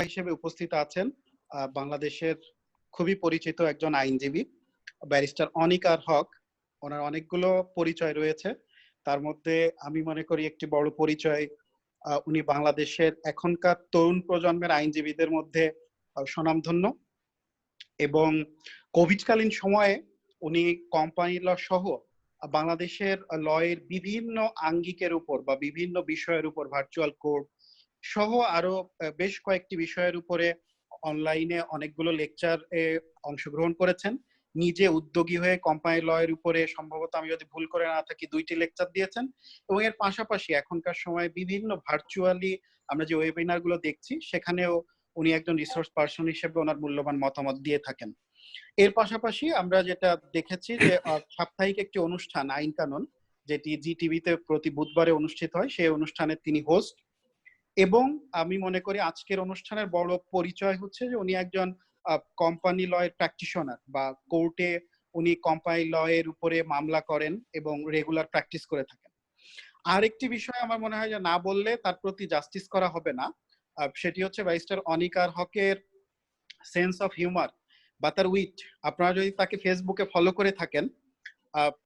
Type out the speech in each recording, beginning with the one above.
হিসেবে উপস্থিত আছেন বাংলাদেশের খুবই পরিচিত একজন আইনজীবী ব্যারিস্টার অনিকার হক। ওনার অনেকগুলো পরিচয় রয়েছে, তার মধ্যে আমি মনে করি একটি বড় পরিচয় উনি বাংলাদেশের এখনকার তরুণ প্রজন্মের আইনজীবীদের মধ্যে স্বনামধন্য। এবং কোভিডকালীন সময়ে উনি কোম্পানি ল সহ বাংলাদেশের লয়ের বিভিন্ন আঙ্গিকের উপর বা বিভিন্ন বিষয়ের উপর ভার্চুয়াল কোর্ট সহ আরো বেশ কয়েকটি বিষয়ের উপরে অনলাইনে অনেকগুলো লেকচার অংশগ্রহণ করেছেন। নিজে উদ্যোগী হয়ে কোম্পানি লয়ের উপরে সম্ভবত, আমি যদি ভুল করে না থাকি, 2টি লেকচার দিয়েছেন। এবং এর পাশাপাশি এখনকার সময় বিভিন্ন ভার্চুয়ালি আমরা যে ওয়েবিনার গুলো দেখছি, সেখানেও উনি একজন রিসোর্স পার্সন হিসেবে ওনার মূল্যবান মতামত দিয়ে থাকেন। এর পাশাপাশি আমরা যেটা দেখেছি যে সাপ্তাহিক একটি অনুষ্ঠান আইন কানুন, যেটি জি টিভিতে প্রতি বুধবারে অনুষ্ঠিত হয়, সেই অনুষ্ঠানের তিনি হোস্ট। এবং আমি মনে করি আজকের অনুষ্ঠানের বড় পরিচয় হচ্ছে যে উনি একজন কোম্পানি লয়ের প্র্যাকটিশনার, বা কোর্টে উনি কোম্পানি লয়ের উপরে মামলা করেন এবং রেগুলার প্র্যাকটিস করে থাকেন। আরেকটি বিষয় আমার মনে হয় যে না বললে তার প্রতি জাস্টিস করা হবে না, সেটি হচ্ছে ব্যারিস্টার অনিকার হকের সেন্স অফ হিউমার বা তার উইট। আপনারা যদি তাকে ফেসবুকে ফলো করে থাকেন,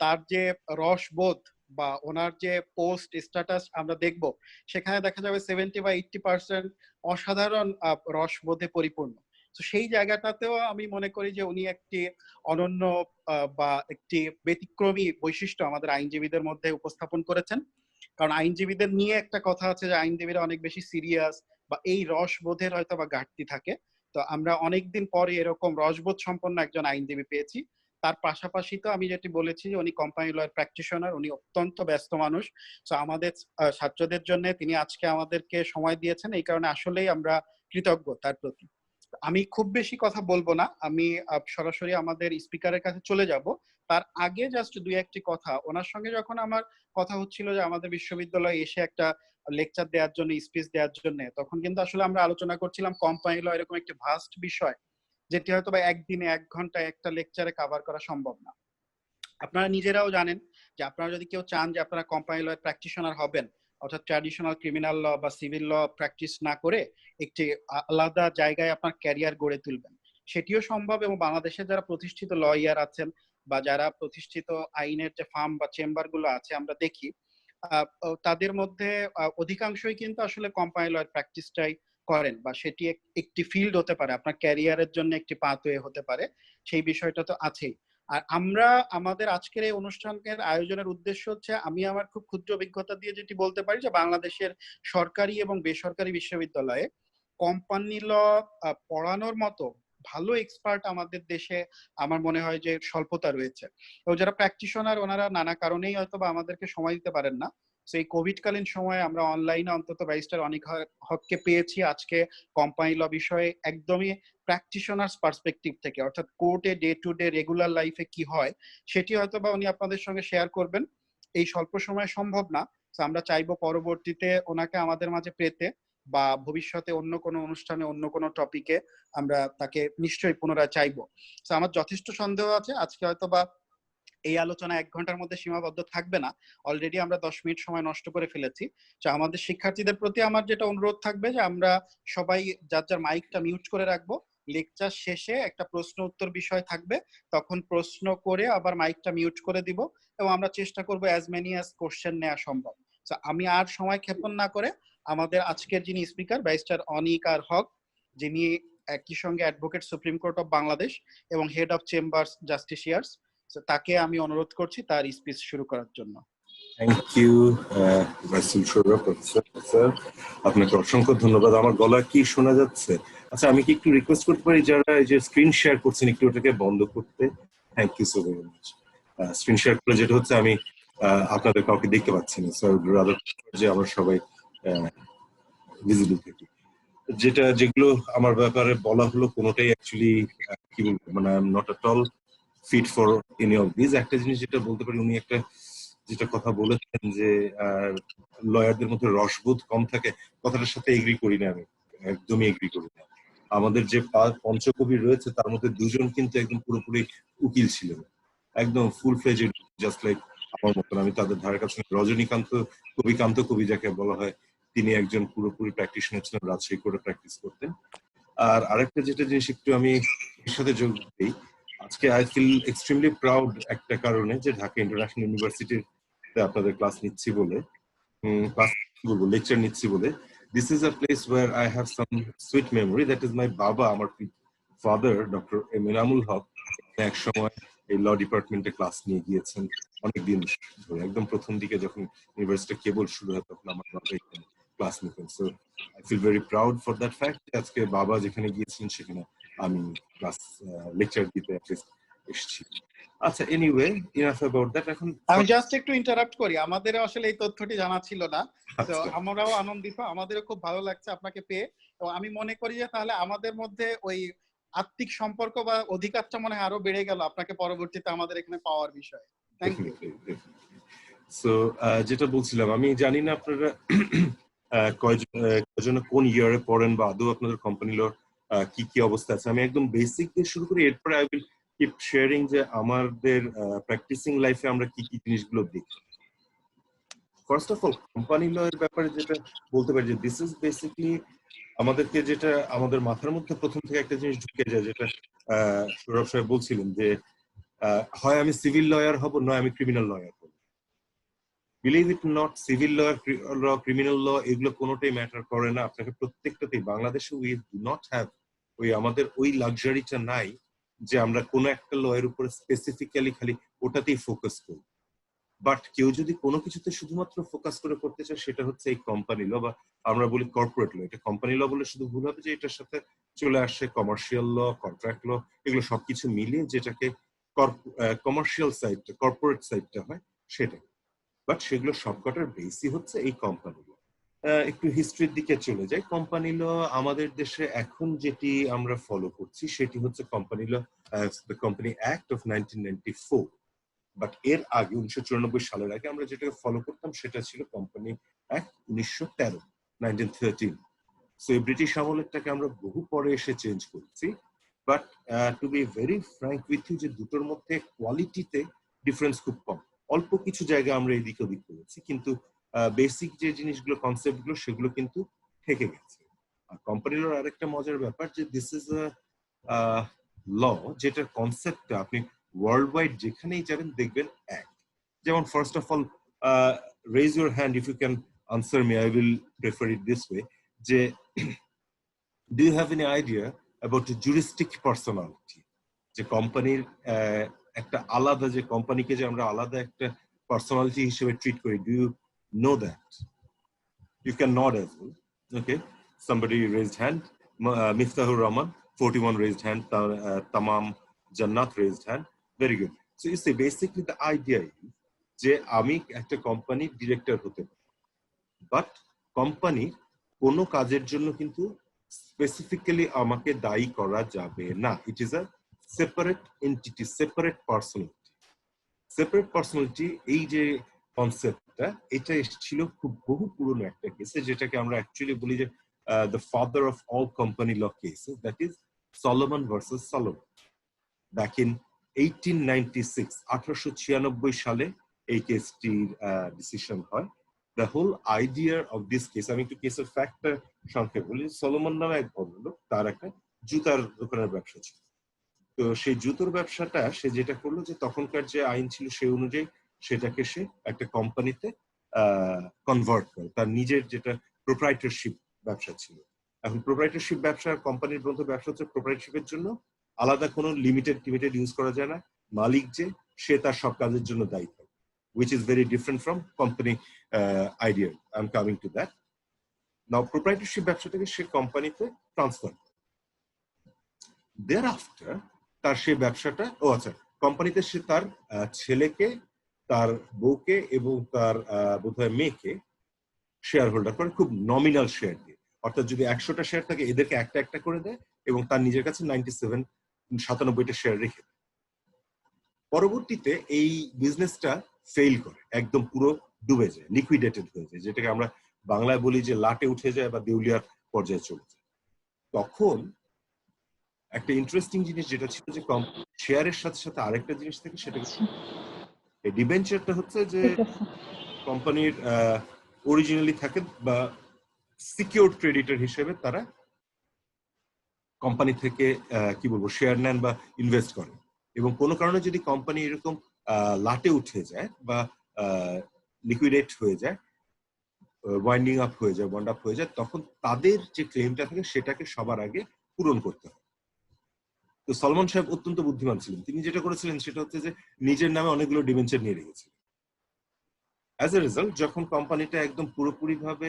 তার যে রসবোধ বা ওনার যে পোস্ট স্ট্যাটাস আমরা দেখব, সেখানে দেখা যাবে 70 বা 80% অসাধারণ রসবোধে পরিপূর্ণ। তো সেই জায়গাটাতেও আমি মনে করি যে উনি একটি অনন্য বা একটি ব্যতিক্রমী বৈশিষ্ট্য আমাদের আইনজীবীদের মধ্যে উপস্থাপন করেছেন। কারণ আইনজীবীদের নিয়ে একটা কথা আছে যে আইনজীবীরা অনেক বেশি সিরিয়াস, বা এই রসবোধের হয়তো বা ঘাটতি থাকে। তো আমরা অনেকদিন পরে এরকম রসবোধ সম্পন্ন একজন আইনজীবী পেয়েছি। তার পাশাপাশি তো আমি যেটি বলেছি যে উনি কোম্পানি লয়ের প্র্যাকটিশনার, উনি অত্যন্ত ব্যস্ত মানুষ। তো আমাদের ছাত্রদের জন্য তিনি আজকে আমাদেরকে সময় দিয়েছেন, এই কারণে আসলেই আমরা কৃতজ্ঞ তার প্রতি। আমি খুব বেশি কথা বলবো না, আমি সরাসরি আমাদের স্পিকারের কাছে চলে যাব। তার আগে জাস্ট দুই একটি কথা, ওনার সঙ্গে যখন আমার কথা হচ্ছিল যে আমাদের বিশ্ববিদ্যালয়ে এসে একটা লেকচার দেওয়ার জন্য, স্পিচ দেওয়ার জন্য, তখন কিন্তু আসলে আমরা আলোচনা করছিলাম কোম্পানি ল এরকম একটি ভাস্ট বিষয়, যেটি হয়তো বা একদিনে 1 ঘন্টায় একটা লেকচারে কভার করা সম্ভব না। আপনারা নিজেরাও জানেন যে আপনারা যদি কেউ চান যে আপনারা কোম্পানি লয়ের প্র্যাকটিশনার হবেন, অর্থাৎ ট্র্যাডিশনাল ক্রিমিনাল ল বা সিভিল ল প্র্যাকটিস না করে একটি আলাদা জায়গায় আপনার ক্যারিয়ার গড়ে তুলবেন, সেটিও সম্ভব। এবং বাংলাদেশে যারা প্রতিষ্ঠিত লয়ার আছেন বা যারা প্রতিষ্ঠিত আইনের যে ফার্ম বা চেম্বার গুলো আছে আমরা দেখি, তাদের মধ্যে অধিকাংশই কিন্তু আসলে কোম্পানি লয়ের প্র্যাকটিসটাই করেন, বা সেটি একটি ফিল্ড হতে পারে, আপনার ক্যারিয়ারের জন্য একটি পাথওয়ে হতে পারে, সেই বিষয়টা তো আছেই। আর আমরা আমাদের আজকের এই অনুষ্ঠানের আয়োজনের উদ্দেশ্য হচ্ছে, আমি আমার খুব ক্ষুদ্র অভিজ্ঞতা দিয়ে যেটি বলতে পারি, যে বাংলাদেশের সরকারি এবং বেসরকারি বিশ্ববিদ্যালয়ে কোম্পানি ল পড়ানোর মতো ভালো এক্সপার্ট আমাদের দেশে আমার মনে হয় যে স্বল্পতা রয়েছে। এবং যারা প্র্যাকটিশনার, ওনারা নানা কারণেই হয়তো বা আমাদেরকে সময় দিতে পারেন না। সেই কোভিডকালীন সময়ে আমরা অনলাইনে অন্তত ব্যারিস্টার অনিক হককে পেয়েছি আজকে কোম্পানি ল বিষয়ে একদমই প্র্যাকটিশনার্স পার্সপেক্টিভ থেকে, অর্থাৎ কোর্টে ডে টু ডে রেগুলার লাইফে কি হয় সেটি হয়তো বা উনি আপনাদের সঙ্গে শেয়ার করবেন। এই স্বল্প সময়ে সম্ভব না, তো আমরা চাইবো পরবর্তীতে ওনাকে আমাদের মাঝে পেতে, বা ভবিষ্যতে অন্য কোনো অনুষ্ঠানে অন্য কোনো টপিকে আমরা তাকে নিশ্চয়ই পুনরায় চাইবো। তো আমার যথেষ্ট সন্দেহ আছে আজকে হয়তো বা এই আলোচনা 1 ঘন্টার মধ্যে সীমাবদ্ধ থাকবে না। অলরেডি আমরা 10 মিনিট সময় নষ্ট করে ফেলেছি। তো আমাদের শিক্ষার্থীদের প্রতি আমার যেটা অনুরোধ থাকবে, যে আমরা সবাই যার যার মাইকটা মিউট করে রাখবো। লেকচার শেষে একটা প্রশ্ন উত্তর বিষয় থাকবে, তখন প্রশ্ন করে আবার মাইকটা মিউট করে দিব, এবং আমরা চেষ্টা করবো অ্যাজ মেনি অ্যাজ কোশ্চেন নেওয়া সম্ভব। তো আমি আর সময় ক্ষেপণ না করে আমাদের আজকের যিনি স্পিকার ব্যারিস্টার অনিকার হক, যিনি একই সঙ্গে advocate supreme court of Bangladesh এবং হেড অফ চেম্বার্স জাস্টিসিয়ার্স, তাকে আমি অনুরোধ করছি তার স্পিচ শুরু করার জন্য। Thank you Russell Saurav sir, আপনাকে অসংখ্য ধন্যবাদ। আমার গলা কি শোনা যাচ্ছে? আচ্ছা, আমি কি একটু রিকোয়েস্ট করতে পারি যারা এই যে স্ক্রিন শেয়ার করছেন একটু ওটাকে বন্ধ করতে? Thank you so very much. Screen share করলে যেটা হচ্ছে আমি আপনাদের কাউকে দেখতে পাচ্ছি না, স্যার রাদার যে আমরা সবাই ভিজিবল থাকি। যেগুলো আমার ব্যাপারে বলা হলো কোনোটাই অ্যাকচুয়ালি কি বলবো, মানে I am not at all fit for any of this. একটা জিনিস যেটা বলতে পারি, উনি একটা যেটা কথা বলেছেন যে লয়ারদের মধ্যে রসবোধ কম থাকে, কথাটার সাথে এগ্রি করি না, আমি একদমই এগ্রি করি না। আমাদের যে পঞ্চকবি রয়েছে তার মধ্যে 2জন কিন্তু একদম পুরোপুরি উকিল ছিলেন, একদম ফুল ফ্লেজড, জাস্ট লাইক আমার মতন। আমি তাদের ধারে কাছে রজনীকান্ত কবি, কান্ত কবি যাকে বলা হয়, তিনি একজন পুরোপুরি প্র্যাকটিশনার ছিলেন, রাজশাহী কোর্টে প্র্যাকটিস করতেন। আর আরেকটা যেটা জিনিস একটু আমি এর সাথে যোগ দিই, আজকে আই ফিল এক্সট্রিমলি প্রাউড একটা কারণে যে ঢাকা ইন্টারন্যাশনাল ইউনিভার্সিটিতে আপনাদের ক্লাস নিচ্ছি বলে, ক্লাস বলবো লেকচার নিচ্ছি বলে। This is a place where I have some sweet memory, that is my বাবা, আমার father doctor M Enamul Haque এক সময় এই ল ডিপার্টমেন্টে ক্লাস নিয়ে গিয়েছেন অনেকদিন ধরে, একদম প্রথম দিকে যখন ইউনিভার্সিটি কেবল শুরু হয় তখন আমার বাবা এখানে ক্লাস নিতেন। So I feel very proud for that fact. আজকে বাবা যেখানে গিয়েছিলেন সেখানে আমি ক্লাস লেকচার দিতে এসেছি। আচ্ছা, এনিওয়ে, ইনাফ অ্যাবাউট দ্যাট। এখন আমি জাস্ট একটু ইন্টারাপ্ট করি, আমাদের আসলে এই তথ্যটি জানা ছিল না, তো আচ্ছা। আমরাও আনন্দিত, আমাদেরও খুব ভালো লাগছে আপনাকে পেয়ে। তো আমি মনে করি যে তাহলে আমাদের মধ্যে ওই আত্মিক সম্পর্ক বা অধিকারটা মনে হয় আরো বেড়ে গেল আপনাকে পরবর্তীতে আমাদের এখানে পাওয়ার বিষয়ে। Thank you. সো যেটা বলছিলাম, আমি জানি না আপনারা কয়জন কোন ইয়ারে পড়েন বা আদৌ আপনাদের কোম্পানির কি কি অবস্থা আছে। আমি একদম বেসিক দিয়ে শুরু করি, এরপরে আই উইল কিপ শেয়ারিং যে আমাদের প্র্যাকটিসিং লাইফে আমরা কি কি জিনিসগুলো দেখি। First of all, company law এর ব্যাপারে যেটা বলতে পারি যে দিস ইজ বেসিকলি আমাদেরকে যেটা আমাদের মাথার মধ্যে প্রথম থেকে একটা জিনিস ঢুকে যায়, যেটা সৌরভ সাহেব বলছিলেন যে হয় আমি সিভিল লয়ার হব, নয় আমি ক্রিমিনাল লয়ার হব। Believe it not, civil law, criminal law এগুলো কোনোটাই ম্যাটার করে না। আপনাকে প্রত্যেকটাতেই, বাংলাদেশে উই ডু নট হ্যাভ আমাদের ওই লাক্সারিটা নাই যে আমরা কোনো একটা ল এর উপরে স্পেসিফিক্যালি খালি ওটাতেই ফোকাস করি। বাট কেউ যদি কোনো কিছুতে শুধুমাত্র ফোকাস করে করতে চায়, সেটা হচ্ছে এই কোম্পানি ল, বা আমরা বলি কর্পোরেট ল। এটা কোম্পানি ল বলে শুধু ভুল হবে, যে এটার সাথে চলে আসে কমার্শিয়াল ল, কন্ট্রাক্ট ল, এগুলো সবকিছু মিলিয়ে যেটাকে কমার্শিয়াল সাইডটা, কর্পোরেট সাইডটা হয় সেটা। বাট সেগুলো সবকটার বেসই হচ্ছে এই কোম্পানি ল। একটু হিস্ট্রির দিকে চলে যাই। কোম্পানি ল আমাদের দেশে এখন যেটি আমরা ফলো করছি সেটি হচ্ছে company law, the company act of 1994। But এর আগে 1994 সালের আগে আমরা যেটাকে ফলো করতাম সেটা ছিল কোম্পানি অ্যাক্ট 1913, 1913। সো এই ব্রিটিশ আমলেরটাকে আমরা বহু পরে এসে চেঞ্জ করছি। But to be very frank with you, যে দুটোর মধ্যে কোয়ালিটিতে ডিফারেন্স খুব কম। অল্প কিছু জায়গা আমরা এদিক ওদিক করেছি, কিন্তু বেসিক যে জিনিসগুলো, কনসেপ্টগুলো, সেগুলো কিন্তু থেকে গেছে। আর কোম্পানির আরেকটা মজার ব্যাপার যে দিস ইজ আ ল যেটার কনসেপ্টটা আপনি ওয়ার্ল্ড ওয়াইড যেখানেই যাবেন দেখবেন এক। যেমন first of all, raise your hand if you can answer me, I will prefer it this way, যে do you have any idea about juristic personality, যে কোম্পানির একটা আলাদা, যে কোম্পানিকে যে আমরা আলাদা একটা পার্সোনালিটি হিসেবে ট্রিট করি, do you know that? You can nod as well. Okay. Somebody raised hand. Miftahur Rahman, 41 raised hand. Tamam Jannat raised hand. Very good. So you see, basically the idea is যে আমি একটা কোম্পানির director হতে পারি, but কোম্পানির কোনো কাজের জন্য কিন্তু স্পেসিফিক্যালি আমাকে দায়ী করা যাবে না। It is a separate entity, separate personality. Separate personality, এই যে কনসেপ্টটা, এটা এসেছিল খুব বহু পুরনো একটা কেসে, যেটাকে আমরা অ্যাকচুয়ালি বলি যে the father of all company law cases, that is Solomon versus Solomon. Back in 1896, 1896 সালে এই কেসটির ডিসিশন হয়। The whole idea of this case, আমি একটু কেসের ফ্যাক্টটা সংক্ষেপে বলি। সলোমন নামে এক ভদ্রলোক, তার একটা জুতার দোকানের ব্যবসা ছিল। তো সেই জুতোর ব্যবসাটা সে যেটা করলো, যে তখনকার যে আইন ছিল সেই অনুযায়ী সেটাকে সে একটা কোম্পানিতে কনভার্ট করে, তার নিজের যেটা প্রোপ্রাইটারশিপ ব্যবসা ছিল। এখন প্রোপ্রাইটারশিপ ব্যবসা, কোম্পানির মধ্যে ব্যবসা হচ্ছে, প্রোপ্রাইটারশিপের জন্য আলাদা কোনো লিমিটেড ইউজ করা যায় না। মালিক যে, সে তার সব কাজের জন্য দায়ী থাকে, which is very different from company idea. I'm coming to that. Now proprietorship ব্যবসাটাকে সে কোম্পানিতে ট্রান্সফার করে। thereafter তার সেই ব্যবসাটা, আচ্ছা, কোম্পানিতে সে তার ছেলেকে, তার বউকে এবং তার বোধহয় মেয়েকে শেয়ার হোল্ডার করে, খুব নমিনাল শেয়ার দিয়ে। অর্থাৎ যদি 100টা শেয়ার থাকে, এদেরকে একটা একটা করে দেয় এবং তার নিজের কাছে 97টা শেয়ার রেখে দেয়। পরবর্তীতে এই বিজনেসটা ফেইল করে, একদম পুরো ডুবে যায়, লিকুইডেটেড হয়ে যায়, যেটাকে আমরা বাংলায় বলি যে লাটে উঠে যায় বা দেউলিয়ার পর্যায়ে চলে যায়। তখন একটা ইন্টারেস্টিং জিনিস যেটা ছিল, যে শেয়ারের সাথে সাথে আরেকটা জিনিস থাকে, সেটা এই ডিবেঞ্চারটা হচ্ছে যে কোম্পানির অরিজিনালি থাকে, বা সিকিউরড ক্রেডিটর হিসেবে তারা কোম্পানি থেকে কি বলবো শেয়ার নেন বা ইনভেস্ট করেন, এবং কোনো কারণে যদি কোম্পানি এরকম লাটে উঠে যায় বা লিকুইডেট হয়ে যায়, ওয়াইন্ডিং আপ হয়ে যায়, বন্ড আপ হয়ে যায়, তখন তাদের যে ক্লেমটা থাকে সেটাকে সবার আগে পূরণ করতে হয়। তো সলমন সাহেব অত্যন্ত বুদ্ধিমান ছিলেন। তিনি যেটা করেছিলেন সেটা হচ্ছে যে নিজের নামে অনেকগুলো ডিবেঞ্চার নিয়ে রেখেছিলেন। অ্যাজ এ রেজাল্ট যখন কোম্পানিটা একদম পুরোপুরি ভাবে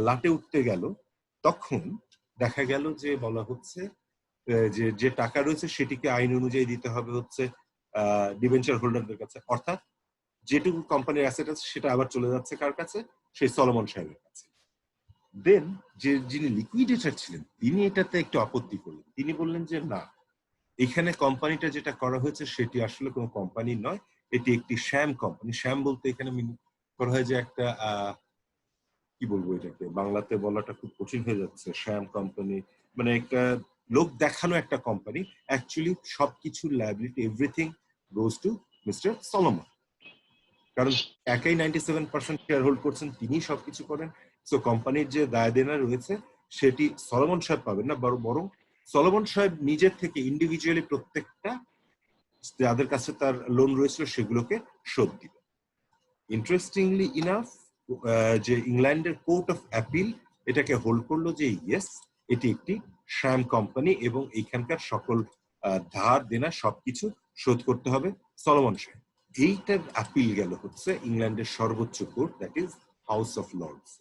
লাটে উঠতে গেল, তখন দেখা গেল যে বলা হচ্ছে যে যে টাকা রয়েছে সেটিকে আইন অনুযায়ী দিতে হবে হচ্ছে ডিবেঞ্চার হোল্ডারদের কাছে, অর্থাৎ যেটুকু কোম্পানির অ্যাসেট আছে সেটা আবার চলে যাচ্ছে কার কাছে, সেই সলোমন সাহেবের কাছে। দেন যিনি লিকুইডেটর ছিলেন তিনি এটাতে একটু আপত্তি করলেন। তিনি বললেন যে না, এখানে কোম্পানিটা যেটা করা হয়েছে সেটি আসলে কোনো কোম্পানি নয়, এটি একটি শ্যাম কোম্পানি। শ্যাম বলতে এখানে করা হয় যে একটা কি বলবো, এটাকে বাংলাতে বলাটা খুব কঠিন হয়ে যাচ্ছে। শ্যাম কোম্পানি মানে একটা লোক দেখানো একটা কোম্পানি, অ্যাকচুয়ালি সবকিছুর liability everything goes to mister Solomon, কারণ একাই 97% শেয়ার হোল্ড করছেন, তিনি সবকিছু করেন। সো কোম্পানির যে দায় দেনা রয়েছে সেটি সলোমন সাহেব পাবেন না, বরং সলোমন সাহেব নিজের থেকে ইন্ডিভিজুয়ালি প্রত্যেকটা যাদের কাছে তার লোন রয়েছিল সেগুলোকে শোধ দিবে। ইন্টারেস্টিংলি ইনাফ, যে ইংল্যান্ডের কোর্ট অফ অ্যাপিল এটাকে হোল্ড করলো যে ইয়েস, এটি একটি শ্যাম কোম্পানি এবং এইখানকার সকল ধার দেনা সবকিছু শোধ করতে হবে সলোমন সাহেব। এইটার আপিল গেল হচ্ছে ইংল্যান্ডের সর্বোচ্চ court, that is House of Lords.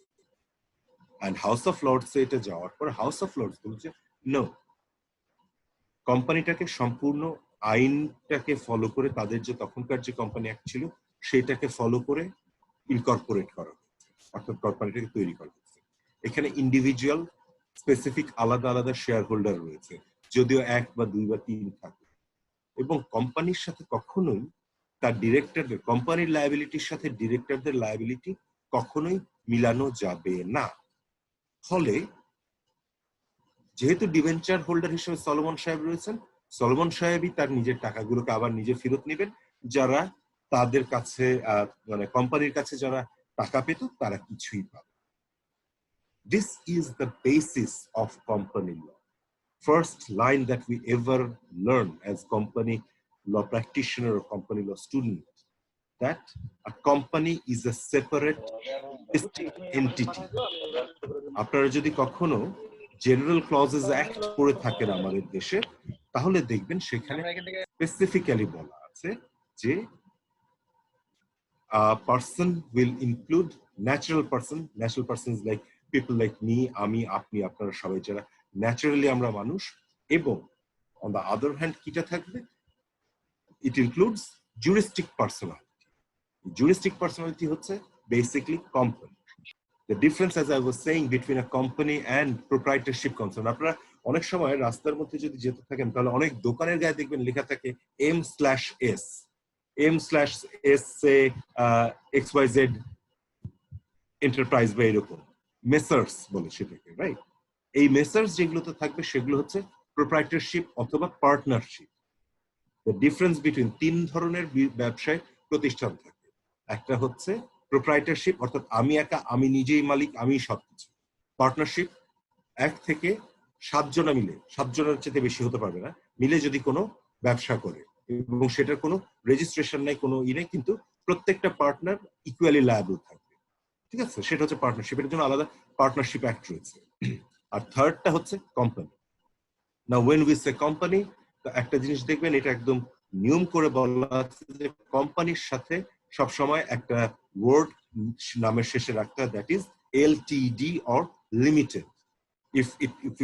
And House of Lords এটা যাওয়ার পর হাউস অফ লর্ডস বলছে নো, কোম্পানিটাকে সম্পূর্ণ আইনটাকে ফলো করে, তাদের যে তখনকার যে কোম্পানি অ্যাক্ট ছিল সেটাকে ফলো করে ইনকর্পোরেট করা হচ্ছে, অর্থাৎ কোম্পানিটাকে তৈরি করা হচ্ছে। এখানে ইন্ডিভিজুয়াল স্পেসিফিক আলাদা আলাদা শেয়ার হোল্ডার রয়েছে, যদিও 1 বা 2 বা 3 থাকে, এবং কোম্পানির সাথে কখনোই তার ডিরেক্টরদের, কোম্পানির লায়াবিলিটির সাথে ডিরেক্টরদের লায়াবিলিটি কখনোই মিলানো যাবে না। ফলে যেহেতু ডিবেঞ্চার হোল্ডার হিসেবে সলোমন সাহেব রয়েছেন, সলোমন সাহেবই তার নিজের টাকাগুলোকে আবার নিজে ফেরত নেবেন। যারা তাদের কাছে মানে কোম্পানির কাছে যারা টাকা পেত তারা কিছুই পাবে। This is the basis of company law. First line that we ever learn as company law practitioner or company law student, that a company is a separate distinct entity. আপনারা যদি কখনো জেনারেল ক্লজেস অ্যাক্ট পড়ে থাকেন আমাদের দেশে, তাহলে দেখবেন সেখানে স্পেসিফিক্যালি বলা আছে যে a person will include natural persons like people like me, আমি, আপনি, আপনারা সবাই যারা ন্যাচারালি আমরা মানুষ, এবং on the other hand কিটা থাকবে, it includes juristic personality. Juristic personality হচ্ছে basically company. The difference, as I was saying, between a company and proprietorship concern, আপনারা অনেক সময় রাস্তার মধ্যে যদি যেতে থাকেন তাহলে অনেক দোকানের গায়ে দেখবেন লেখা থাকে M/S, M/S সে XYZ এন্টারপ্রাইজ বা এরকম মেসার্স বলে সেটাকে, রাইট? এই মেসার্স যেগুলোতে থাকবে সেগুলো হচ্ছে প্রোপ্রাইটরশিপ অথবা পার্টনারশিপ। দ্য ডিফারেন্স বিটুইন 3 ধরনের ব্যবসায় প্রতিষ্ঠান থাকে। একটা হচ্ছে প্রোপ্রাইটরশিপ, অর্থাৎ আমি একা, আমি নিজেই মালিক, আমি সবকিছু। পার্টনারশিপ 1 থেকে 7 জনা মিলে, 7 জনের চেয়ে বেশি হতে পারবে না, মিলে যদি কোনো ব্যবসা করে এবং সেটার কোনো রেজিস্ট্রেশন নাই, কোনো নেই, কিন্তু প্রত্যেকটা পার্টনার ইকুয়ালি লায়াবল থাকবে, ঠিক আছে? সেটা হচ্ছে পার্টনারশিপ। এর জন্য আলাদা পার্টনারশিপ অ্যাক্ট রয়েছে। আর থার্ডটা হচ্ছে কোম্পানি। না ওয়েন উই সে কোম্পানি, একটা জিনিস দেখবেন, এটা একদম নিয়ম করে বলা আছে যে কোম্পানির সাথে সবসময় একটা ওয়ার্ড নামের শেষে রাখতে হয়, that is LTD or limited. If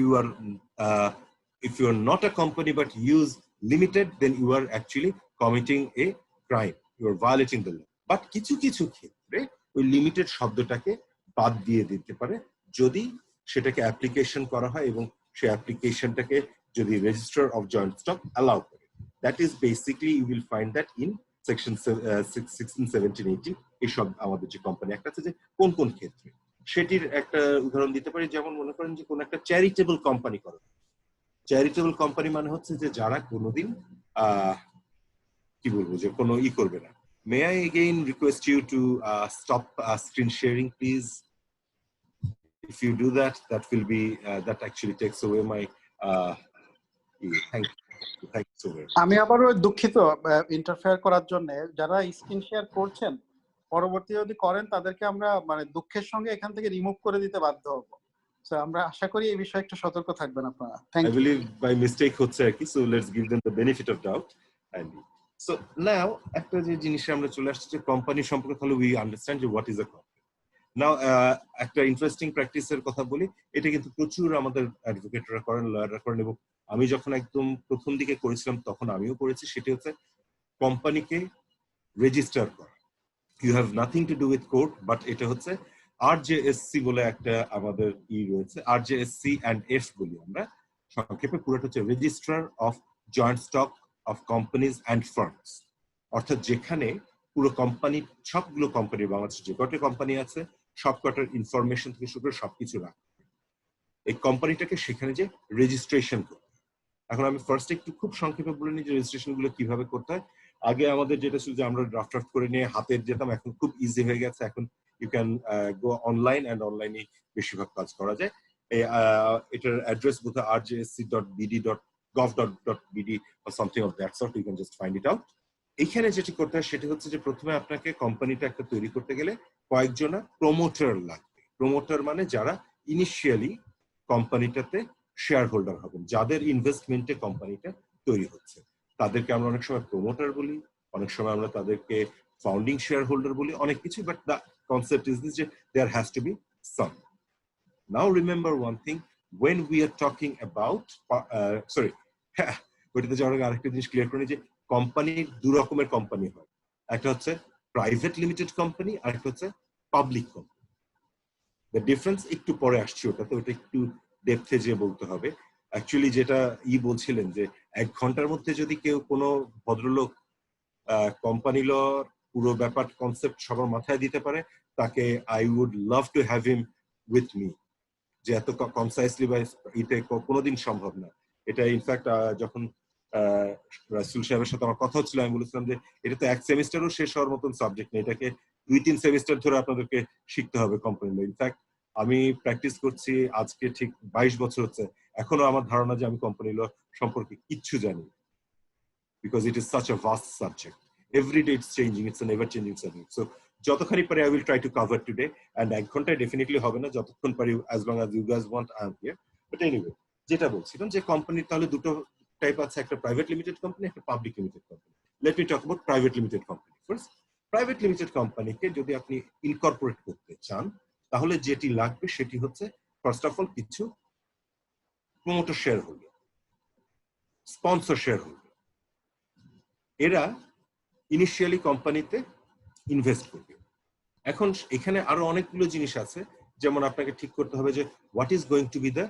you are not a company but use limited, then you are actually committing a crime, you are violating the law. But কিছু কিছু ক্ষেত্রে ওই লিমিটেড শব্দটাকে বাদ দিয়ে দিতে পারে যদি সেটাকে অ্যাপ্লিকেশন করা হয় এবং সেই অ্যাপ্লিকেশনটাকে যদি register of joint stock allow করে। That is basically you will find that in section 16, 17, 18 এইসব আমাদের যে কোম্পানি একটা আছে, যে কোন কোন ক্ষেত্রে সেটির একটা উদাহরণ দিতে পারি। যেমন মনে করেন যে কোন একটা চ্যারিটেবল কোম্পানি করো। চ্যারিটেবল কোম্পানি মানে হচ্ছে যে যারা কোনোদিন কি বলবো, যে কোনো করবে না। May I again request you to stop screen sharing please. if you do that, that will be that actually takes away my thank you so very much. আমি আবারও দুঃখিত ইন্টারফেয়ার করার জন্য। যারা স্ক্রিন শেয়ার করছেন পরবর্তী যদি করেন তাদেরকে আমরা মানে দুঃখের সঙ্গে এখান থেকে রিমুভ করে দিতে বাধ্য হব। সো আমরা আশা করি এই বিষয়ে একটু সতর্ক থাকবেন আপনারা। Thank you. I believe by mistake হচ্ছে আর কি, so let's give them the benefit of doubt. And so now একটা যে জিনিসে আমরা চলে আসছি যে কোম্পানি সম্পর্কে, তাহলে we understand যে what is a company. Now একটা ইন্টারেস্টিং প্র্যাকটিসের কথা বলি, এটা কিন্তু প্রচুর আমাদের অ্যাডভোকেটরা করেন, লয়াররা করেন, এবং আমি যখন একদম প্রথম দিকে করেছিলাম তখন আমিও করেছি। সেটি হচ্ছে কোম্পানিকে রেজিস্টার করা। You have nothing to do with court, but এটা হচ্ছে RJSC বলে একটা আমাদের রয়েছে, RJSC and F বলি আমরা সংক্ষেপে। পুরোটা হচ্ছে registrar of joint stock of companies and firms, অর্থাৎ যেখানে পুরো কোম্পানি, সবগুলো কোম্পানি, বাংলাদেশে যে কটা কোম্পানি আছে সব কটার ইনফরমেশন থেকে শুরু করে সবকিছু রাখবে এই কোম্পানিটাকে, সেখানে যে রেজিস্ট্রেশন করবে। এখন আমি ফার্স্ট একটু খুব সংক্ষেপে বলে নিই যে রেজিস্ট্রেশন গুলো কিভাবে করতে হয়। আগে আমাদের যেটা ছিল যে আমরা ড্রাফট করে নিয়ে হাতে যেতাম, এখন খুব ইজি হয়ে গেছে। এখন you can go online, and অনলাইনে বেশিরভাগ কাজ করা যায়। এটার অ্যাড্রেস বোধহয় rjsc.bd.gov.bd or something of that sort. You can just find it out. এখানে যেটি করতে হয় সেটি হচ্ছে যে প্রথমে আপনাকে কোম্পানিটা একটা তৈরি করতে গেলে কয়েকজনা প্রমোটার লাগবে। প্রমোটার মানে যারা ইনিশিয়ালি কোম্পানিটাতে শেয়ার হোল্ডার হবেন, যাদের ইনভেস্টমেন্টে কোম্পানিটা তৈরি হচ্ছে, তাদেরকে আমরা অনেক সময় প্রমোটার বলি, অনেক সময় আমরা তাদেরকে ফাউন্ডিং শেয়ার হোল্ডার বলি, অনেক কিছু। But the concept is this যে there has to be some. Now remember one thing, when we are talking about ওইটাতে যাওয়ার আগে আরেকটা জিনিস ক্লিয়ার করে, যে কোম্পানির দু রকমের কোম্পানি হয়, একটা হচ্ছে প্রাইভেট লিমিটেড কোম্পানি, আর একটা হচ্ছে পাবলিক কোম্পানি। দ্য ডিফারেন্স একটু পরে আসছে, ওটাতে ওটা একটু ডেপথে যে বলতে হবে। অ্যাকচুয়ালি যেটা বলছিলেন যে 1 ঘন্টার মধ্যে যদি কেউ কোনো ভদ্রলোক কোম্পানি ল পুরো ব্যাপার কনসেপ্ট সবার মাথায় দিতে পারে, তাকে I would love to have him with me. যে এত কনসাইসলি বা এটা কোনোদিন সম্ভব না। এটা ইনফ্যাক্ট যখন রাসূল সাহেবের সাথে আমার কথা হচ্ছিল, আমি বলেছিলাম যে এটা তো 1 সেমিস্টারও শেষ হওয়ার মতন সাবজেক্ট নেই, এটাকে 2-3 সেমিস্টার ধরে আপনাদেরকে শিখতে হবে কোম্পানি ল। ইনফ্যাক্ট আমি প্র্যাকটিস করছি আজকে ঠিক 22 বছর হচ্ছে, এখনো আমার ধারণা যে আমি কোম্পানি ল সম্পর্কে কিচ্ছু জানি, because it is such a vast subject. Every day it's changing, it's an ever changing subject. So যতখানি পারি I will try to cover today, and 1 ঘন্টায় definitely হবে না, যতক্ষণ পারি, as long as you guys want I am here. But anyway, যেটা বলছিলাম যে কোম্পানির তাহলে দুটো টাইপ আছে, একটা প্রাইভেট লিমিটেড কোম্পানি, একটা public limited company. Let me talk about private limited company first. Private limited কোম্পানিকে যদি আপনি ইনকর্পোরেট করতে চান, তাহলে যেটি লাগবে সেটি হচ্ছে ফার্স্ট অফ অল কিছু promoter share holder, sponsor share holder. এরা ইনিশিয়ালি কোম্পানিতে ইনভেস্ট করবে। এখন এখানে আরো অনেকগুলো জিনিস আছে, যেমন আপনাকে ঠিক করতে হবে যে what is going to B the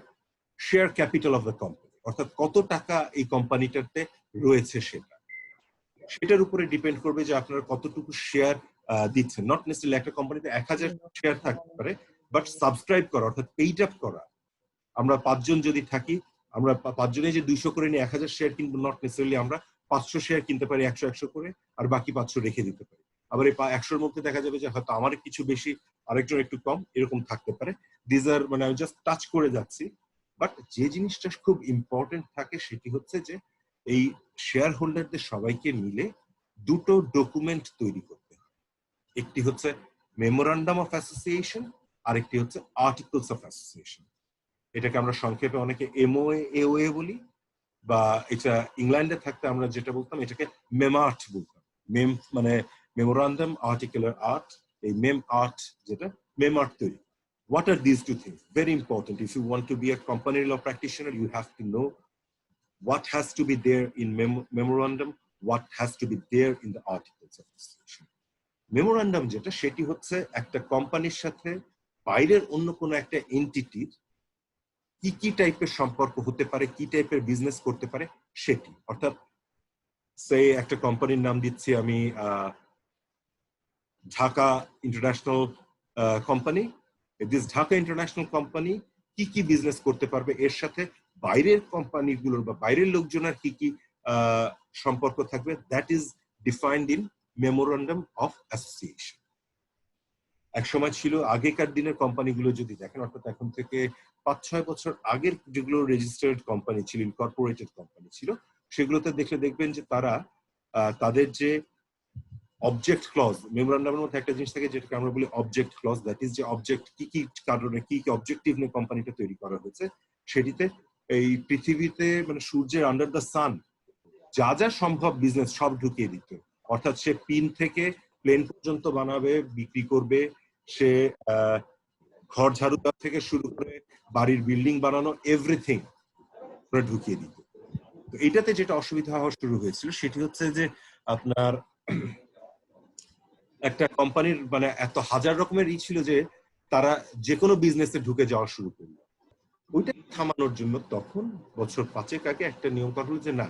share capital of the company, অর্থাৎ কত টাকা এই কোম্পানিটাতে রয়েছে সেটার উপরে ডিপেন্ড করবে যে আপনারা কতটুকু শেয়ার দিচ্ছেন। নট নেসেসারিলি একটা কোম্পানিতে 1000 শেয়ার থাকতে পারে, বাট সাবস্ক্রাইব করা অর্থাৎ পেইড আপ করা, আমরা 5 জন যদি থাকি, আমরা 5 জনে যে 200 করে নিয়ে 1000 শেয়ার কিনবো, নট নেসেসারিলি আমরা 500 শেয়ার কিনতে পারি 100 করে, আর বাকি 500 রেখে দিতে পারি। আবার এই 100-র মধ্যে দেখা যাবে যে হয়তো আমার কিছু বেশি, আরেকজন একটু কম, এরকম থাকতে পারে। দিস আর মানে আমি জাস্ট টাচ করে যাচ্ছি। বাট যে জিনিসটা খুব ইম্পর্টেন্ট থাকে সেটি হচ্ছে যে এই শেয়ার হোল্ডারদের সবাইকে মিলে দুটো ডকুমেন্ট তৈরি করতে হয়। একটি হচ্ছে মেমোরান্ডাম অফ অ্যাসোসিয়েশন, আর একটি হচ্ছে আর্টিকেলস অফ অ্যাসোসিয়েশন। এটাকে আমরা সংক্ষেপে অনেকে MOA AOA বলি, বা এটা ইংল্যান্ডে থাকতে আমরা যেটা বলতাম এটাকে মেমার্ট বলতাম। মেম মানে মেমোরান্ডাম, আর্টিকেলের আর্ট, এই মেম আর্ট যেটা মেমার্ট তৈরি। What are these two things? Very important. If you want to be a company law practitioner, you have to know what has to be there in memorandum, what has to be there in the articles of association. Memorandum যেটা, সেটি হচ্ছে একটা কোম্পানির সাথে বাইরের অন্য কোনো একটা এন্টিটির কি কি টাইপের সম্পর্ক হতে পারে, কি টাইপের বিজনেস করতে পারে সেটি। অর্থাৎ সেই একটা কোম্পানির নাম দিচ্ছি আমি Dhaka international company. This Dhaka international company কি কি বিজনেস করতে পারবে, এর সাথে বাইরের কোম্পানিগুলোর বা বাইরের লোকজনের কি কি সম্পর্ক থাকবে, that is defined in memorandum of association. এক সময় ছিল আগেকার দিনের কোম্পানিগুলো যদি দেখেন, অর্থাৎ এখন থেকে 5-6 বছর আগের যেগুলো রেজিস্টার্ড কোম্পানি ছিল, ইনকর্পোরেটেড কোম্পানি ছিল, সেগুলোতে দেখলে দেখবেন যে তারা তাদের যে অবজেক্ট ক্লজ, মেমোরান্ডামের মধ্যে একটা জিনিস থাকে যেটাকে আমরা বলি অবজেক্ট ক্লজ, দ্যাট ইজ যে অবজেক্ট কি কি কারণে কি কি অবজেক্টিভ নিয়ে কোম্পানিটা তৈরি করা হয়েছে, সেটিতে এই পৃথিবীতে মানে সূর্যের আন্ডার দ্য সান যা যা সম্ভব বিজনেস সব ঢুকিয়ে দিত। অর্থাৎ সে পিন থেকে প্লেন পর্যন্ত বানাবে, বিক্রি করবে, সে ঘর ঝাড়ু দেওয়া থেকে শুরু করে বাড়ির বিল্ডিং বানানো, এভরিথিং ঢুকিয়ে দিত। তো এটাতে যেটা অসুবিধা হওয়া শুরু হয়েছিল সেটি হচ্ছে যে আপনার একটা কোম্পানির মানে এত হাজার রকমের ছিল যে তারা যে কোনো বিজনেসে ঢুকে যাওয়া শুরু করলো। ওইটা থামানোর জন্য তখন বছর 5 আগে একটা নিয়ম করা হলো যে না,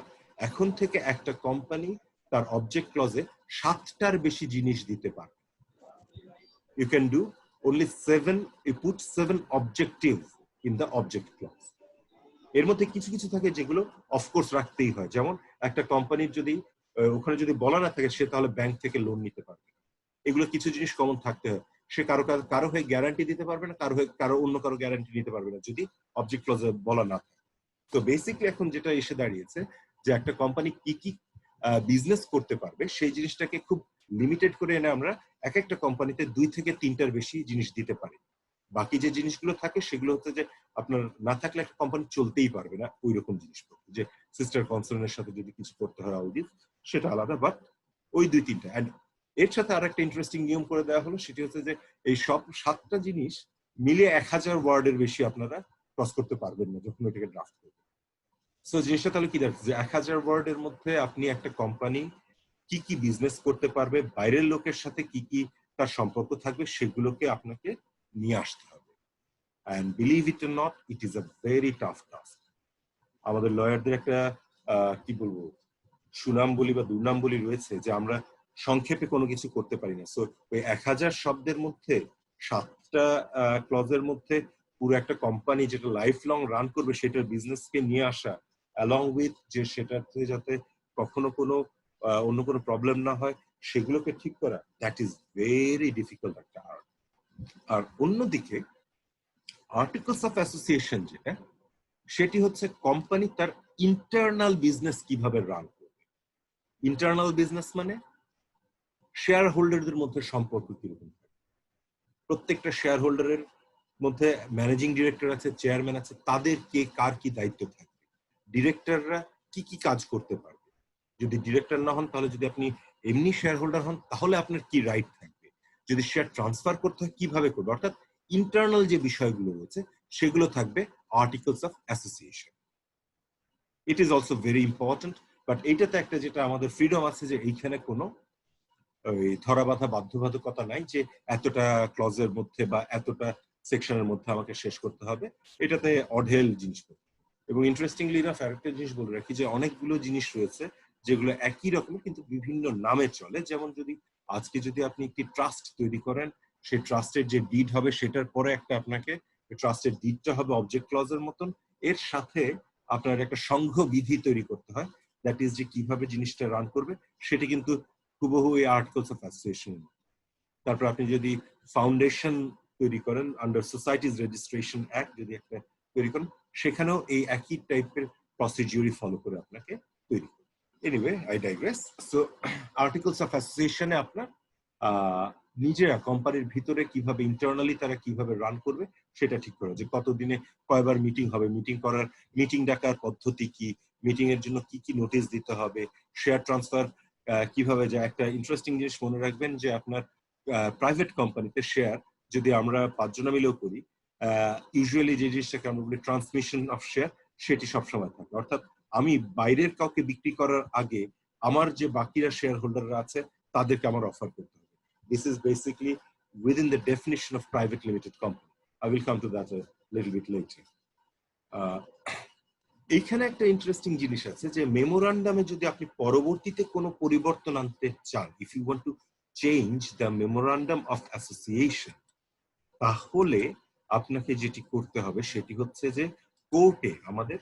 এখন থেকে একটা কোম্পানি তার অবজেক্ট ক্লজে 7টার বেশি জিনিস দিতে পারে। You can do only 7, you put 7 objectives in the object clause. এর মধ্যে কিছু কিছু থাকে যেগুলো অফকোর্স রাখতেই হয়, যেমন একটা কোম্পানির যদি ওখানে যদি বলা না থাকে সে তাহলে ব্যাংক থেকে লোন নিতে পারবে, এগুলো কিছু জিনিস কমন থাকতে হয়। সে কারো হয়ে গ্যারান্টি দিতে পারবে না, কারো অন্য কারো গ্যারান্টি নিতে পারবে না যদি অবজেক্ট ক্লজে বলা না থাকে। তো বেসিকলি এখন যেটা এসে দাঁড়িয়েছে যে একটা কোম্পানি কি কি বিজনেস করতে পারবে সেই জিনিসটাকে খুব লিমিটেড করে এনে আমরা এক একটা কোম্পানিতে 2 থেকে 3টার বেশি জিনিস দিতে পারি। বাকি যে জিনিসগুলো থাকে সেগুলো হচ্ছে যে আপনার না থাকলে একটা কোম্পানি চলতেই পারবে না, ওই রকম জিনিসপত্র, যে সিস্টার কনসার্নের সাথে যদি কিছু করতে হয় অডিট সেটা আলাদা, বাট ওই 2-3টা। এন্ড এর সাথে আর একটা ইন্টারেস্টিং নিয়ম করে দেওয়া হলো, সেটি হচ্ছে যে এই সব 7টা জিনিস মিলিয়ে 1000 ওয়ার্ডের বেশি আপনারা ক্রস করতে পারবেন না যখন ওইটাকে ড্রাফট করবেন। সো জিনিসটা তাহলে কি দেখছে যে 1000 ওয়ার্ডের মধ্যে আপনি একটা কোম্পানি কি কি বিজনেস করতে পারবে, বাইরের লোকের সাথে কি কি তার সম্পর্ক থাকবে, সেগুলোকে আপনাকে নিয়ে আসতে হবে। And believe it or not, it is a very tough task. আমাদের লয়ারদের একটা কি বলবো সুনাম বলি বা দুর্নাম বলি রয়েছে যে আমরা সংক্ষেপে কোনো কিছু করতে পারি না। সো ওই 1000 শব্দের মধ্যে 7টা ক্লজের মধ্যে পুরো একটা কোম্পানি যেটা লাইফ লং রান করবে সেটার বিজনেসকে নিয়ে আসা, অ্যালং উইথ যে সেটাতে যাতে কখনো কোনো অন্য কোনো প্রবলেম না হয় সেগুলোকে ঠিক করা, দ্যাট ইজ ভেরি ডিফিকাল্ট একটা আর্ট। আর অন্যদিকে আর্টিকেলস অফ অ্যাসোসিয়েশন যেটা, সেটি হচ্ছে কোম্পানি তার ইন্টারনাল বিজনেস কিভাবে রান করবে। ইন্টারনাল বিজনেস মানে শেয়ার হোল্ডারদের মধ্যে সম্পর্ক কিরকম, প্রত্যেকটা শেয়ার হোল্ডারের মধ্যে ম্যানেজিং ডিরেক্টর আছে, চেয়ারম্যান আছে, তাদের কে কার কি দায়িত্ব থাকবে, ডিরেক্টররা কি কি কাজ করতে পারবে, যদি ডিরেক্টর না হন তাহলে যদি আপনি এমনি শেয়ার হোল্ডার হন তাহলে আপনার কি রাইট থাকবে, যদি শেয়ার ট্রান্সফার করতে হয় কিভাবে করবে, অর্থাৎ ইন্টারনাল যে বিষয়গুলো রয়েছে সেগুলো থাকবে articles of association. It is also very important, but এইটাতে একটা যেটা আমাদের ফ্রিডম আছে যে এইখানে কোনো ওই ধরা বাঁধা বাধ্যবাধকতা নাই যে এতটা ক্লজের মধ্যে বা এতটা সেকশনের মধ্যে আমাকে শেষ করতে হবে, এটাতে অঢেল জিনিসপত্র। এবং ইন্টারেস্টিংলি ইনাফ আরেকটা জিনিস বলে রাখি যে অনেকগুলো জিনিস রয়েছে যেগুলো একই রকমের কিন্তু বিভিন্ন নামে চলে। যেমন যদি আজকে যদি আপনি একটি ট্রাস্ট তৈরি করেন, সেই ট্রাস্টের যে ডিড হবে সেটার পরে একটা আপনাকে ট্রাস্টের ডিডটা হবে অবজেক্ট ক্লজের মতন, এর সাথে আপনার একটা সংঘ বিধি তৈরি করতে হয়, দ্যাট ইজ যে কিভাবে জিনিসটা রান করবে, সেটা কিন্তু হুবহু এই আর্টিকেলস অফ অ্যাসোসিয়েশন। তারপর আপনি যদি ফাউন্ডেশন তৈরি করেন আন্ডার সোসাইটিজ রেজিস্ট্রেশন অ্যাক্ট যদি একটা তৈরি করেন, সেখানেও এই একই টাইপের প্রসিডিউরই ফলো করে আপনাকে তৈরি করতে। Anyway I digress. So articles of অ্যাসোসিয়েশনে আপনার নিজেরা কোম্পানির ভিতরে কিভাবে ইন্টারনালি তারা কিভাবে রান করবে সেটা ঠিক করা, যে কতদিনে কয়বার মিটিং হবে, মিটিং ডাকার পদ্ধতি কি, মিটিং এর জন্য কি কি নোটিশ দিতে হবে, শেয়ার ট্রান্সফার কিভাবে যায়। একটা ইন্টারেস্টিং জিনিস মনে রাখবেন যে আপনার প্রাইভেট কোম্পানিতে শেয়ার যদি আমরা 5 জনা মিলেও করি, ইউজুয়ালি যে জিনিসটাকে আমরা বলি ট্রান্সমিশন অফ শেয়ার, সেটি সবসময় থাকে। অর্থাৎ আমি বাইরের কাউকে বিক্রি করার আগে আমার যে বাকিরা শেয়ার হোল্ডাররা আছে তাদেরকে আমার অফার করতে হবে। This is basically within the definition of private limited company. I will come to that a little bit later. এইখানে একটা ইন্টারেস্টিং জিনিস আছে যে মেমোরান্ডামে যদি আপনি পরবর্তীতে কোনো পরিবর্তন আনতে চান, if you want to change the memorandum of association, তাহলে আপনাকে যেটি করতে হবে সেটি হচ্ছে যে কোর্টে, আমাদের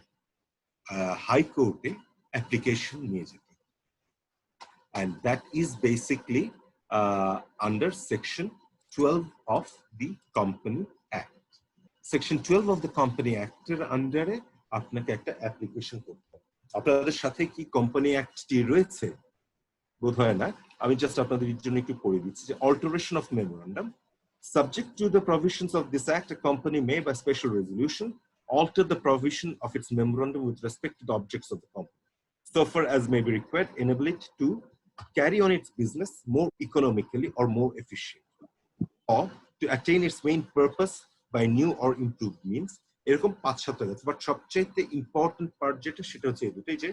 হাইকোর্টে অ্যাপ্লিকেশন নিয়ে যেতে হবে। and that is basically under section 12 of the Company Act. Section 12 of the Company Act এর আন্ডারে আপনাকে একটা অ্যাপ্লিকেশন করতে হবে। আপনাদের সাথে কি কোম্পানি অ্যাক্টটি রয়েছে? বোধ হয় না, আমি জাস্ট আপনাদের জন্য একটু পড়ে দিচ্ছি যে alteration of memorandum. Subject to the provisions of this act, a company may, by special resolution, alter the provision of its memorandum with respect to the objects of the company, so far as may be required, enable it to carry on its business more economically or more efficiently, or to attain its main purpose by new or improved means. এরকম 5-7টা আছে, but সবচেয়ে important part যেটা সেটা হচ্ছে এই দুটোই, যে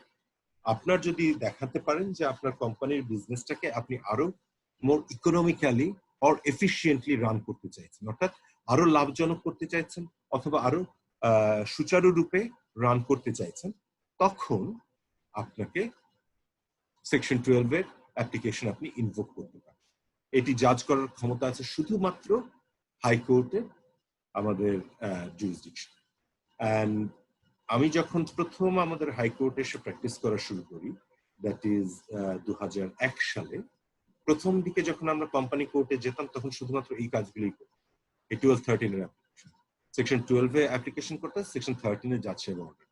আপনার যদি দেখাতে পারেন যে আপনার কোম্পানির বিজনেসটাকে আপনি আরো মোর ইকোনমিক্যালি অর এফিশিয়েন্টলি রান করতে চাইছেন, অর্থাৎ আরো লাভজনক করতে চাইছেন অথবা আরো সুচারুরূপে রান করতে চাইছেন, তখন আপনাকে সেকশন 12 এর অ্যাপ্লিকেশন আপনি ইনভোক করতে পারেন। এটি জাজ করার ক্ষমতা আছে শুধুমাত্র হাইকোর্টে, আমাদের জুরিসডিকশন। অ্যান্ড আমি যখন প্রথম আমাদের হাইকোর্টে এসে প্র্যাকটিস করা শুরু করি, দ্যাট ইজ 2001 সালে, প্রথম দিকে যখন আমরা কোম্পানি কোর্টে যেতাম তখন শুধুমাত্র এই কাজগুলোই করতাম। এই 1213 এর অ্যাপ্লিকেশন, সেকশন 12 এ অ্যাপ্লিকেশন করতে, সেকশন 13 এ যাচ্ছে অর্ডার।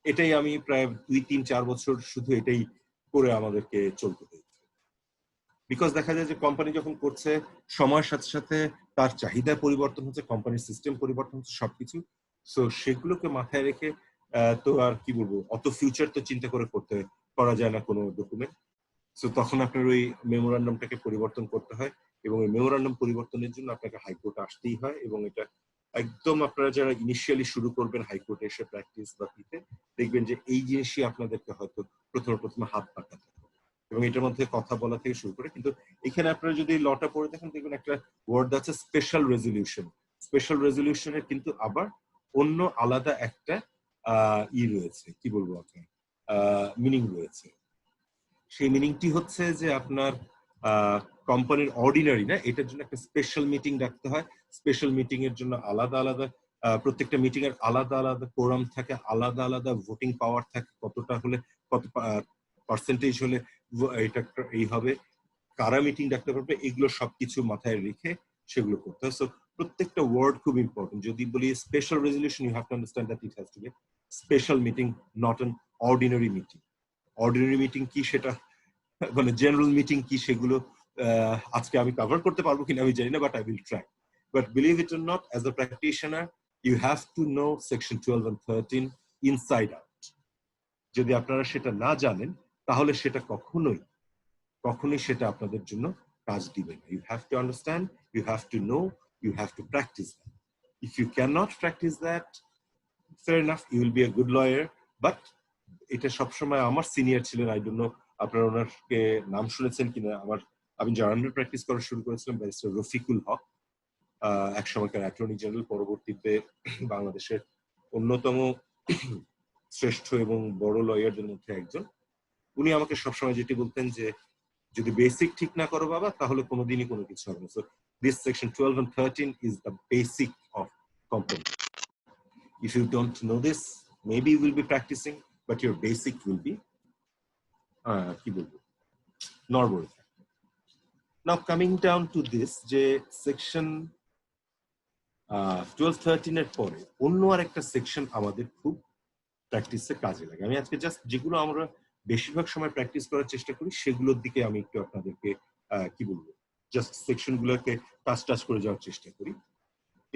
এটাই আমি প্রায় 2-3-4 বছর শুধু এটাই করে আমাদেরকে চলতে হয়েছে। বিকজ দেখা যায় যে কোম্পানি যখন করছে, সময়ের সাথে সাথে তার চাহিদা পরিবর্তন হচ্ছে, কোম্পানির সিস্টেম পরিবর্তন হচ্ছে, সবকিছু। সো সেগুলোকে মাথায় রেখে তো আর কি বলবো, অত ফিউচার তো চিন্তা করে করা যায় না কোনো ডকুমেন্ট। সো তখন আপনার ওই মেমোরান্ডামটাকে পরিবর্তন করতে হয়, এবং এই মেমোরান্ডাম পরিবর্তনের জন্য আপনাকে হাইকোর্টে আসতেই হয়। এবং এটা একদম আপনারা যারা ইনিশিয়ালি শুরু করবেন হাইকোর্টে এসে প্র্যাকটিস বা দিতে, দেখবেন যে এই জিনিসই আপনাদেরকে হয়তো প্রথমে হাত পাকাতে হবে, এবং এটার মধ্যে কথা বলা থেকে শুরু করে। কিন্তু এখানে আপনারা যদি লটা পড়ে দেখেন, দেখবেন একটা ওয়ার্ড আছে স্পেশাল রেজলিউশন। স্পেশাল রেজলিউশনের কিন্তু আবার অন্য আলাদা একটা রয়েছে, কি বলবো আপনার মিনিং রয়েছে। সেই মিনিংটি হচ্ছে যে আপনার কোম্পানির অর্ডিনারি না, এটার জন্য একটা স্পেশাল মিটিং ডাকতে হয়। স্পেশাল মিটিং এর জন্য আলাদা আলাদা প্রত্যেকটা মিটিং এর আলাদা আলাদা কোরাম থাকে, আলাদা আলাদা ভোটিং পাওয়ার থাকে, কতটা হলে কত পার্সেন্টেজ হলে এটা এই হবে, কারা মিটিং ডাকতে পারবে, এগুলো সবকিছু মাথায় রেখে সেগুলো করতে হয়। সো প্রত্যেকটা ওয়ার্ড খুব ইম্পর্টেন্ট। যদি বলি special resolution, you have to understand that it has to be special meeting, not an ordinary meeting. Ordinary meeting কি সেটা, মানে জেনারেল মিটিং কি, সেগুলো আজকে আমি কভার করতে পারবো কিনা আমি জানি না, but I will try. But believe it or not, as a practitioner you have to know section 12 and 13 inside out. যদি আপনারা সেটা না জানেন তাহলে সেটা কখনোই সেটা আপনাদের জন্য কাজ দিবে না। You have to understand, you have to know, you have to practice that. If you can not practice that, fair enough, you will be a good lawyer, but এটা সবসময় আমার সিনিয়র ছিলেন, আই ডোন্ট নো আপনারা ওনাকে নাম শুনেছেন কিনা, আমি জার্নাল প্র্যাকটিস করা শুরু করেছিলাম ব্যারিস্টার রফিকুল হক, এক সময়কার অ্যাটর্নি জেনারেল, পরবর্তীতে বাংলাদেশের অন্যতম শ্রেষ্ঠ এবং বড় লয়ারদের মধ্যে একজন। উনি আমাকে সবসময় যেটি বলতেন যে যদি বেসিক ঠিক না করো বাবা, তাহলে কোনোদিনই কোনো কিছু হবে না। So this section 12 and 13 is the basic of company. If you don't know this, maybe you will be practicing, but your basic will be normal. Now coming down to this, যে section 12-13 এর পরে অন্য আরেকটা section আমাদের খুব প্র্যাকটিসে কাজে লাগে। আমি আজকে জাস্ট যেগুলো আমরা বেশিরভাগ সময় প্র্যাকটিস করার চেষ্টা করি সেগুলোর দিকে আমি একটু আপনাদেরকে জাস্ট সেকশন গুলোকে টাচ করে যাওয়ার চেষ্টা করি।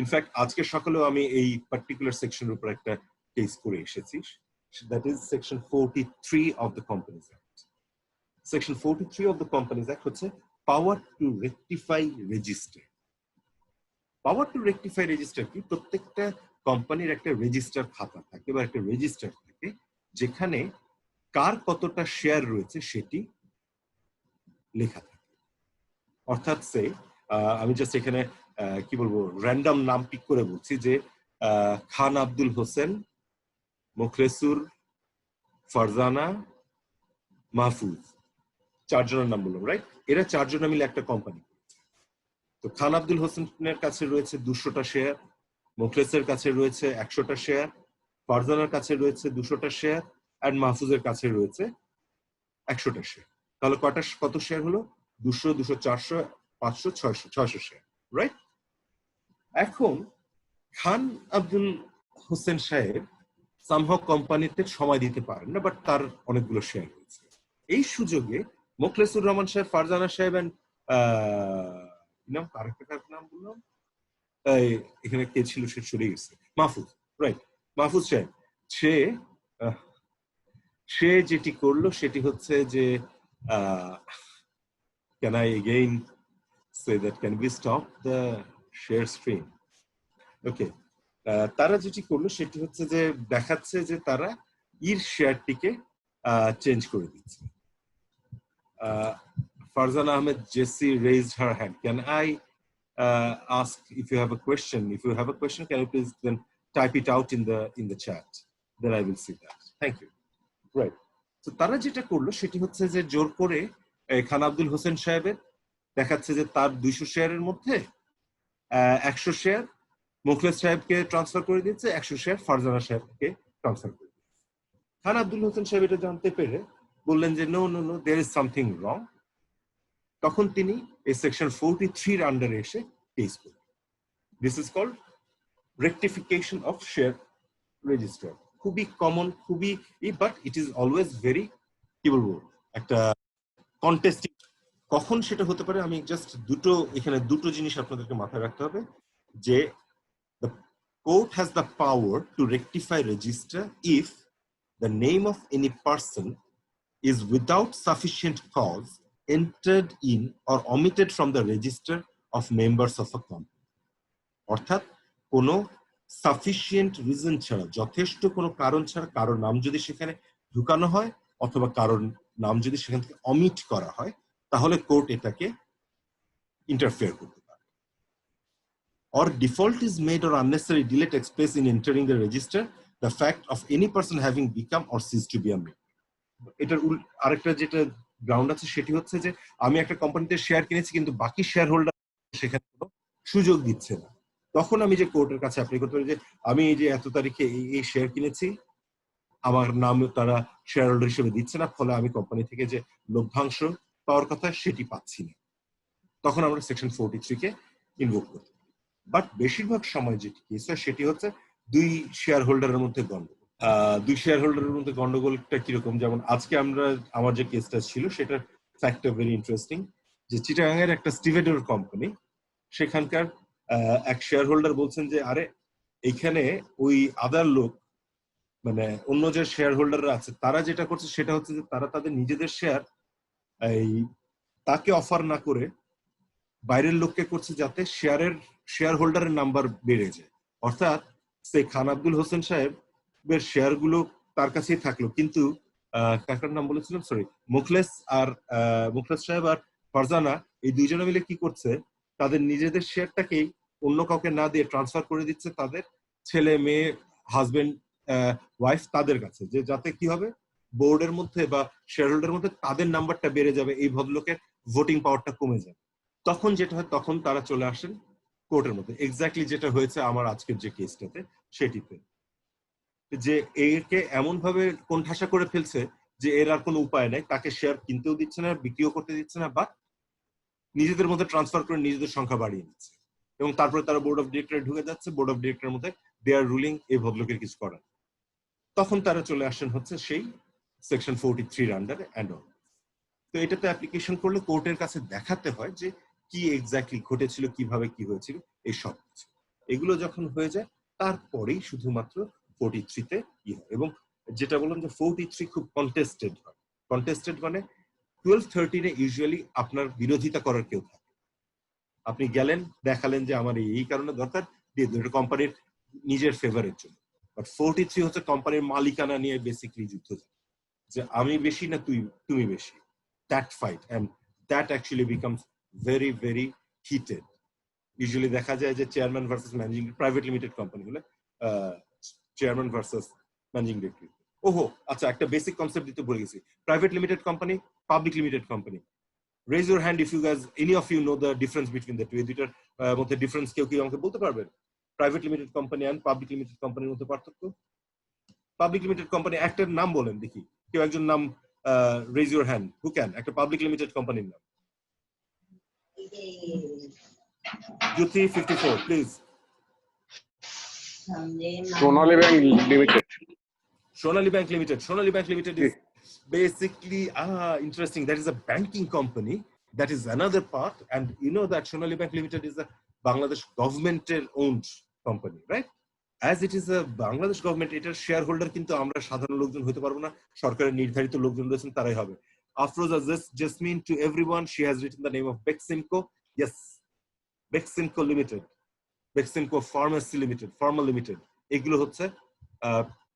ইনফ্যাক্ট আজকে সকালেও আমি এই পার্টিকুলার সেকশনের উপর একটা কেস করে এসেছি, that is section 43 of the companies act. Section 43 of the companies act হচ্ছে power to rectify register. Power to rectify register কি? প্রত্যেকটা কোম্পানির একটা রেজিস্টার খাতা থাকে বা একটা রেজিস্টার থাকে, যেখানে কার কতটা শেয়ার রয়েছে সেটি লেখা থাকে। অর্থাৎ সে আমি জাস্ট এখানে কি বলবো, র্যান্ডম নাম পিক করে বলছি যে খান আব্দুল হোসেন, মুখলেসুর, ফারজানা, মাহফুজ, 4 জনের নাম বললাম, রাইট? এরা 4 জন মিলে একটা কোম্পানি। তো খান আব্দুল হোসেনের কাছে রয়েছে 200টা শেয়ার, মুখলেসের কাছে রয়েছে 100টা শেয়ার, ফারজানার কাছে রয়েছে 200টা শেয়ার, আর মাহফুজের কাছে রয়েছে 100টা শেয়ার। তাহলে কত শেয়ার হলো? 200, 200, 400, 500, 600 শেয়ার। রাইট? এখন খান আব্দুল হোসেন সাহেব সামহাও কোম্পানিতে সময় দিতে পারেন না, বাট তার অনেকগুলো শেয়ার রয়েছে। এই সুযোগে মোখলেসুর রহমান সাহেব, ফারজানা সাহেব এন্ড নাম আরেকটা নাম বললাম, এখানে কে ছিল সে সরে গেছে, মাহফুজ, রাইট, মাহফুজ সাহেব, সে যেটি করলো সেটি হচ্ছে যে can I again say that can we stop the share stream? Okay, তারা যেটি করলো সেটি হচ্ছে যে দেখাচ্ছে যে তারা ইর শেয়ারটিকে চেঞ্জ করে দিচ্ছে। Farzana Ahmed Jessie raised her hand. Can I ask if you have a question? If you have a question, can you please then type it out in the chat? Then I will see that. Thank you. Right. So তারা যেটা করলো সেটি হচ্ছে যে জোর করে খান আব্দুল হোসেন সাহেবের দেখাচ্ছে যে তার 200 শেয়ারের মধ্যে 100 শেয়ার মুখলেস সাহেবকে ট্রান্সফার করে দিচ্ছে, 100 শেয়ার ফারজানা সাহেবকে ট্রান্সফার করে দিচ্ছে। খান আব্দুল হোসেন সাহেব এটা জানতে পেরে বললেন যে no no no, there is something wrong. তখন তিনি এই সেকশন 43 এর আন্ডারে এসে কেস করলেন। This is called rectification of share register. খুবই কমন, খুবই, but it is always very, কি বলবো, একটা কন্টেস্টিং। কখন সেটা হতে পারে আমি জাস্ট এখানে দুটো জিনিস আপনাদেরকে মাথায় রাখতে হবে, যে the court has the power to rectify register if the name of any person is without sufficient cause entered in or omitted from the register of members of a company. অর্থাৎ কোনো সাফিসিয়েন্ট রিজন ছাড়া, যথেষ্ট কোনো কারণ ছাড়া কারোর নাম যদি সেখানে ঢুকানো হয় অথবা কারোর নাম যদি সেখান থেকে অমিট করা হয়, তাহলে কোর্ট এটাকে ইন্টারফেয়ার করতে পারে। Or default is made or unnecessary delay takes place in entering the register, the fact of any person having become or ceased to be a member. এটার আরেকটা যেটা গ্রাউন্ড আছে সেটি হচ্ছে যে আমি একটা কোম্পানিতে শেয়ার কিনেছি কিন্তু বাকি শেয়ার হোল্ডার সেখানে কোনো সুযোগ দিচ্ছে না, তখন আমি যে কোর্টের কাছে অ্যাপ্লাই করতে পারি যে আমি এই যে এত তারিখে এই শেয়ার কিনেছি, আমার নাম তারা শেয়ার হোল্ডার হিসেবে দিচ্ছে না, ফলে আমি কোম্পানি থেকে যে লভ্যাংশ পাওয়ার কথা সেটি পাচ্ছি না। তখন আমরা সেকশন 43 কে ইনভোক করতে পারি। বাট বেশিরভাগ সময় যেটি কেস হয় সেটি হচ্ছে দুই শেয়ার হোল্ডারের মধ্যে গন্ডগোল। দুই শেয়ার হোল্ডারের মধ্যে গন্ডগোলটা কিরকম, যেমন আজকে আমার যে কেসটা ছিল সেটার ফ্যাক্টটা ভেরি ইন্টারেস্টিং, যে চিটাগাং এর একটা স্টিভেডর কোম্পানি, সেখানকার এক শেয়ার হোল্ডার বলছেন যে আরে এইখানে ওই আদার লোক, মানে অন্য যে শেয়ার হোল্ডাররা আছে তারা যেটা করছে সেটা হচ্ছে যে তারা তাদের নিজেদের শেয়ার তাকে অফার না করে বাইরের লোককে করছে যাতে শেয়ার হোল্ডারের নাম্বার বেড়ে যায়। অর্থাৎ সেই খান আব্দুল হোসেন সাহেবের শেয়ার গুলো তার কাছেই থাকলো, কিন্তু কাকার নাম বলেছিলাম, সরি, মুখলেস সাহেব আর ফারজানা এই দুইজনে মিলে কি করছে, তাদের নিজেদের শেয়ারটাকেই অন্য কাউকে না দিয়ে ট্রান্সফার করে দিচ্ছে তাদের ছেলে মেয়ে, হাজবেন্ড, ওয়াইফ, তাদের কাছে, যে যাতে কি হবে বোর্ডের মধ্যে বা শেয়ার হোল্ডারের মধ্যে তাদের নাম্বারটা বেড়ে যাবে, এই ভদ্রলোকের ভোটিং পাওয়ারটা কমে যাবে। তখন যেটা হয়, তখন তারা চলে আসেন কোর্টের মধ্যে, এক্স্যাক্টলি যেটা হয়েছে আমার আজকের যে কেসটাতে সেটিতে, যে একে এমন ভাবে কোণঠাসা করে ফেলছে যে এর আর কোনো উপায় নাই, তাকে শেয়ার কিনতেও দিচ্ছে না, বিক্রিও করতে দিচ্ছে না, বা নিজেদের মধ্যে ট্রান্সফার করে নিজেদের সংখ্যা বাড়িয়ে নিচ্ছে, এবং তারপরে তারা বোর্ড অফ ডিরেক্টরে ঢুকে যাচ্ছে, বোর্ড অফ ডিরেক্টরের মধ্যে দে আর রুলিং এই ভদ্রলোকের কিছু করার। তখন তারা চলে আসেন হচ্ছে সেই সেকশন 43 আন্ডারে অ্যান্ড অল। তো এটাতে অ্যাপ্লিকেশন করলে কোর্টের কাছে দেখাতে হয় যে কি এক্স্যাক্টলি ঘটেছিল, কিভাবে কি হয়েছিল, এই সব কিছু। এগুলো যখন হয়ে যায় তারপরেই শুধুমাত্র 43 তে কি হয়, এবং যেটা বললাম যে 43 খুব কন্টেস্টেড হয়। কন্টেস্টেড মানে 12-13 এ ইউজুয়ালি আপনার বিরোধিতা করার কেউ থাকে, আপনি গেলেন দেখালেন যে আমার এই কারণে দরকার, দিয়ে এটা কোম্পানির নিজের ফেভারের জন্য। বাট 43 হচ্ছে কোম্পানির মালিকানা নিয়ে বেসিক্যালি যুদ্ধ, যে আমি বেশি না তুমি বেশি, that fight, and that actually becomes very very heated. Usually দেখা যায় যে chairman versus managing, private limited company হলে চেয়ারম্যান ভার্সেস ম্যানেজিং ডিরেক্টর। ওহো আচ্ছা, একটা বেসিক কনসেপ্ট দিতে ভুলে গেছি, private limited company, public limited company. Raise your hand if you guys, any of you know the difference between the two. এই দুইটার মধ্যে ডিফারেন্স কেউ কি আমাকে বলতে পারবেন? Private limited company and public limited কোম্পানির মধ্যে পার্থক্য? পাবলিক লিমিটেড কোম্পানি, একটার নাম বলেন দেখি, কেউ একজন নাম, raise your hand, who can, একটা পাবলিক লিমিটেড কোম্পানির নাম। Jyoti 54, please. Sonali Bank Limited. Sonali Bank Limited. Sonali Bank Limited is basically interesting. That is a banking company. That is another part, and you know that Sonali Bank Limited is a Bangladesh government owned company, right? As it is a Bangladesh government, এটার shareholder কিন্তু আমরা সাধারণ লোকজন হতে পারবো না, সরকারের নির্ধারিত লোকজন রয়েছেন তারাই হবে. Afroza Jasmine, to everyone, she has written the name of Beximco. Yes, Beximco Limited, Beximco Pharmacy Limited, Pharma Limited. এগুলো হচ্ছে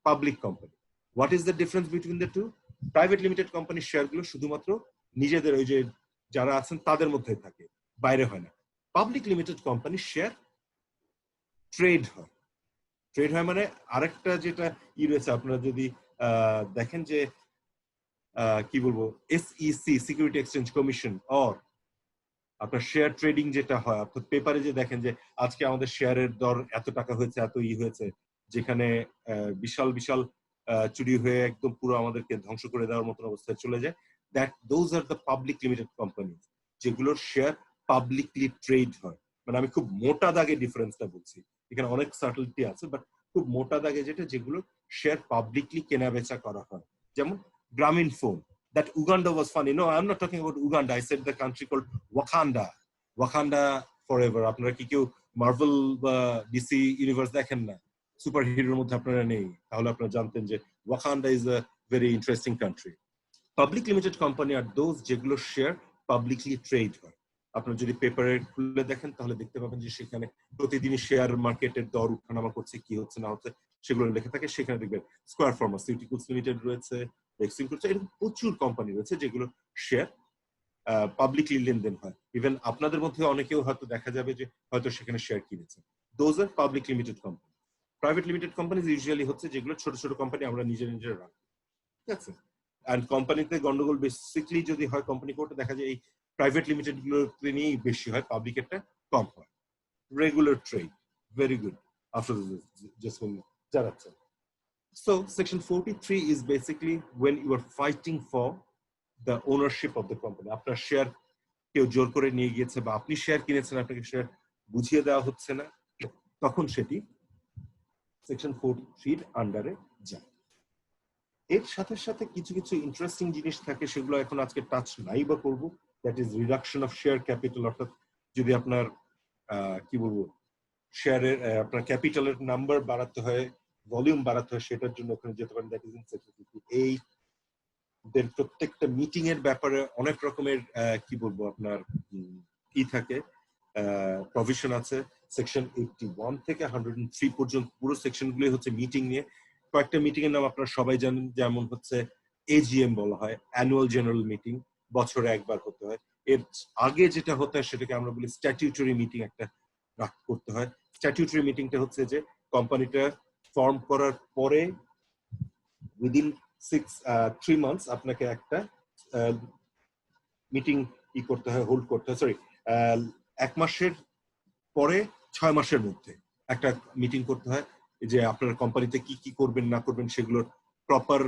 public company. What is the difference between the two? Private limited company share গুলো শুধুমাত্র নিজেদের ওই যে যারা আছেন তাদের মধ্যে থাকে, বাইরে হয় না. Public limited company share trade হয়. ট্রেড হয় মানে আরেকটা যেটা রয়েছে, আপনারা যদি দেখেন যে কি বলবো, SEC security exchange commission or আপনার শেয়ার ট্রেডিং যেটা হয়, অর্থাৎ পেপারে যে দেখেন যে আজকে আমাদের শেয়ারের দর এত টাকা হয়েছে, এত হয়েছে, যেখানে বিশাল বিশাল চুরি হয়ে একদম পুরো আমাদেরকে ধ্বংস করে দেওয়ার মতো অবস্থায় চলে যায়. That those are the public limited company, যেগুলোর শেয়ার পাবলিকলি ট্রেড হয়. মানে আমি খুব মোটা দাগে ডিফারেন্সটা বলছি, এখানে অনেক সাটলটি আছে, বাট খুব মোটা দাগে যেগুলো শেয়ার পাবলিকলি কেনা বেচা করা হয়. যেমন গ্রামীণ phone. That Uganda was funny. No, I'm not talking about Uganda. I said the country called Wakanda. Wakanda forever. আপনারা কি কেউ মার্ভেল বা ডিসি ইউনিভার্স দেখেন না? সুপার হিরোর মধ্যে আপনারা নেই, তাহলে আপনারা জানতেন যে Wakanda is a very interesting country. Public limited company are those যেগুলো শেয়ার পাবলিকলি ট্রেড হয়. আপনারা যদি পেপারে খুলে দেখেন তাহলে দেখতে পাবেন যে সেখানে প্রতিদিনই শেয়ার মার্কেটের দর উঠানামা করছে, কি হচ্ছে না হচ্ছে সেগুলো লেখা থাকে. সেখানে দেখবেন স্কয়ার ফার্মাসিউটিক্যালস লিমিটেড রয়েছে, এক্সিম করছে, এরকম প্রচুর কোম্পানি রয়েছে যেগুলো শেয়ার পাবলিকলি লেনদেন হয়. ইভেন আপনাদের মধ্যে অনেকেও হয়তো দেখা যাবে যে হয়তো সেখানে শেয়ার কিনেছে. Those are public limited company. Private limited company usually হচ্ছে যেগুলো ছোট ছোট কোম্পানি আমরা নিজেরা রাখি, ঠিক আছে? অ্যান্ড কোম্পানিতে গন্ডগোল বেসিক্যালি যদি হয় কোম্পানি কোর্টে দেখা যায় এই প্রাইভেট লিমিটেড গুলোতে নিয়েই বেশি হয়, পাবলিকেরটা কম হয়. Regular trade, very good. After just জানাচ্ছেন. So section 43 is basically when you are fighting for the ownership of the company. আপনার শেয়ার কেউ জোর করে নিয়ে গিয়েছে বা আপনি শেয়ার কিনেছেন, আপনাকে শেয়ার বুঝিয়ে দেওয়া হচ্ছে না, তখন সেটি সেকশন 43 আন্ডারে যায়. এর সাথে সাথে কিছু কিছু ইন্টারেস্টিং জিনিস থাকে, সেগুলো এখন আজকে টাচ নাই বা করবো. That is reduction of share capital. অর্থাৎ যদি আপনার কি বলবো শেয়ারের আপনার ক্যাপিটালের নাম্বার বাড়াতে হয়, ভলিউম বাড়াতে হয়, সেটার জন্য ওখানে যেতে পারেন. That is in section 58. দেন প্রত্যেকটা মিটিং এর ব্যাপারে অনেক রকমের কি বলবো আপনার কি থাকে, প্রভিশন আছে. সেকশন 81 থেকে 103 পর্যন্ত পুরো সেকশন গুলি হচ্ছে মিটিং নিয়ে. কয়েকটা মিটিং এর নাম আপনারা সবাই জানেন, যেমন হচ্ছে AGM বলা হয়, অ্যানুয়াল জেনারেল মিটিং, বছরে একবার হতে হয়. এর আগে যেটা হতে হয় সেটাকে আমরা বলি স্ট্যাটিউটরি মিটিং একটা করতে হয়. স্ট্যাটিউটরি মিটিংটা হচ্ছে যে কোম্পানিটা ফর্ম করার পরে উইদিন 3 months আপনাকে একটা মিটিং করতে হয়, হোল্ড করতে হয়. সরি, 1 মাসের পরে 6 মাসের মধ্যে একটা মিটিং করতে হয়, যে আপনার কোম্পানিতে কি কি করবেন না করবেন সেগুলোর প্রপার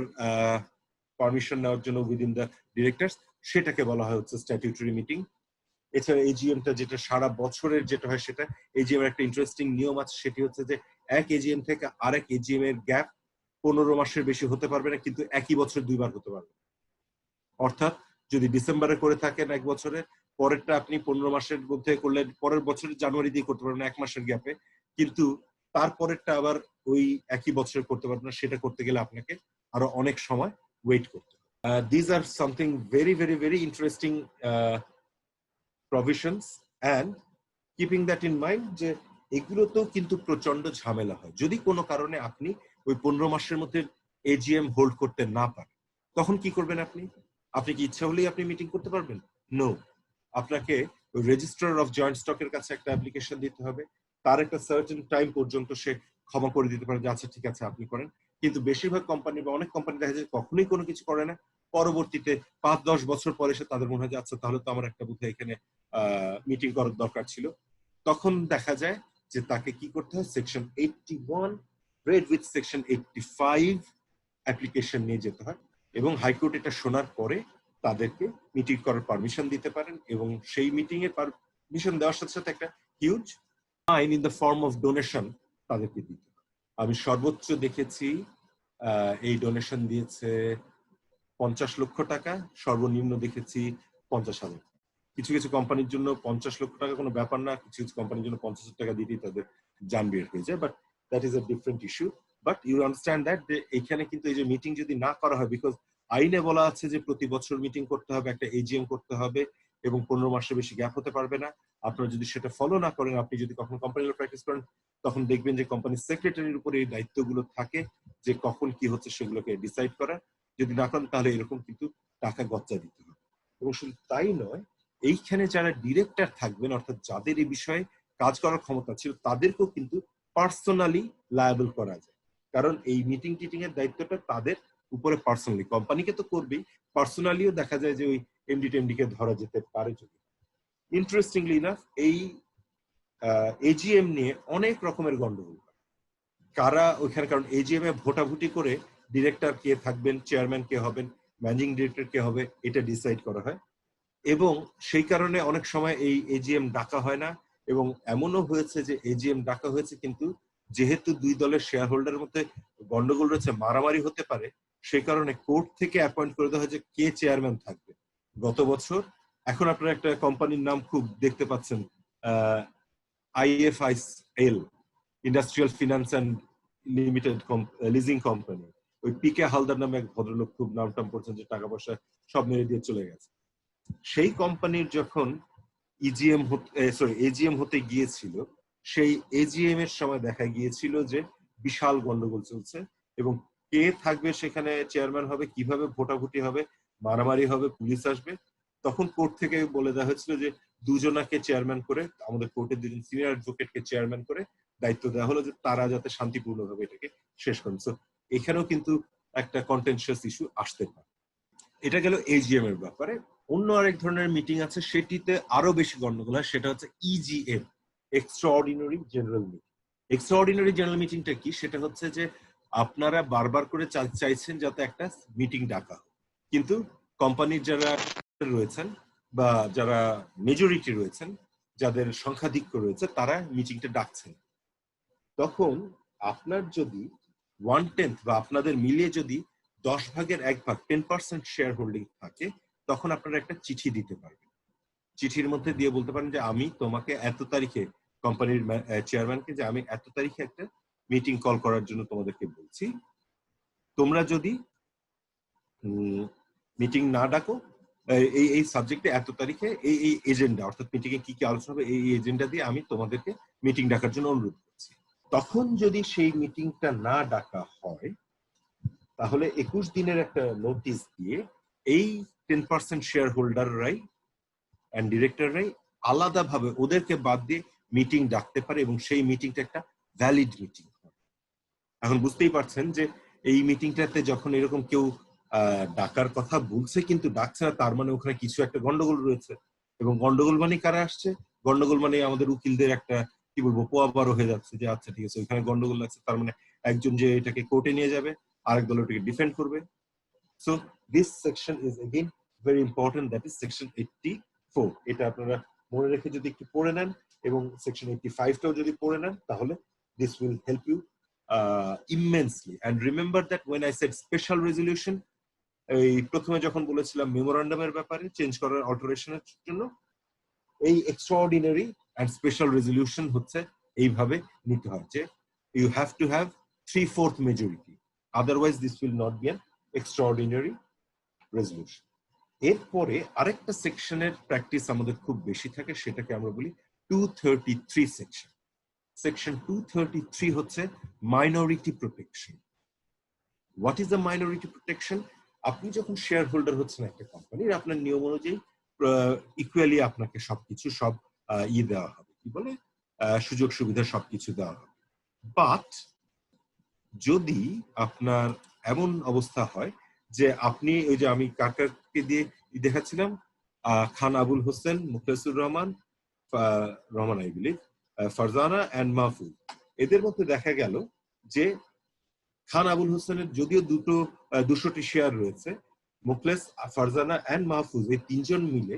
পারমিশন নেওয়ার জন্য উইদিন দ্য ডিরেক্টরস. সেটাকে বলা হয় হচ্ছে স্ট্যাটিউটরি মিটিং. এছাড়া এজিএমটা যেটা সারা বছরের যেটা হয়, সেটা এজিএম এর একটা ইন্টারেস্টিং নিয়ম আছে. সেটি হচ্ছে যে এক এজিএম থেকে আরেক এজিএম এর গ্যাপ 15 মাসের বেশি হতে পারবে না, কিন্তু একই বছর 2 বার হতে পারবে. অর্থাৎ যদি ডিসেম্বরে করে থাকেন এক বছরে, পরেরটা আপনি 15 মাসের মধ্যে করলে পরের বছরের জানুয়ারি দিয়ে করতে পারবেন 1 মাসের গ্যাপে, কিন্তু তারপরেরটা আবার ওই একই বছরে করতে পারবেন না. সেটা করতে গেলে আপনাকে আরো অনেক সময় ওয়েট করতে হবে. These are something very very very interesting provisions, and keeping that in mind যে এগুলোতেও কিন্তু প্রচন্ড ঝামেলা হয়. যদি কোনো কারণে আপনি ওই 15 মাসের মধ্যে এজিএম হোল্ড করতে না পারেন, তখন কি করবেন আপনি? আপনি কি ইচ্ছা হলেই আপনি মিটিং করতে পারবেন? নো, আপনাকে রেজিস্ট্রার অফ জয়েন্ট স্টকের কাছে একটা অ্যাপ্লিকেশন দিতে হবে. তার একটা সার্টেন টাইম পর্যন্ত সে ক্ষমা করে দিতে পারে যে আচ্ছা ঠিক আছে আপনি করেন. কিন্তু বেশিরভাগ কোম্পানি বা অনেক কোম্পানি দেখা যায় কখনোই কোনো কিছু করে না. পরবর্তীতে 5-10 বছর পরে এসে তাদের মনে হয় যে আচ্ছা তাহলে তো আমার একটা বোধহয় এখানে মিটিং করার দরকার ছিল. তখন দেখা যায় যে তাকে কি করতে হয়, section 81 red with section 85 application নিয়ে যেতে হয়, এবং হাইকোর্ট এটা শোনার পরে তাদেরকে মিটিং করার পারমিশন দিতে পারেন, এবং সেই মিটিং এর পারমিশন দেওয়ার সাথে সাথে একটা huge fine in the form of donation তাদেরকে দিতে হয়। আমি সর্বোচ্চ দেখেছি এই ডোনেশন দিয়েছে 50 লক্ষ টাকা, সর্বনিম্ন দেখেছি 50,000। কিছু কিছু কোম্পানির জন্য 50 লক্ষ টাকা কোনো ব্যাপার না, কিছু কিছু কোম্পানির জন্য 50,000 টাকা দিতেই তাদের যান বের হয়ে যায়, but that is a different issue. But you understand that এখানে কিন্তু এই যে মিটিং যদি না করা হয়, বিকজ আইনে বলা আছে যে প্রতি বছর মিটিং করতে হবে, একটা এজিএম করতে হবে এবং 15 মাসের বেশি গ্যাপ হতে পারবে না। আপনারা যদি সেটা ফলো না করেন, আপনি যদি কখনো কোম্পানির প্র্যাকটিস করেন, তখন দেখবেন যে কোম্পানির সেক্রেটারির উপরে এই দায়িত্বগুলো থাকে যে কখন কি হচ্ছে সেগুলোকে ডিসাইড করা। যদি না করেন তাহলে এরকম কিন্তু টাকা গচ্চা দিতে হবে। এবং শুধু তাই নয়, এইখানে যারা ডিরেক্টর থাকবেন, অর্থাৎ যাদের এই বিষয়ে কাজ করার ক্ষমতা ছিল, তাদেরকেও কিন্তু পার্সোনালি লায়াবল করা যায়। কারণ এই মিটিং টিটিং এর দায়িত্বটা তাদের উপরে পার্সোনালি, কোম্পানিকে তো করবেই, পার্সোনালিও দেখা যায় যে ওই এমডি টেমডি কে ধরা যেতে পারে। যদি ইন্টারেস্টিংলি ইনাফ এই এজিএম নিয়ে অনেক রকমের গন্ডগোল কারা ওইখানে, কারণ এজিএম এ ভোটাভুটি করে ডিরেক্টর কে থাকবেন, চেয়ারম্যান কে হবেন, ম্যানেজিং ডিরেক্টর কে হবে, এটা ডিসাইড করা হয়। এবং সেই কারণে অনেক সময় এই এজিএম ডাকা হয় না। এবং এমনও হয়েছে যে এজিএম ডাকা হয়েছে, কিন্তু যেহেতু দুই দলের শেয়ার হোল্ডারের মধ্যে গন্ডগোল রয়েছে, মারামারি হতে পারে, সেই কারণে কোর্ট থেকে অ্যাপয়েন্ট করে দেওয়া হয় যে কে চেয়ারম্যান থাকবে। গত বছর, এখন আপনারা একটা কোম্পানির নাম খুব দেখতে পাচ্ছেন, IFIL, industrial finance and limited leasing company. ওই পিকে হালদার নামে এক ভদ্রলোক খুব নাম টাম করছেন, যে টাকা পয়সা সব মেরে দিয়ে চলে গেছে। সেই কোম্পানির যখন এজিএম হতে গিয়েছিল, সেই এজিএম এর সময় দেখা গিয়েছিল যে বিশাল গন্ডগোল চলছে, এবং কে থাকবে সেখানে, চেয়ারম্যান হবে, কিভাবে ভোটাভুটি হবে, মারামারি হবে, পুলিশ আসবে। তখন কোর্ট থেকে বলে দেওয়া হয়েছিল যে দুজনাকে চেয়ারম্যান করে, আমাদের কোর্টের দুজন সিনিয়র অ্যাডভোকেটকে চেয়ারম্যান করে দায়িত্ব দেওয়া হলো যে তারা যাতে শান্তিপূর্ণভাবে এটাকে শেষ করেন। সো এখানেও কিন্তু একটা কন্টেনশিয়াস ইস্যু আসতে পারে। এটা গেল এজিএম এর ব্যাপারে। অন্য আরেক ধরনের মিটিং আছে, সেটিতে আরো বেশি গন্ডগোল হয়, সেটা হচ্ছে EGM, extraordinary general meeting. Extraordinary general মিটিংটা কি? সেটা হচ্ছে যে আপনারা বারবার করে চাইছেন যাতে একটা মিটিং ডাকা হয়, কিন্তু কোম্পানির যারা রয়েছেন বা যারা মেজরিটি রয়েছেন, যাদের সংখ্যাধিক্য রয়েছে, তারা মিটিংটা ডাকছেন। তখন আপনার যদি 1/10 বা আপনাদের মিলিয়ে যদি 10 ভাগের 1 ভাগ 10% শেয়ার হোল্ডিং থাকে, তখন আপনারা একটা চিঠি দিতে পারবেন। চিঠির মধ্যে দিয়ে বলতে পারেন যে আমি তোমাকে এত তারিখে, কোম্পানির চেয়ারম্যানকে, যে আমি এত তারিখে একটা মিটিং কল করার জন্য তোমাদেরকে বলছি, তোমরা যদি মিটিং না ডাকো, এই এই সাবজেক্টে এত তারিখে এই এই এজেন্ডা, অর্থাৎ মিটিং এ কি কি আলোচনা হবে, এই এজেন্ডা দিয়ে আমি তোমাদেরকে মিটিং ডাকার জন্য অনুরোধ করছি। তখন যদি সেই মিটিংটা না ডাকা হয়, তাহলে 21 দিনের একটা নোটিশ দিয়ে এই 10% শেয়ার হোল্ডাররাই এন্ড ডিরেক্টররাই আলাদাভাবে ওদেরকে বাদ দিয়ে মিটিং ডাকতে পারে, এবং সেই মিটিংটা একটা ভ্যালিড মিটিং। এখন বুঝতেই পারছেন যে এই মিটিংটাতে যখন এরকম কেউ ডাকার কথা বলছে কিন্তু ডাকছে না, তার মানে ওখানে কিছু একটা গন্ডগোল রয়েছে। এবং গন্ডগোল মানে কারা আসছে? গন্ডগোল মানে আমাদের উকিলদের একটা, কি বলবো, পোয়াবারও হয়ে যাচ্ছে যে আচ্ছা ঠিক আছে, ওইখানে গন্ডগোল লাগছে, তার মানে একজন যে এটাকে কোর্টে নিয়ে যাবে, আরেক দল ওটাকে ডিফেন্ড করবে। So this section is again very important, that is section 84। এটা আপনারা মনে রেখে যদি একটু পড়ে নেন, এবং সেকশন 85টাও যদি পড়ে নেন, তাহলে this will help you immensely. And remember that when I said special resolution, এই প্রথমে যখন বলেছিলাম মেমোরান্ডামের ব্যাপারে চেঞ্জ করার, অল্টারেশনের জন্য, এই এক্সট্রাঅর্ডিনারি এন্ড স্পেশাল রেজলিউশন হচ্ছে এইভাবে নিতে হয় যে you have to have 3/4 majority, otherwise this will not be an extraordinary resolution. এরপরে আরেকটা সেকশনের প্র্যাকটিস আমাদের খুব বেশি থাকে, সেটাকে আমরা বলি 233 সেকশন। সেকশন 233 হচ্ছে minority protection. What is the minority protection? আপনি যখন শেয়ার হোল্ডার হচ্ছেন একটা কোম্পানির, আপনার নিয়ম অনুযায়ী ইকুয়ালি আপনাকে সবকিছু, সব দেওয়া হবে, কি বলে, সুযোগ সুবিধা সবকিছু দেওয়া হবে। বাট যদি আপনার এমন অবস্থা হয় যে আপনি, ওই যে আমি কাকাকে দিয়ে দেখাচ্ছিলাম, Khan Abul Hossain, Mukhlesur Rahman, I believe, Farzana and Mahfuz, এদের মধ্যে দেখা গেল যে খান আবুল হোসেনের যদিও 200টি শেয়ার রয়েছে, মুখলেস, ফারজানা এন্ড মাহফুজ, এই তিনজন মিলে,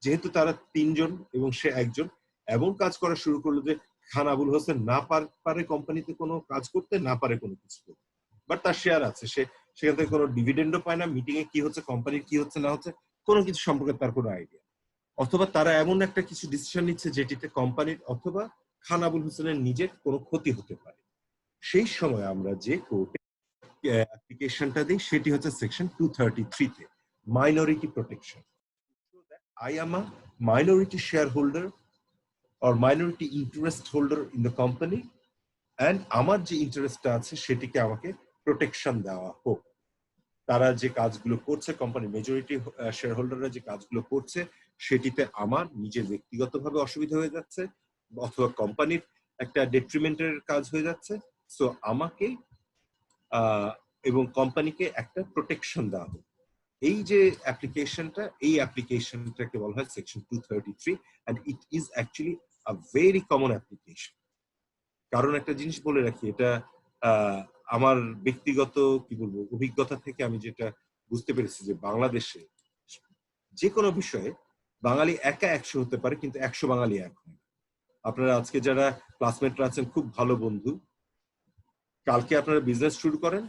যেহেতু তারা তিনজন এবং সে একজন, এমন কাজ করা শুরু করলো যে খান আবুল হোসেন না পারে কোম্পানিতে কোনো কাজ করতে, না পারে কোনো কিছু করতে, বাট তার শেয়ার আছে, সে সেখান থেকে কোনো ডিভিডেন্ডও পায় না, মিটিং এ কি হচ্ছে, কোম্পানির কি হচ্ছে না হচ্ছে কোনো কিছু সম্পর্কে তার কোনো আইডিয়া। অথবা তারা এমন একটা কিছু ডিসিশন নিচ্ছে যেটিতে কোম্পানির অথবা খান আবুল হোসেনের নিজের কোনো ক্ষতি হতে পারে। সেই সময় আমরা যে কোর্টে অ্যাপ্লিকেশনটা দিই সেটি হচ্ছে সেকশন 233 তে, minority protection. I am a minority shareholder or minority interest holder in the company, and আমার যে ইন্টারেস্টটা আছে সেটিকে আমাকে প্রোটেকশন দেওয়া হোক। তারা যে কাজগুলো করছে, কোম্পানি মেজরিটি শেয়ার হোল্ডাররা যে কাজগুলো করছে সেটিতে আমার নিজের ব্যক্তিগতভাবে অসুবিধা হয়ে যাচ্ছে অথবা কোম্পানির একটা ডেট্রিমেন্টের কাজ হয়ে যাচ্ছে, সো আমাকে এবং কোম্পানিকে একটা প্রোটেকশন দেওয়া হোক। এই যে অ্যাপ্লিকেশনটা, এই অ্যাপ্লিকেশনটাকে বলা হয় section 233, and it is actually a very common application. কারণ একটা জিনিস বলে রাখি, এটা আমার ব্যক্তিগত কি বলবো অভিজ্ঞতা থেকে আমি যেটা বুঝতে পেরেছি যে বাংলাদেশে যে কোনো বিষয়ে বাঙালি একা 100 হতে পারে, কিন্তু 100 বাঙালি এক হয়। আপনারা আজকে যারা ক্লাসমেটরা আছেন খুব ভালো বন্ধু, কালকে আপনারা বিজনেস শুরু করেন,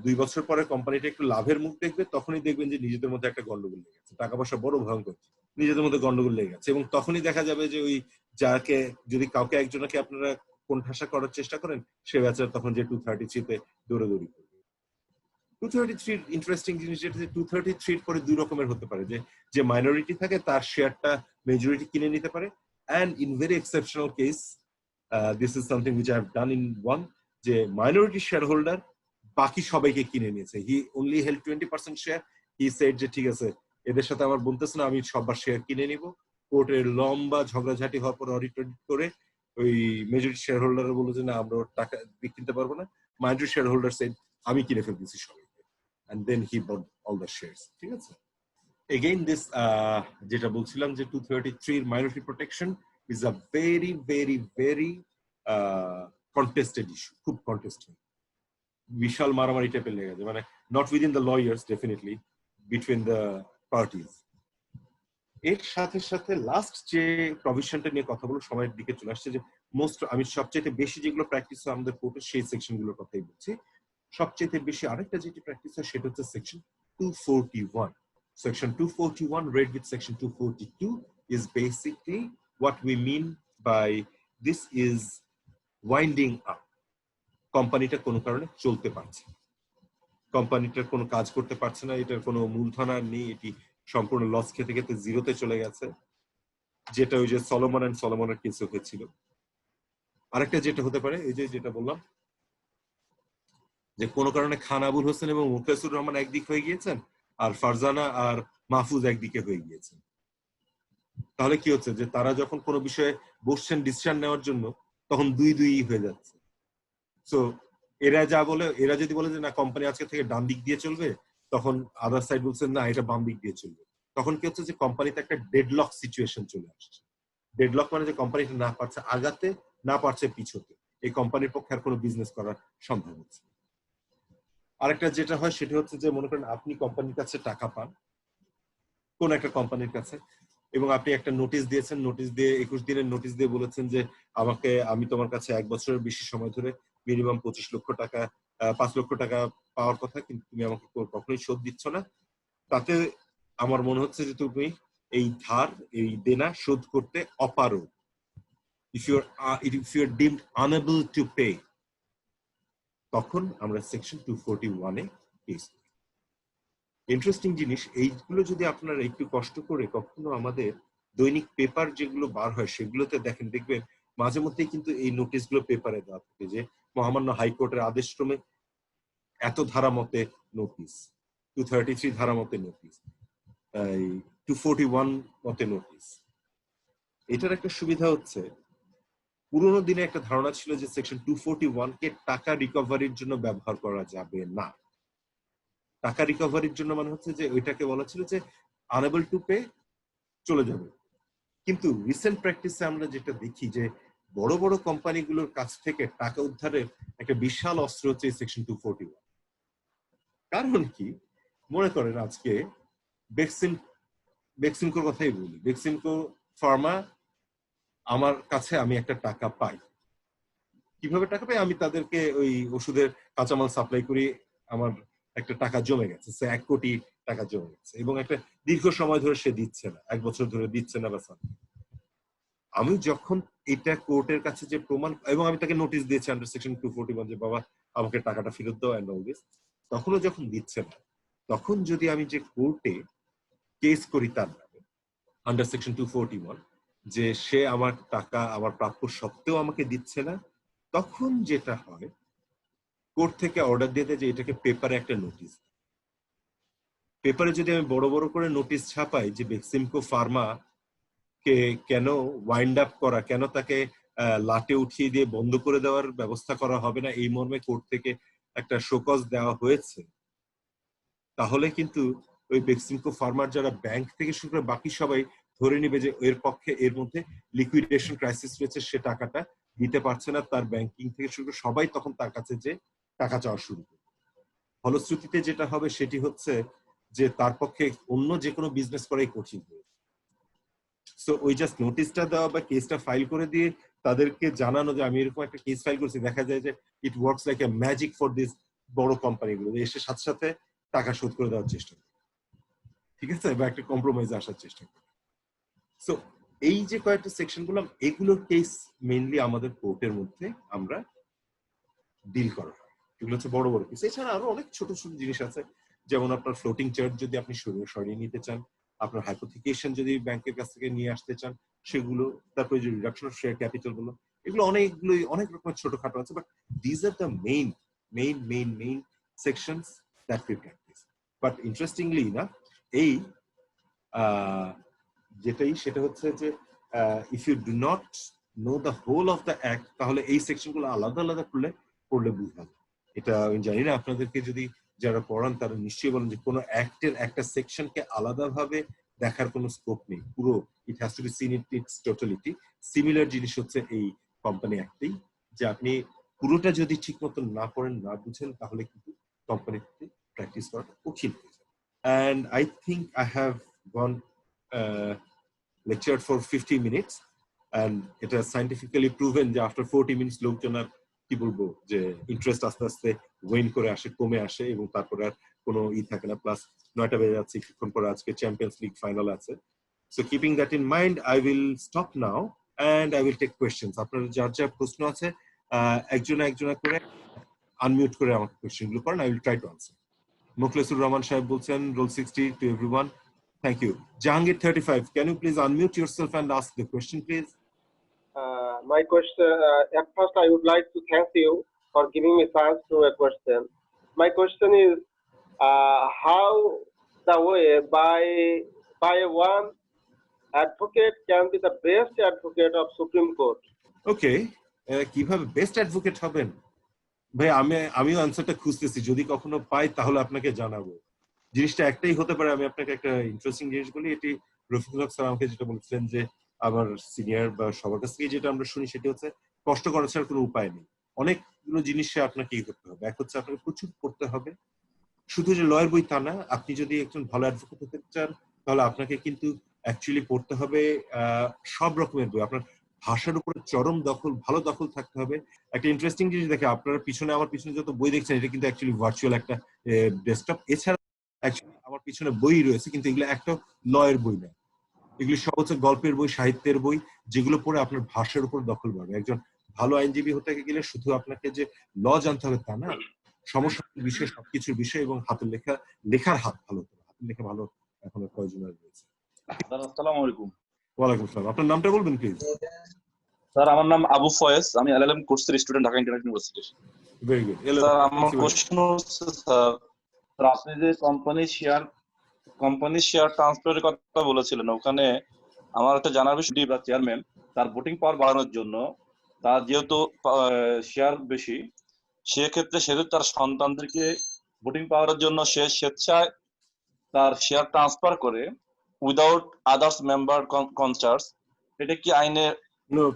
2 বছর পরে কোম্পানিটা একটু লাভের মুখ দেখবে, তখনই দেখবেন যে নিজেদের মধ্যে একটা গন্ডগোল লেগে গেছে, টাকা পয়সা বড় ভয়ঙ্কর, নিজেদের মধ্যে গন্ডগোল লেগে গেছে, এবং তখনই দেখা যাবে যে ওই যাকে যদি কাউকে একজনকে আপনারা কোণঠাসা করার চেষ্টা করেন, সে বেচারা তখন যে 233 তে দৌড়াদৌড়ি করবে। 233 ইন্টারেস্টিং জিনিস যেটা, 233 পরে দুই রকমের হতে পারে, যে মাইনরিটি থাকে তার শেয়ারটা মেজরিটি কিনে নিতে পারে, and in very exceptional case this is something which I have done in one, যে মাইনরিটি শেয়ার হোল্ডার বাকি সবাইকে কিনে নিয়েছে, হি only held 20% share, he said যে ঠিক আছে এদের সাথে আমার বলতেছে না, আমি সবার শেয়ার কিনে নিব। কোর্টের লম্বা ঝগড়াঝাটি হওয়ার পর অডিট করে ওই মেজরিটি শেয়ার হোল্ডার বললো যে না, আমরা টাকা কিনতে পারবো না, মাইনরিটি শেয়ার হোল্ডার সেড আমি কিনে ফেলতেছি সবাইকে, and then he bought all the shares, ঠিক আছে। Again this যেটা বলছিলাম যে 233 minority protection is a very very very contested issue, খুব contested, বিশাল মারামারি টাইপের লেগে গেছে, মানে not within the lawyers, definitely between the parties. এর সাথে সাথে লাস্ট যে প্রভিশনটা নিয়ে কথা বলবো, সময়ের দিকে চলে আসছে, যে মোস্ট আমি সবচেয়ে বেশি যেগুলো প্র্যাকটিস হয় আমাদের কোর্টে সেই সেকশনগুলোর কথাই বলছি। সবচেয়ে বেশি আরেকটা যেটি প্র্যাকটিস হয় সেটা হচ্ছে section 241. Section 241 read with section 242 is basically what we mean by this is winding up. কোম্পানিটা কোনো কারণে চলতে পারছে, কোম্পানিটার কোনো কাজ করতে পারছে না, এটার কোনো মূলধন আর নেই, এটি সম্পূর্ণ লস খেতে খেতে জিরোতে চলে গেছে, যেটা ওই যে সলোমন এন্ড সলোমনের কেসে হয়েছিল। আরেকটা যেটা হতে পারে, এই যে যেটা বললাম যে কোনো কারণে খান আবুল হোসেন এবং মুখলেসুর রহমান একদিক হয়ে গিয়েছেন, আর ফারজানা আর মাহফুজ একদিকে হয়ে গিয়েছেন। তাহলে কি হচ্ছে, যে তারা যখন কোনো বিষয়ে বসছেন ডিসিশন নেওয়ার জন্য, তখন দুই দুই হয়ে যাচ্ছে। সো এরা যদি বলে যে না কোম্পানি আজকে থেকে ডান দিক দিয়ে চলবে, তখন আদার সাইড বলছেন না এটা বাম দিক দিয়ে চলবে, তখন কি হচ্ছে যে কোম্পানিতে একটা ডেডলক সিচুয়েশন চলে আসছে। ডেডলক মানে যে কোম্পানিটা না পারছে আগাতে, না পারছে পিছোতে, এই কোম্পানির পক্ষে আর কোনো বিজনেস করা সম্ভব হচ্ছে। আরেকটা যেটা হয় সেটা হচ্ছে যে মনে করেন আপনি কোম্পানির কাছে টাকা পান, কোন একটা কোম্পানির কাছে, এবং আপনি একটা নোটিশ দিয়েছেন, নোটিশ দিয়ে 21 দিনের নোটিশ দিয়ে বলেছেন যে আমি তোমার কাছে 1 বছরের বেশি সময় ধরে মিনিমাম 25 লক্ষ টাকা 5 লক্ষ টাকা পাওয়ার কথা, কিন্তু তুমি আমাকে কখনোই শোধ দিচ্ছ না। তাতে আমার মনে হচ্ছে যে তুমি এই ধার, এই দেনা শোধ করতে অপারো, if you're deemed unable to pay, তখন আমরা সেকশন 241 এ কেস। ইন্টারেস্টিং জিনিস, এইগুলো যদি আপনারা একটু কষ্ট করে কখনো আমাদের দৈনিক পেপার যেগুলো বার হয় সেগুলোতে দেখবেন মাঝে মধ্যেই কিন্তু এই নোটিশগুলো পেপারে দেওয়া থাকে, যে মহামান্য হাইকোর্টের আদেশক্রমে এত ধারা মতে নোটিশ, 233 ধারা মতে নোটিশ, 241 মতে নোটিশ। এটার একটা সুবিধা হচ্ছে, পুরোনো দিনে একটা ধারণা ছিল যে সেকশন 241 কে টাকা রিকভারির জন্য ব্যবহার করা যাবে না। টাকা রিকভারির জন্য মানে হচ্ছে যে ওইটাকে বলা ছিল যে আনএবল টু পে, চলে যাবে। কিন্তু রিসেন্ট প্র্যাকটিসে আমরা যেটা দেখি যে বড় বড় কোম্পানিগুলোর কাছ থেকে টাকা উদ্ধারের একটা বিশাল অস্ত্র হচ্ছে সেকশন 241। কারণ কি, মনে করেন আজকে বেক্সিমকোর কথাই বলি, বেক্সিমকো ফার্মা আমার কাছে আমি একটা টাকা পাই। কিভাবে টাকা পাই? আমি তাদেরকে ওই ওষুধের কাঁচামাল সাপ্লাই করি, আমার একটা টাকা জমে গেছে, সে 1 কোটি টাকা জমে গেছে এবং একটা দীর্ঘ সময় ধরে সে দিচ্ছে না, 1 বছর ধরে দিচ্ছে না বা something। আমি যখন এটা কোর্টের কাছে যে প্রমাণ এবং আমি তাকে নোটিশ দিয়েছি আন্ডার সেকশন 241 যে বাবা আমাকে টাকাটা ফেরত দাও এন্ড অল দিস, তখনও যখন দিচ্ছে না, তখন যদি আমি যে কোর্টে কেস করি তার নামে আন্ডার সেকশন 241 যে সে আমার টাকা আমার প্রাপ্য সত্ত্বেও আমাকে দিচ্ছে না, তখন যেটা হয় কোর্ট থেকে অর্ডার দিয়ে দেয় যে এটাকে পেপারে একটা নোটিশ। পেপারে যদি আমি বড় বড় করে নোটিশ ছাপাই যে বেক্সিমকো ফার্মা কে কেন ওয়াইন্ড আপ করা, কেন তাকে লাটে উঠিয়ে দিয়ে বন্ধ করে দেওয়ার ব্যবস্থা করা হবে না, এই মর্মে কোর্ট থেকে একটা শোকজ দেওয়া হয়েছে, তাহলে কিন্তু ওই বেক্সিমকো ফার্মার যারা ব্যাংক থেকে শুরু করে বাকি সবাই ধরে নিবে যে এর পক্ষে এর মধ্যে লিকুইডেশন ক্রাইসিস রয়েছে, সে টাকাটা দিতে পারছে না, তার ব্যাংকিং থেকে শুরু করে সবাই তখন তার কাছে যে টাকা চাওয়া শুরু করবে। ফলশ্রুতিতে যেটা হবে সেটি হচ্ছে যে তার পক্ষে অন্য যে কোনো বিজনেস করাই কঠিন হবে। সো ওই জাস্ট নোটিশটা দেওয়া বা কেসটা ফাইল করে দিয়ে তাদেরকে জানানো যে আমি এরকম একটা কেস ফাইল করছি, দেখা যায় যে it works like a magic for this বড় কোম্পানিগুলো, এসে সাথে সাথে টাকা শোধ করে দেওয়ার চেষ্টা করে, ঠিক আছে, বা একটা কম্প্রোমাইজে আসার চেষ্টা করে। সো এই যে কয়েকটা সেকশন বললাম, এগুলোর কেস মেইনলি আমাদের কোর্টের মধ্যে আমরা ডিল করা হয়, এগুলো হচ্ছে বড় বড় কেস। এছাড়া আরো অনেক ছোট ছোট জিনিস আছে, যেমন আপনার ফ্লোটিং চার্জ যদি আপনি সরিয়ে নিতে চান, আপনার হাইপোথিকেশন যদি ব্যাংকের কাছ থেকে নিয়ে আসতে চান সেগুলো, তারপরে যে রিডাকশন অফ শেয়ার ক্যাপিটাল গুলো, এগুলো অনেকগুলোই অনেক রকমের ছোটখাটো আছে, but these are the main sections that we practice. But interestingly না, এই যেটাই সেটা হচ্ছে যে if you do not know the whole of the act, তাহলে এই সেকশনগুলো আলাদা আলাদা পড়লে বুঝবেন। এটা আমি জানি না, আপনাদেরকে যদি যারা পড়ান তারা নিশ্চয়ই বলেন যে কোনো অ্যাক্টের একটা সেকশনকে আলাদাভাবে দেখার কোনো স্কোপ নেই, পুরো ইট has to be seen in it's totality. Similar জিনিস হচ্ছে এই কোম্পানি অ্যাক্টেই, যে আপনি পুরোটা যদি ঠিক মতো না পড়েন না বুঝেন তাহলে কিন্তু কোম্পানিতে প্র্যাকটিস করাটা কঠিন হয়ে যায়। And I think I have gone lectured for 50 minutes and it has scientifically proven যে after 40 minutes লোকজন আর কি বলবো যে ইন্টারেস্ট আস্তে আস্তে ওয়েন করে আসে, কমে আসে এবং তারপরে আর কোনো থাকে না। প্লাস 9টা বেজে যাচ্ছে, কিছুক্ষণ পরে আজকে চ্যাম্পিয়ন্স লিগ ফাইনাল আছে। So keeping that in mind I will stop now and I will take questions. আপনারা যার যা প্রশ্ন আছে একজনা করে আনমিউট করে আমাকে কোয়েশ্চেনগুলো করেন, I will try to answer. Mukhlesur Rahman সাহেব বলছেন roll 60 to everyone. Thank you. Jahangir 35, can you please unmute yourself and ask the question, please? My question, at first I would like to thank you for giving me chance to a question. My question is, how the way by one advocate can be the best advocate of Supreme Court? Okay, কিভাবে best advocate হবেন ভাই, আমিও আনসারটা খুঁজতেছি, যদি কখনো পাই তাহলে আপনাকে জানাবো। জিনিসটা একটাই হতে পারে। আমি আপনাকে একটা ইন্টারেস্টিং জিনিস বলি, এটি রফিকুল হক স্যার আমাকে যেটা বলছিলেন যে আমার সিনিয়র বা সবার কাছ থেকে যেটা আমরা শুনি সেটি হচ্ছে কষ্ট করা ছাড়া কোনো উপায় নেই। অনেকগুলো জিনিসে আপনাকে কি করতে হবে, এক হচ্ছে আপনাকে প্রচুর পড়তে হবে, শুধু যে লয়ের বই তা না, আপনি যদি একজন ভালো অ্যাডভোকেট হতে চান তাহলে আপনাকে কিন্তু অ্যাকচুয়ালি পড়তে হবে সব রকমের বই। আপনার ভাষার উপরে চরম দখল, ভালো দখল থাকতে হবে। একটা ইন্টারেস্টিং জিনিস দেখে, আপনার পিছনে আমার পিছনে যত বই দেখছেন এটা কিন্তু অ্যাকচুয়ালি ভার্চুয়াল একটা ডেস্কটপ। এছাড়া অ্যাকচুয়ালি আমার পিছনে বই রয়েছে কিন্তু এগুলো একটা লয়ের বই না, এগুলি সব হচ্ছে গল্পের বই, সাহিত্যের বই, যেগুলো পড়ে আপনার ভাষার উপর দখল বাড়বে। একজন ভালো আইনজীবী হতে গেলে শুধু আপনাকে যে ল জানতে হবে তা না, সমস্যার বিষয়, সবকিছুর বিষয় এবং হাতের লেখার হাত ভালো হতে হবে। হাতের লেখা ভালো এখন প্রয়োজন রয়েছে। আসসালামু আলাইকুম। ওয়ালাইকুম আসসালাম। আপনার নামটা বলবেন প্লিজ? স্যার আমার নাম আবু ফয়েজ, আমি এলএলএম কোর্সের student, Dhaka international university. Very good. Sir আমার প্রশ্ন হচ্ছে স্যার, আপনি যে কোম্পানি শেয়ার ট্রান্সফারের কথা বলেছিলেন, ওখানে আমার একটা জানার বিষয়, বা চেয়ারম্যান তার ভোটিং পাওয়ার বাড়ানোর জন্য, তার যেহেতু শেয়ার বেশি, সেক্ষেত্রে সে তার সন্তানদেরকে ভোটিং পাওয়ার জন্য সে স্বেচ্ছায় তার শেয়ার ট্রান্সফার করে উইদাউট আদার্স মেম্বার কনসার্টস, এটা কি আইনে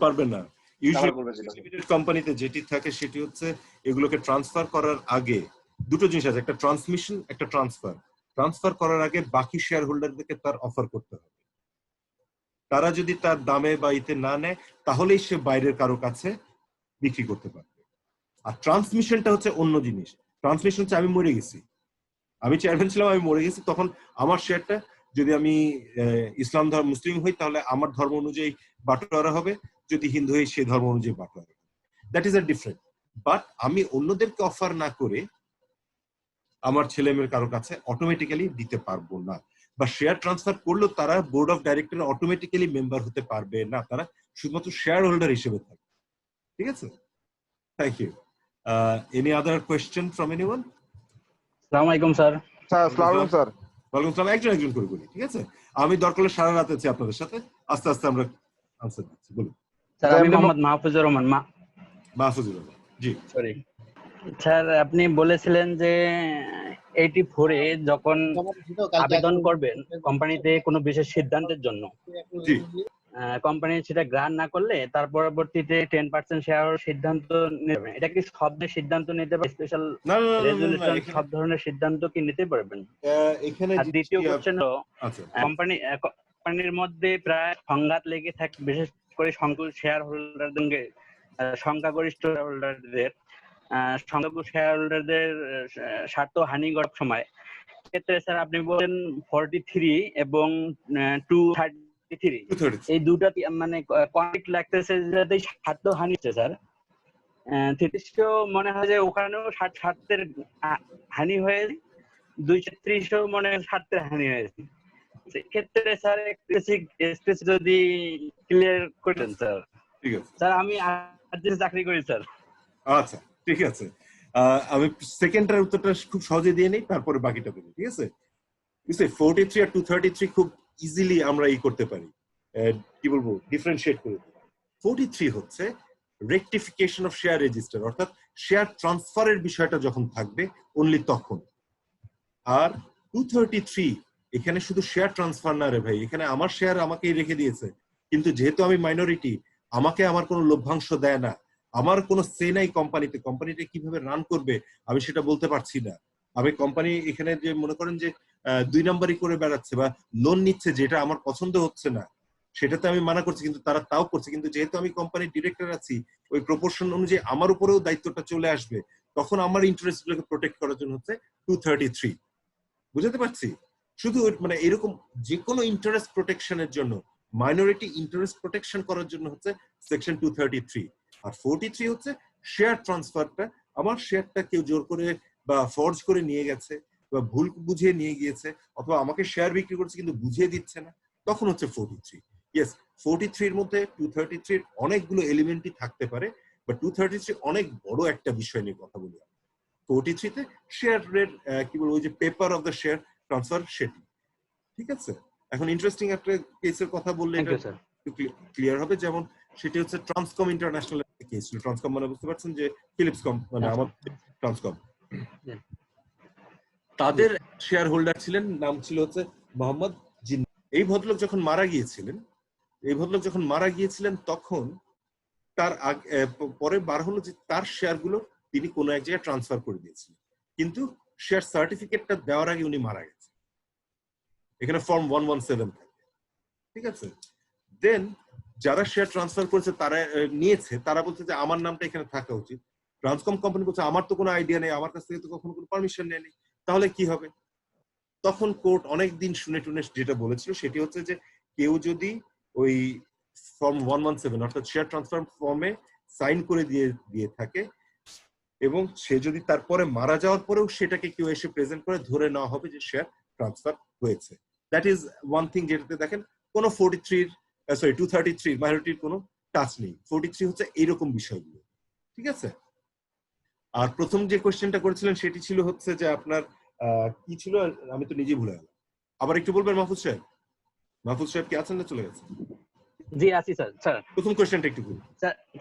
পারবেন না। ইউজুয়ালি কোম্পানিতে যেটি থাকে সেটি হচ্ছে এগুলোকে ট্রান্সফার করার আগে দুটো জিনিস আছে, একটা ট্রান্সমিশন, একটা ট্রান্সফার। ট্রান্সফার করার আগে বাকি শেয়ার হোল্ডারদেরকে তার অফার করতে হবে। তারা যদি তার দামে বা ইতে না নেয় তাহলেই সে বাইরের কারো কাছে বিক্রি করতে পারবে। আর ট্রান্সমিশনটা হচ্ছে অন্য জিনিস। ট্রান্সমিশন হচ্ছে আমি মরে গেছি, আমি চেয়ারম্যান ছিলাম, আমি মরে গেছি, তখন আমার শেয়ারটা যদি আমি ইসলাম ধর্ম মুসলিম হই তাহলে আমার ধর্ম অনুযায়ী বাটোয়ারা হবে, যদি হিন্দু হই সেই ধর্ম অনুযায়ী বাটোয়ারা হবে। That is a different. But আমি অন্যদেরকে অফার না করে আমার ছেলে মেয়ের কারো কাছে অটোমেটিক্যালি দিতে পারবো না, বা শেয়ার ট্রান্সফার করলেও তারা board of director automatically member হতে পারবে না, তারা শুধুমাত্র শেয়ার হোল্ডার হিসেবে থাকবে। ঠিক আছে, thank you. Any other question from anyone? আসসালামু আলাইকুম স্যার। স্যার আসসালামু আলাইকুম স্যার। ওয়ালাইকুম আসসালাম। একজন একজন করে বলি, ঠিক আছে? আমি দরকার হলে সারা রাত আছি আপনাদের সাথে, আস্তে আস্তে আমরা আনসার দিচ্ছি। বলুন। স্যার আমি মোহাম্মদ মাহফুজুর রহমান। মাহফুজুর রহমান, জি। সরি স্যার, আপনি বলেছিলেন যে 84 এ যখন আবেদন করবেন কোম্পানিতে কোনো বিশেষ সিদ্ধান্তের জন্য, জি। কোম্পানি সেটা গ্রহণ না করলে তার পরবর্তীতে 10% শেয়ার সিদ্ধান্ত নেবেন। এটা কি সব সিদ্ধান্ত নিতে পারবেন? স্পেশাল না না না, রেজুলেশন সব ধরনের সিদ্ধান্ত কি নিতে পারবেন? এখানে আর দ্বিতীয় কোশ্চেন হলো, আচ্ছা, কোম্পানির মধ্যে প্রায় সংঘাত লেগে থাকে, বিশেষ করে শেয়ার হোল্ডারদের, সংখ্যাগরিষ্ঠ হোল্ডারদের, সংখ্যাগুরু শেয়ার হোল্ডারদের স্বার্থ হানি ঘটার সময় ক্ষেত্রে স্যার আপনি বলেন 43 এবং 233 এই দুটা মানে কনফ্লিক্ট লাগতেছে, যাতে স্বার্থ হানি হচ্ছে স্যার। 33 মনে হয় যে ওখানেও স্বার্থের হানি হয়ে, 233 মনে হয় স্বার্থের হানি হয়েছে। সেক্ষেত্রে স্যার যদি ক্লিয়ার করেন স্যার। ঠিক আছে স্যার, আমি চাকরি করি স্যার। আচ্ছা, ঠিক আছে। আমি সেকেন্ডটার উত্তরটা খুব সহজে দিয়ে নেই, তারপরে বাকিটা দেবো, ঠিক আছে? 43 আর 233 খুব ইজিলি আমরা করতে পারি, কি বলবো, ডিফারেন্সিয়েট করে। 43 হচ্ছে রেকটিফিকেশন অফ শেয়ার রেজিস্টার, অর্থাৎ শেয়ার ট্রান্সফারের বিষয়টা যখন থাকবে অনলি তখন। আর 233 এখানে শুধু শেয়ার ট্রান্সফার না রে ভাই, এখানে আমার শেয়ার আমাকেই রেখে দিয়েছে, কিন্তু যেহেতু আমি মাইনরিটি, আমাকে আমার কোনো লভ্যাংশ দেয় না, আমার কোনো সে নাই কোম্পানিতে, কোম্পানিটা কিভাবে রান করবে আমি সেটা বলতে পারছি না। আমি কোম্পানি এখানে যে মনে করেন যে 2 নাম্বারই করে বেড়াচ্ছে বা লোন নিচ্ছে, যেটা আমার পছন্দ হচ্ছে না, সেটাতে আমি মানা করছি, কিন্তু তারা তাও করছে। কিন্তু যেহেতু আমি কোম্পানির ডিরেক্টর আছি, ওই প্রপোর্শন অনুযায়ী আমার উপরেও দায়িত্বটা চলে আসবে, তখন আমার ইন্টারেস্ট গুলোকে প্রোটেক্ট করার জন্য হচ্ছে 233। বুঝতে পারছি? শুধু মানে এরকম যে কোনো ইন্টারেস্ট প্রোটেকশনের জন্য, মাইনরিটি ইন্টারেস্ট প্রোটেকশন করার জন্য হচ্ছে সেকশন 233। আর 43 হচ্ছে শেয়ার ট্রান্সফারটা, আমার শেয়ারটা কেউ জোর করে বা ফর্জ করে নিয়ে গেছে বা ভুল বুঝিয়ে নিয়ে গিয়েছে, অথবা আমাকে শেয়ার বিক্রি করছে কিন্তু বুঝিয়ে দিচ্ছে না, তখন হচ্ছে 43। ইয়েস, 43 এর মধ্যে 233 এর অনেকগুলো এলিমেন্টই থাকতে পারে, বা 233 অনেক বড় একটা বিষয় নিয়ে কথা বলি। 43 তে শেয়ারের কি বলবো, ওই যে paper of the share transfer, সেটি। ঠিক আছে? এখন ইন্টারেস্টিং একটা কেসের কথা বললে এটা ক্লিয়ার হবে। যেমন সেটি হচ্ছে ট্রান্সকম ইন্টারন্যাশনাল কেস ছিল। ট্রান্সকম মানে বুঝতে পারছেন যে ফিলিপস মানে আমার ট্রান্সকম, তাদের শেয়ার হোল্ডার ছিলেন, নাম ছিল হচ্ছে মোহাম্মদ জিন্না। এই ভদ্রলোক যখন মারা গিয়েছিলেন তখন তার পরে বার হলো যে তার শেয়ার গুলো তিনি কোনো এক জায়গায় ট্রান্সফার করে দিয়েছিলেন, কিন্তু শেয়ার সার্টিফিকেটটা দেওয়ার আগে উনি মারা গেছেন। এখানে ফর্ম 117 থাকে। ঠিক আছে? দেন যারা শেয়ার ট্রান্সফার করেছে, তারা নিয়েছে, তারা বলছে যে আমার নামটা এখানে থাকা উচিত। ট্রান্সকম কোম্পানি বলছে আমার তো কোনো আইডিয়া নেই, আমার কাছ থেকে তো কখনো কোনো পারমিশন নেয়নি, তাহলে কি হবে? তখন কোর্ট অনেক দিন শুনে টুনে যেটা বলেছিল সেটি হচ্ছে যে কেউ যদি ওই ফর্ম 117 অর্থাৎ শেয়ার ট্রান্সফার ফর্মে সাইন করে দিয়ে থাকে এবং সে যদি তারপরে মারা যাওয়ার পরেও সেটাকে কেউ এসে প্রেজেন্ট করে, ধরে নেওয়া হবে যে শেয়ার ট্রান্সফার হয়েছে। দ্যাট ইজ ওয়ান থিং, যেটাতে দেখেন কোনো 233 মাইনরিটির কোনো টাচ নেই। 43 হচ্ছে এইরকম বিষয়গুলো। ঠিক আছে? আর প্রথম যে কোয়েশ্চেনটা করেছিলেন সেটি ছিল হচ্ছে যে আপনার কি ছিল, আমি তো নিজেই ভুলে গেলাম। আবার একটু বলবেন মাহফুজ সাহেব? মাহফুজ সাহেব কি আছেন না চলে গেছেন? জি আছি স্যার। স্যার প্রথম কোশ্চেনটা একটু বলুন।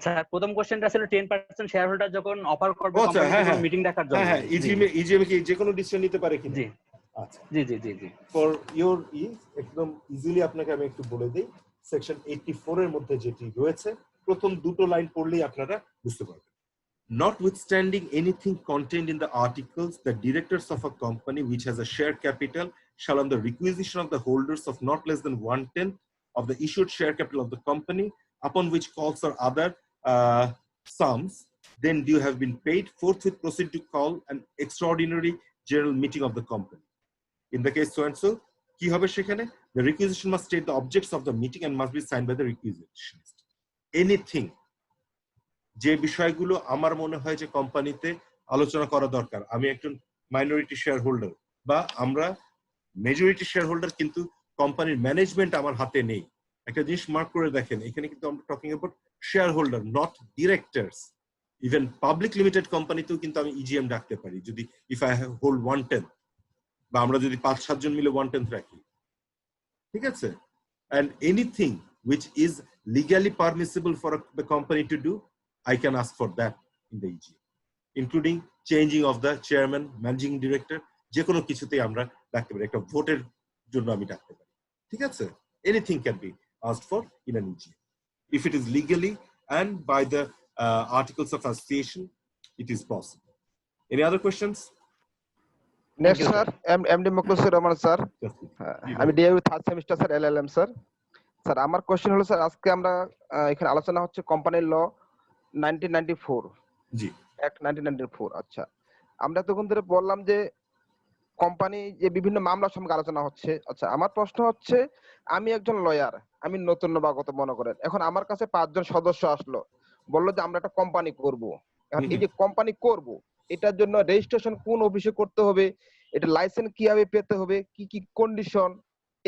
স্যার প্রথম কোশ্চেনটা ছিল 10% শেয়ার হোল্ডার যখন অফার করবে আচ্ছা, হ্যাঁ হ্যাঁ, মিটিং ডাকার জন্য। হ্যাঁ হ্যাঁ, ইজিএম কি যে কোনো ডিসিশন নিতে পারে কি? জি আচ্ছা, জি জি জি জি। ফর ইওর একদম ইজিলি আপনাকে আমি একটু বলে দেই, সেকশন 84 এর মধ্যে যেটি রয়েছে, প্রথম দুটো লাইন পড়লেই আপনারা বুঝতে পারবেন। Notwithstanding anything contained in the articles, the directors of a company which has a share capital shall on the requisition of the holders of not less than 1/10 of the issued share capital of the company, upon which calls or other sums then due have been paid, forthwith proceed to call an extraordinary general meeting of the company. In the case so and so, কি হবে সেখানে? The requisition must state the objects of the meeting and must be signed by the requisitionist. Anything যে বিষয়গুলো আমার মনে হয় যে কোম্পানিতে আলোচনা করা দরকার, আমি একজন মাইনরিটি শেয়ার হোল্ডার বা আমরা মেজরিটি শেয়ার হোল্ডার, কিন্তু কোম্পানির ম্যানেজমেন্ট আমার হাতে নেই, একটা জিনিস মার্ক করে দেখেন, এখানে কিন্তু আমরা talking about share holder, not directors. Even public limited কোম্পানিতেও কিন্তু আমি ইজিএম ডাকতে পারি যদি ইফ আই হোল্ড 1/10, বা আমরা যদি 5-7 জন মিলে 1/10 রাখি, ঠিক আছে? And anything which is legally permissible for the company to do, I can ask for that in the EGM, including changing of the chairman, managing director, যে কোনো কিছুতেই আমরা ডাকতে পারি, একটা ভোটের জন্য আমি ডাকতে পারি, ঠিক আছে? Anything can be asked for in an EGM if it is legally and by the articles of association, it is possible. Any other questions? Next sir MD Mukhlisur Rahman sir, আমি DIU 3rd semester sir, LLM sir. Sir আমার question হলো sir, আজকে আমরা এখানে আলোচনা হচ্ছে কোম্পানির ল 1994, জি, act 1994। আচ্ছা, আমরা তখন ধরে বললাম যে কোম্পানি যে বিভিন্ন মামলার সঙ্গে আলোচনা হচ্ছে। আচ্ছা, আমার প্রশ্ন হচ্ছে, আমি একজন লয়ার, আমি নতুন নবাগত মনে করেন, এখন আমার কাছে 5 জন সদস্য আসলো, বললো যে আমরা একটা কোম্পানি করব। এখন এই যে কোম্পানি করব, এটার জন্য রেজিস্ট্রেশন কোন অফিসে করতে হবে, এটা লাইসেন্স কিভাবে পেতে হবে, কি কি কন্ডিশন,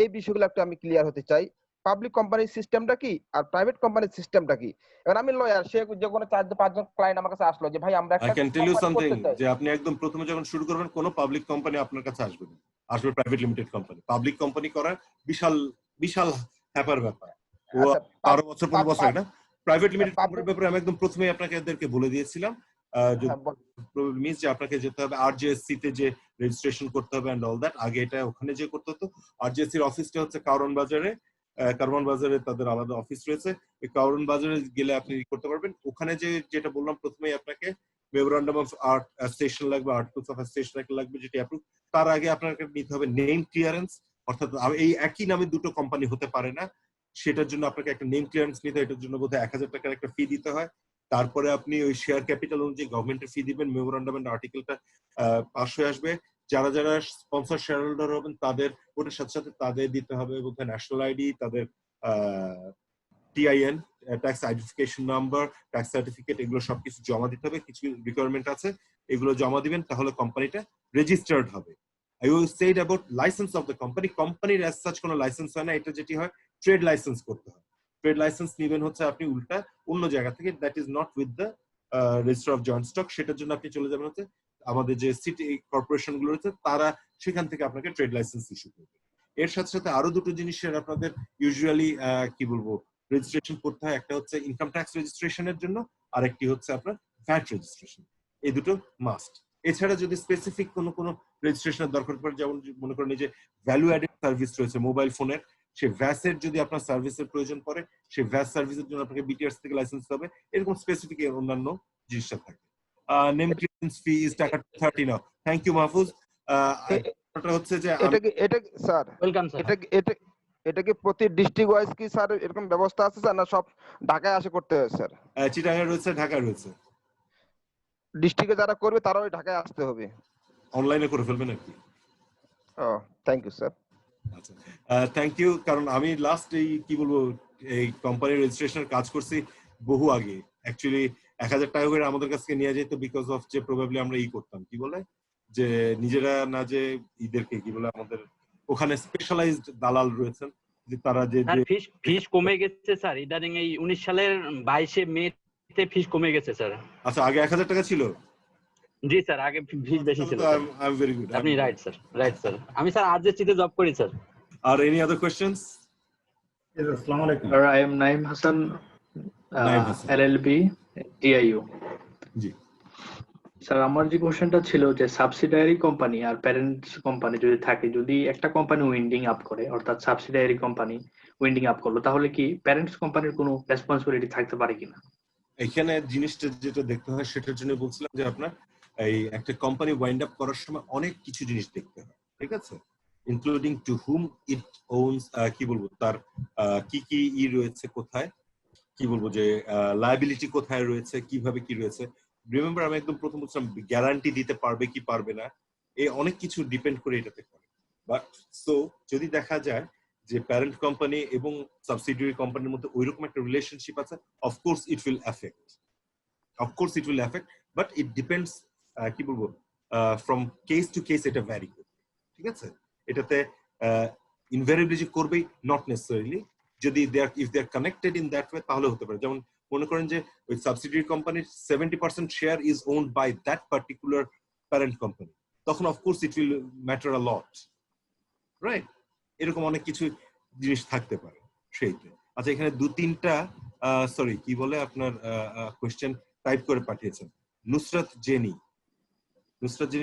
এই বিষয়গুলো একটু আমি ক্লিয়ার হতে চাই। পাবলিক কোম্পানির সিস্টেমটা কি আর প্রাইভেট কোম্পানির সিস্টেমটা কি? এবার আমি লয়ার, সে যখন 4-5 জন ক্লায়েন্ট আমার কাছে আসলো যে ভাই আমরা I একটা can tell you company something, করতে চাই। যে আপনি একদম প্রথমে যখন শুরু করবেন কোনো পাবলিক কোম্পানি আপনার কাছে আসবে না, আসবে private limited company. Public company করার বিশাল বিশাল হ্যাপার ব্যাপার, ও আচ্ছা, 12 বছর 15 বছর এটা প্রাইভেট লিমিটেড পাবলিক কোম্পানির ব্যাপারে আমি একদম প্রথমেই আপনাদেরকে বলে দিয়েছিলাম। মিনস যে আপনাকে যেতে হবে আরজিএসসি তে, যে রেজিস্ট্রেশন করতে হবে এন্ড অল দ্যাট। আগে এটা ওখানে যে করতে হতো। আরজিএসসি এর অফিসটা হচ্ছে কারওয়ান বাজারে, কারওয়ান বাজারে তাদের আলাদা অফিস রয়েছে। এই কারওয়ান বাজারে গেলে আপনি করতে পারবেন। ওখানে যে যেটা বললাম প্রথমেই আপনাকে মেমোরান্ডাম অফ আর্ট স্টেশন লাগবে, আর্টিকেলস অফ স্টেশন লাগবে, যেটা অ্যাপ্রুভ। তার আগে আপনাকে নিতে হবে নেম ক্লিয়ারেন্স, অর্থাৎ এই একই নামে দুটো কোম্পানি হতে পারে না, সেটার জন্য আপনাকে একটা নেম ক্লিয়ারেন্স নিতে হয়। এটার জন্য বোধহয় 1000 টাকার একটা ফি দিতে হয়। তারপরে আপনি ওই শেয়ার ক্যাপিটাল অনুযায়ী গভর্নমেন্টের ফি দিবেন, মেমোরান্ডাম এন্ড আর্টিকেলটা পাস হয়ে আসবে। যারা যারা স্পন্সর শেয়ার হোল্ডার হবেন তাদের ওটার সাথে সাথে তাদের দিতে হবে বোধহয় ন্যাশনাল আইডি, তাদের TIN, tax identification number, tax certificate, এগুলো সবকিছু জমা দিতে হবে। কিছু রিকোয়ারমেন্ট আছে, এগুলো জমা দিবেন, তাহলে কোম্পানিটা রেজিস্টার্ড হবে। I will say about license of the company. কোম্পানির as such কোনো লাইসেন্স হয় না, এটা যেটি হয় ট্রেড লাইসেন্স করতে হয়। ট্রেড লাইসেন্স নেবেন হচ্ছে আপনি উল্টা অন্য জায়গা থেকে, that is not with the register of joint stock. সেটার জন্য আপনি চলে যাবেন হচ্ছে আমাদের যে সিটি কর্পোরেশন গুলো রয়েছে, তারা সেখান থেকে আপনাকে ট্রেড লাইসেন্স ইস্যু করবে। এর সাথে সাথে আরো দুটো জিনিসের আপনাদের ইউজুয়ালি কি বলবো রেজিস্ট্রেশন করতে হয়। একটা হচ্ছে ইনকাম ট্যাক্স রেজিস্ট্রেশনের জন্য, আর একটি হচ্ছে আপনার ভ্যাট রেজিস্ট্রেশন। এই দুটো মাস্ট। এছাড়া যদি স্পেসিফিক কোনো রেজিস্ট্রেশনের দরকার পড়ে, যেমন মনে করেন যে ভ্যালু অ্যাডেড সার্ভিস রয়েছে মোবাইল ফোনের, সেই ভ্যাসের যদি আপনার সার্ভিসের প্রয়োজন পড়ে, সেই ভ্যাস সার্ভিসের জন্য আপনাকে বিটিআরস থেকে লাইসেন্স হবে। এরকম স্পেসিফিক অন্যান্য জিনিসটা থাকে। নেম ক্লিয়ারেন্স ফি ইজ টাকা 30 নাও। Thank you Mahfuz. এটা হচ্ছে যে এটা স্যার ওয়েলকাম স্যার। এটা কি প্রতি ডিস্ট্রিক্ট ওয়াইজ কি স্যার এরকম ব্যবস্থা আছে স্যার, না সব ঢাকায় আসে করতে হয় স্যার? চিটাগাং রয়েছে, ঢাকা রয়েছে। ডিস্ট্রিক্টে যারা করবে তারাও ওই ঢাকায় আসতে হবে? অনলাইনে করে ফেলবেন আর কি। ও, থ্যাংক ইউ স্যার। আচ্ছা, থ্যাংক ইউ। কারণ আমি লাস্ট এই কি বলবো এই কোম্পানির রেজিস্ট্রেশনের কাজ করছি বহু আগে। অ্যাকচুয়ালি 1000 টাকা করে আমাদের কাছ থেকে নিয়ে যেত, বিকজ অফ যে প্রবাবলি আমরা করতাম কি বলে যে নিজেরা না, যে ঈদেরকে কি বলে আমাদের ওখানে স্পেশালাইজড দালাল রয়েছেন, যে তারা যে ফিস কমে গেছে স্যার ইদানিং, এই 19 সালের 22 মে তে ফিস কমে গেছে স্যার। আচ্ছা, আগে 1000 টাকা ছিল? জি স্যার, আগে ফিস বেশি ছিল। I am very good. আপনি রাইট স্যার, রাইট স্যার। আমি স্যার আরজেসিতে জব করি স্যার। আর এনি আদার কোশ্চেনস? আসসালামু আলাইকুম। I am Naim Hassan, LLB, DIU। G sir, আমার যে কোশ্চেনটা ছিল যে সাবসিডিয়ারি কোম্পানি আর প্যারেন্ট কোম্পানি যদি থাকে, যদি একটা কোম্পানি উইন্ডিং আপ করে, অর্থাৎ সাবসিডিয়ারি কোম্পানি উইন্ডিং আপ করলো, তাহলে কি প্যারেন্টস কোম্পানির কোনো রেসপন্সিবিলিটি থাকতে পারে কিনা? এখানে জিনিসটা যেটা দেখতে হয় সেটার জন্য বলছিলাম যে আপনার এই একটা কোম্পানি ওয়াইন্ড আপ করার সময় অনেক কিছু জিনিস দেখতে হয়, ঠিক আছে? ইনক্লুডিং টু হুম ইট ওনস, কি বলবো তার কি কি ই রয়েছে কোথায়, কি বলবো যে লায়াবিলিটি কোথায় রয়েছে, কিভাবে কি রয়েছে। রিমেম্বার আমি একদম প্রথম বলছিলাম গ্যারান্টি দিতে পারবে কি পারবে না, এই অনেক কিছু ডিপেন্ড করে এটাতে করে। বাট সো যদি দেখা যায় যে প্যারেন্ট কোম্পানি এবং সাবসিডিয়ারি কোম্পানির মধ্যে ওইরকম একটা রিলেশনশিপ আছে, of course it will effect, of course it will effect, but it depends, কি বলবো, ফ্রম কেস টু কেস এটা ভ্যারি করবে, ঠিক আছে। এটাতে ইনভ্যারিয়েবলি যে করবেই নট নেসেসারিলি, যদি if they are connected in that way তাহলে হতে পারে। যেমন মনে করেন যে ওই সাবসিডিয়ারি কোম্পানির 70% share is owned by that particular parent company, তখন of course it will matter a lot, right. এরকম অনেক কিছু জিনিস থাকতে পারে সেইতে। আচ্ছা, এখানে দু তিনটা সরি কি বলে আপনার কোয়েশ্চেন টাইপ করে পাঠিয়েছেন। Nusrat jenny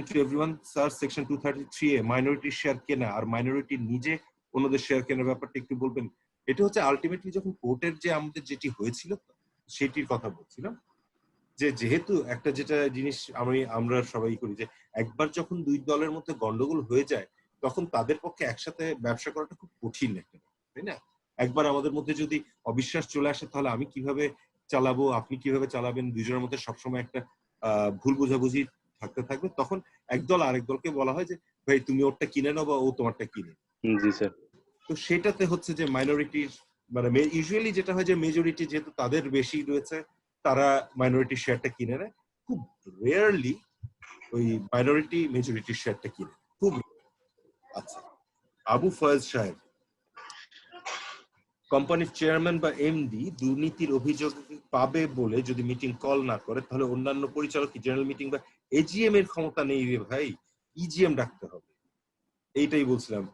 to everyone, sir section 233 A minority share কেনা আর মাইনরিটি নিজে অন্যদের শেয়ার কেনার ব্যাপারটা একটু বলবেন। এটা হচ্ছে আলটিমেটলি যখন কোর্টের যে আমাদের যেটি হয়েছিল সেটির কথা বলছিলাম, যে যেহেতু একটা যেটা জিনিস আমরা সবাই করি যে একবার যখন দুই দলের মধ্যে গন্ডগোল হয়ে যায় তখন তাদের পক্ষে একসাথে ব্যবসা করাটা খুব কঠিন একটা, তাই না? একবার আমাদের মধ্যে যদি অবিশ্বাস চলে আসে তাহলে আমি কিভাবে চালাবো, আপনি কিভাবে চালাবেন, দুজনের মধ্যে সবসময় একটা ভুল বোঝাবুঝি থাকতে থাকবে। তখন একদল আরেক দলকে বলা হয় যে ভাই তুমি ওরটা কিনে নাও বা ও তোমারটা কিনে। জি স্যার। তো সেটাতে হচ্ছে যে মাইনরিটির মানে ইউজুয়ালি যেটা হয় যে মেজরিটি যেহেতু তাদের বেশি রয়েছে তারা মাইনরিটি শেয়ারটা কিনে নেয়, খুব রেয়ারলি ওই মাইনরিটি মেজরিটির শেয়ারটা কিনে, খুব। আচ্ছা, আবু ফয়েজ সাহেব, কোম্পানির চেয়ারম্যান বা এমডি দুর্নীতির অভিযোগ পাবে বলে যদি মিটিং কল না করে তাহলে অন্যান্য পরিচালক জেনারেল মিটিং বা এজিএম এর ক্ষমতা নেই রে ভাই, ইজিএম ডাকতে হবে। এইটাই বলছিলাম,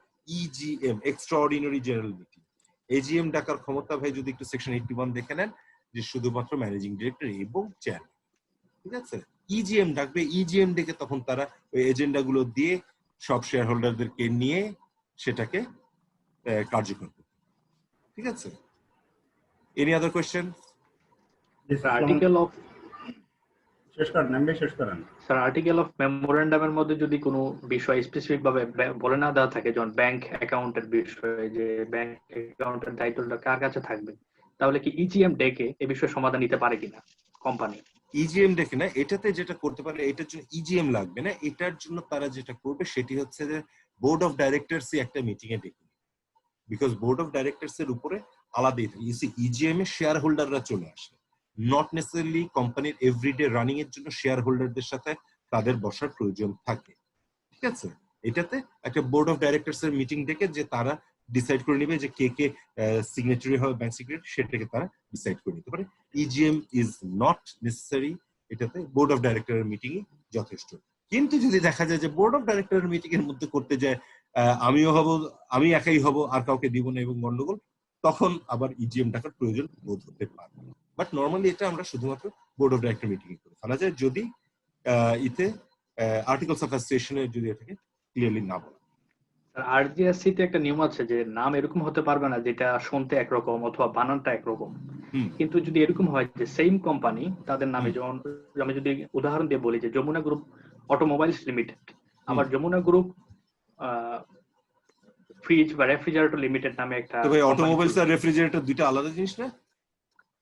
EGM extraordinary general meeting. AGM ডাকার ক্ষমতা ভাই যদি একটু সেকশন 81 দেখে নেন যে শুধুমাত্র ম্যানেজিং ডিরেক্টর এবং চেয়ারম্যান, ঠিক আছে। ইজিএম ডাকবে, ইজিএম ডেকে তখন তারা ওই এজেন্ডা গুলো দিয়ে সব শেয়ার হোল্ডারদেরকে নিয়ে সেটাকে কার্যকর করবে, ঠিক আছে। Any other question? Article of শেষ করেন, এমবি শেষ করেন। স্যার আর্টিকেল অফ মেমোরেন্ডামের মধ্যে যদি কোনো বিষয় স্পেসিফিক ভাবে বলে না দেওয়া থাকে, যেমন ব্যাংক অ্যাকাউন্টের বিষয়ে, যে ব্যাংক অ্যাকাউন্টের দায়িত্বটা কার কাছে থাকবে, তাহলে কি ইজিএম ডেকে এ বিষয়ে সমাধান নিতে পারে কিনা কোম্পানি? ইজিএম ডেকে না, এটাতে যেটা করতে পারে, এটার জন্য ইজিএম লাগবে না। এটার জন্য তারা যেটা করবে সেটি হচ্ছে যে বোর্ড অফ ডাইরেক্টরস একটা মিটিং এ ডেকে, বিকজ বোর্ড অফ ডাইরেক্টরস এর উপরে আলাদাই থাকে। ইজিএম এ শেয়ার হোল্ডাররা চলে আসে, নট নেসেসারিলি কোম্পানির এভরিডে রানিং এর জন্য শেয়ার হোল্ডারদের সাথে তাদের বসার প্রয়োজন থাকে, ঠিক আছে। এটাতে একটা বোর্ড অফ ডাইরেক্টরস এর মিটিং ডেকে যে তারা ডিসাইড করে নেবে যে কে কে সিগনেচারি হবে ব্যাংক সিক্রেট, সেটাকে তারা ডিসাইড করে নিতে পারে। ইজিএম ইজ নট নেসেসারি, এটাতে বোর্ড অফ ডাইরেক্টরের মিটিংই যথেষ্ট। কিন্তু যদি দেখা যায় যে বোর্ড অফ ডাইরেক্টরের মিটিং এর মধ্যে করতে যায় আমি একাই হব আর কাউকে দিব না এবং গন্ডগোল, তখন আবার ইজিএম ডাকার প্রয়োজন বোধ হতে পারে। বাট নর্মালি এটা আমরা শুধুমাত্র বোর্ড অফ ডাইরেক্টর মিটিং এ করে ফেলা যায় যদি ইতে আর্টিকেলস অফ অ্যাসোসিয়েশনে যদি এটাকে ক্লিয়ারলি না বলা। আরজিএসসি তে একটা নিয়ম আছে যে নাম এরকম হতে পারবে না যেটা শুনতে একরকম অথবা বানানটা একরকম, কিন্তু যদি এরকম হয় যে সেম কোম্পানি তাদের নামে, যেমন আমি যদি উদাহরণ দিয়ে বলি যে যমুনা গ্রুপ অটোমোবাইলস লিমিটেড, আবার যমুনা গ্রুপ ফ্রিজ বা রেফ্রিজারেটর লিমিটেড নামে একটা, তো ভাই অটোমোবাইলস আর রেফ্রিজারেটর দুটো আলাদা জিনিস না?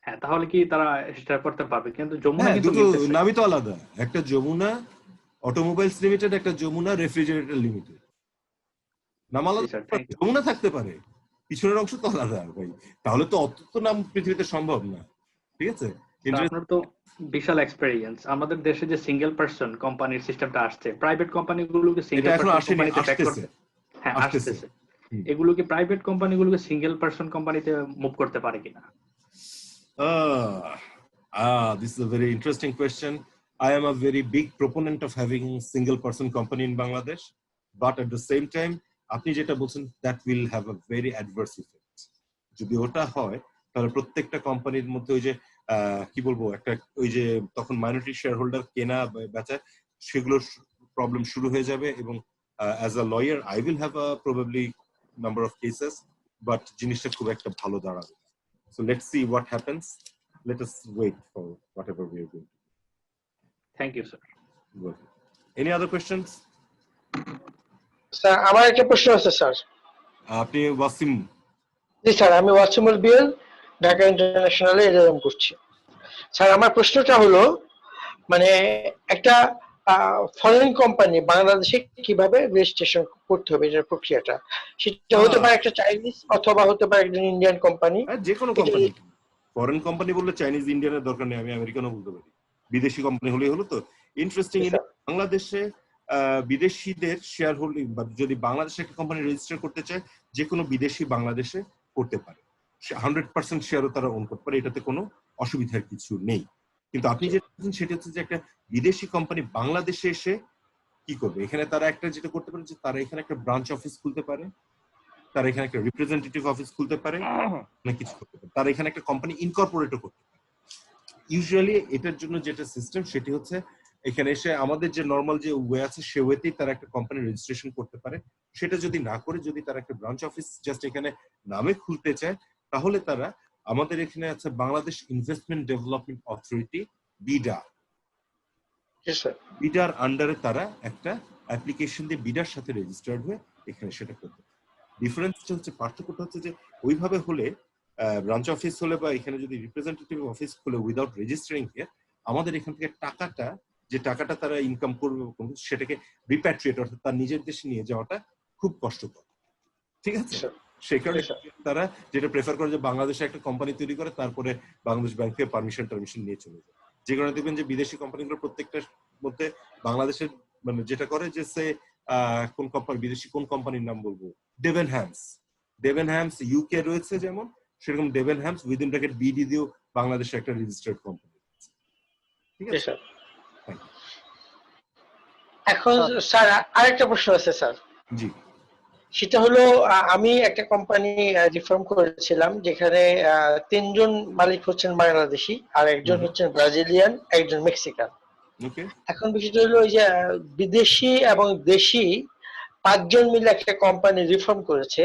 হ্যাঁ, তাহলে কি তারা সেটা করতে পারবে? কিন্তু যমুনা হ্যাঁ, কিন্তু দুটো নামই তো আলাদা, একটা যমুনা অটোমোবাইলস লিমিটেড, একটা যমুনা রেফ্রিজারেটর লিমিটেড, নাম আলাদা। যমুনা থাকতে পারে, পিছনের অংশ তো আলাদা ভাই, তাহলে তো অত তো নাম পৃথিবীতে সম্ভব না, ঠিক আছে। আপনার তো বিশাল এক্সপেরিয়েন্স। আমাদের দেশে যে সিঙ্গেল পারসন কোম্পানির সিস্টেমটা আসছে, প্রাইভেট কোম্পানিগুলোকে সিঙ্গেল পারসন কোম্পানিতে ব্যাক করতে, হ্যাঁ আসতেছে, এগুলোকে প্রাইভেট কোম্পানিগুলোকে সিঙ্গেল পারসন কোম্পানিতে মুভ করতে পারে কিনা? This is a very interesting question. I am a very big proponent of having single person company in Bangladesh, but at the same time আপনি যেটা বলছেন that will have a very adverse effect. যদি ওটা হয় তাহলে প্রত্যেকটা কোম্পানির মধ্যে ওই যে কি বলবো একটা ওই যে তখন মাইনরিটি শেয়ার হোল্ডার কেনা বেচা সেগুলোর প্রবলেম শুরু হয়ে যাবে, এবং as a lawyer I will have a probably number of cases, but জিনিসটা খুব একটা ভালো দাঁড়াবে। So let's see what happens. Let us wait for whatever we are doing. Thank you, sir. Good. Any other questions? Sir আমার একটা প্রশ্ন আছে sir. আপনি ওয়াসিম? জি স্যার, আমি ওয়াসিমুল বিএল, ঢাকা ইন্টারন্যাশনালে এলএলএম করছি। স্যার আমার প্রশ্নটা হলো, মানে একটা ফরেন কোম্পানি বাংলাদেশে কিভাবে রেজিস্ট্রেশন করতে হবে, এটার প্রক্রিয়াটা? সেটা হতে পারে একটা চাইনিজ অথবা হতে পারে একজন ইন্ডিয়ান কোম্পানি। যে কোনো কোম্পানি। ফরেন কোম্পানি বললে চাইনিজ ইন্ডিয়ানের দরকার নেই, আমি আমেরিকানও বলতে পারি। বিদেশি কোম্পানি হলেই হলো। তো ইন্টারেস্টিং, বাংলাদেশে বিদেশিদের শেয়ার হোল্ডিং বা যদি বাংলাদেশে একটা কোম্পানি রেজিস্টার করতে চায়, যে কোনো বিদেশি বাংলাদেশে করতে পারে, 100% শেয়ারও তারা ওন করতে পারে, এটাতে কোনো অসুবিধার কিছু নেই। কিন্তু আপনি যেটা বলছেন সেটা হচ্ছে যে একটা বিদেশি কোম্পানি বাংলাদেশে এসে কি করবে, এখানে তারা একটা যেটা করতে পারে যে তারা এখানে একটা ব্রাঞ্চ অফিস খুলতে পারে, তারা এখানে একটা রিপ্রেজেন্টেটিভ অফিস খুলতে পারে, অনেক কিছু করতে পারে, তারা এখানে একটা কোম্পানি ইনকর্পোরেটও করতে পারে। ইউজুয়ালি এটার জন্য যেটা সিস্টেম সেটি হচ্ছে এখানে এসে আমাদের যে নর্মাল যে ওয়ে আছে সে ওয়েতেই তারা একটা কোম্পানি রেজিস্ট্রেশন করতে পারে। সেটা যদি না করে যদি তারা একটা ব্রাঞ্চ অফিস জাস্ট এখানে নামে খুলতে চায়, তাহলে তারা আমাদের এখানে আছে Bangladesh investment development authority, BIDA, বিডার আন্ডারে তারা একটা অ্যাপ্লিকেশন দিয়ে বিডার সাথে রেজিস্টার্ড হয়ে এখানে সেটা করতে পারে। ডিফারেন্সটা হচ্ছে, পার্থক্যটা হচ্ছে যে ওইভাবে হলে ব্রাঞ্চ অফিস হলে বা এখানে যদি রিপ্রেজেন্টেটিভ অফিস খুলে উইদাউট রেজিস্টারিং হিয়ার, আমাদের এখান থেকে টাকাটা যে টাকাটা তারা ইনকাম করবে সেটাকে রিপ্যাট্রিয়েট অর্থাৎ তার নিজের দেশে নিয়ে যাওয়াটা খুব কষ্টকর। ঠিক আছে, সেই কারণে তারা যেটা প্রেফার করে যে বাংলাদেশে একটা কোম্পানি তৈরি করে তারপরে বাংলাদেশ ব্যাংক থেকে পারমিশন নিয়ে চলে যায়। যে কারণে দেখবেন যে বিদেশি কোম্পানিগুলো প্রত্যেকটার মধ্যে বাংলাদেশের মানে যেটা করে যে সে কোন কোম্পানি, বিদেশি কোন কোম্পানির নাম বলবো, ডেভেনহ্যামস ইউকে রয়েছে যেমন, সেরকম ডেভেনহ্যামস উইদিন ব্র্যাকেট বিডি দিয়েও বাংলাদেশে একটা রেজিস্টার্ড কোম্পানি। ঠিক আছে, এখন স্যার আরেকটা প্রশ্ন আছে স্যার। জি। সেটা হলো, আমি একটা কোম্পানি রিফর্ম করেছিলাম যেখানে 3 জন মালিক হচ্ছেন বাংলাদেশি, আর একজন হচ্ছেন ব্রাজিলিয়ান, একজন মেক্সিকান। এখন বিষয়টা হলো ওই যে বিদেশি এবং দেশি 5 জন মিলে একটা কোম্পানি রিফর্ম করেছে।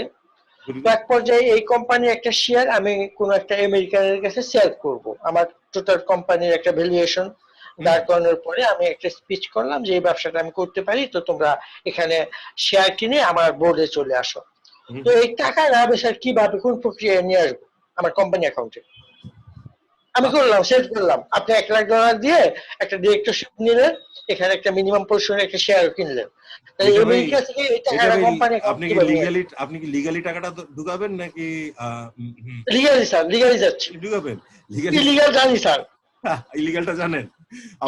এক পর্যায়ে এই কোম্পানির একটা শেয়ার আমি কোন একটা আমেরিকানের কাছে সেল করব। আমার টোটাল কোম্পানির একটা ভ্যালুয়েশন দাঁড় করানোর পরে আমি একটা স্পিচ করলাম যে এই ব্যবসাটা আমি করতে পারি, তো তোমরা এখানে শেয়ার কিনে আমার বোর্ডে চলে আসো। তো এই টাকাটা আমি স্যার কিভাবে কোন প্রক্রিয়ায় নিয়ে আসবো আমার কোম্পানি অ্যাকাউন্টে? আমি করলাম, সেট করলাম, আপনি $1,00,000 দিয়ে একটা ডিরেক্টরশিপ নিলেন, এখানে একটা মিনিমাম পোর্শনে একটা শেয়ার কিনলেন। তাহলে আমেরিকা থেকে এই টাকাটা কোম্পানি আপনি কি লিগ্যালি টাকাটা ঢুকাবেন নাকি? লিগ্যালি স্যার, লিগ্যালি যাচ্ছে। ঢুকাবেন? ইলিগ্যাল জানি স্যার। ইলিগ্যালটা জানেন?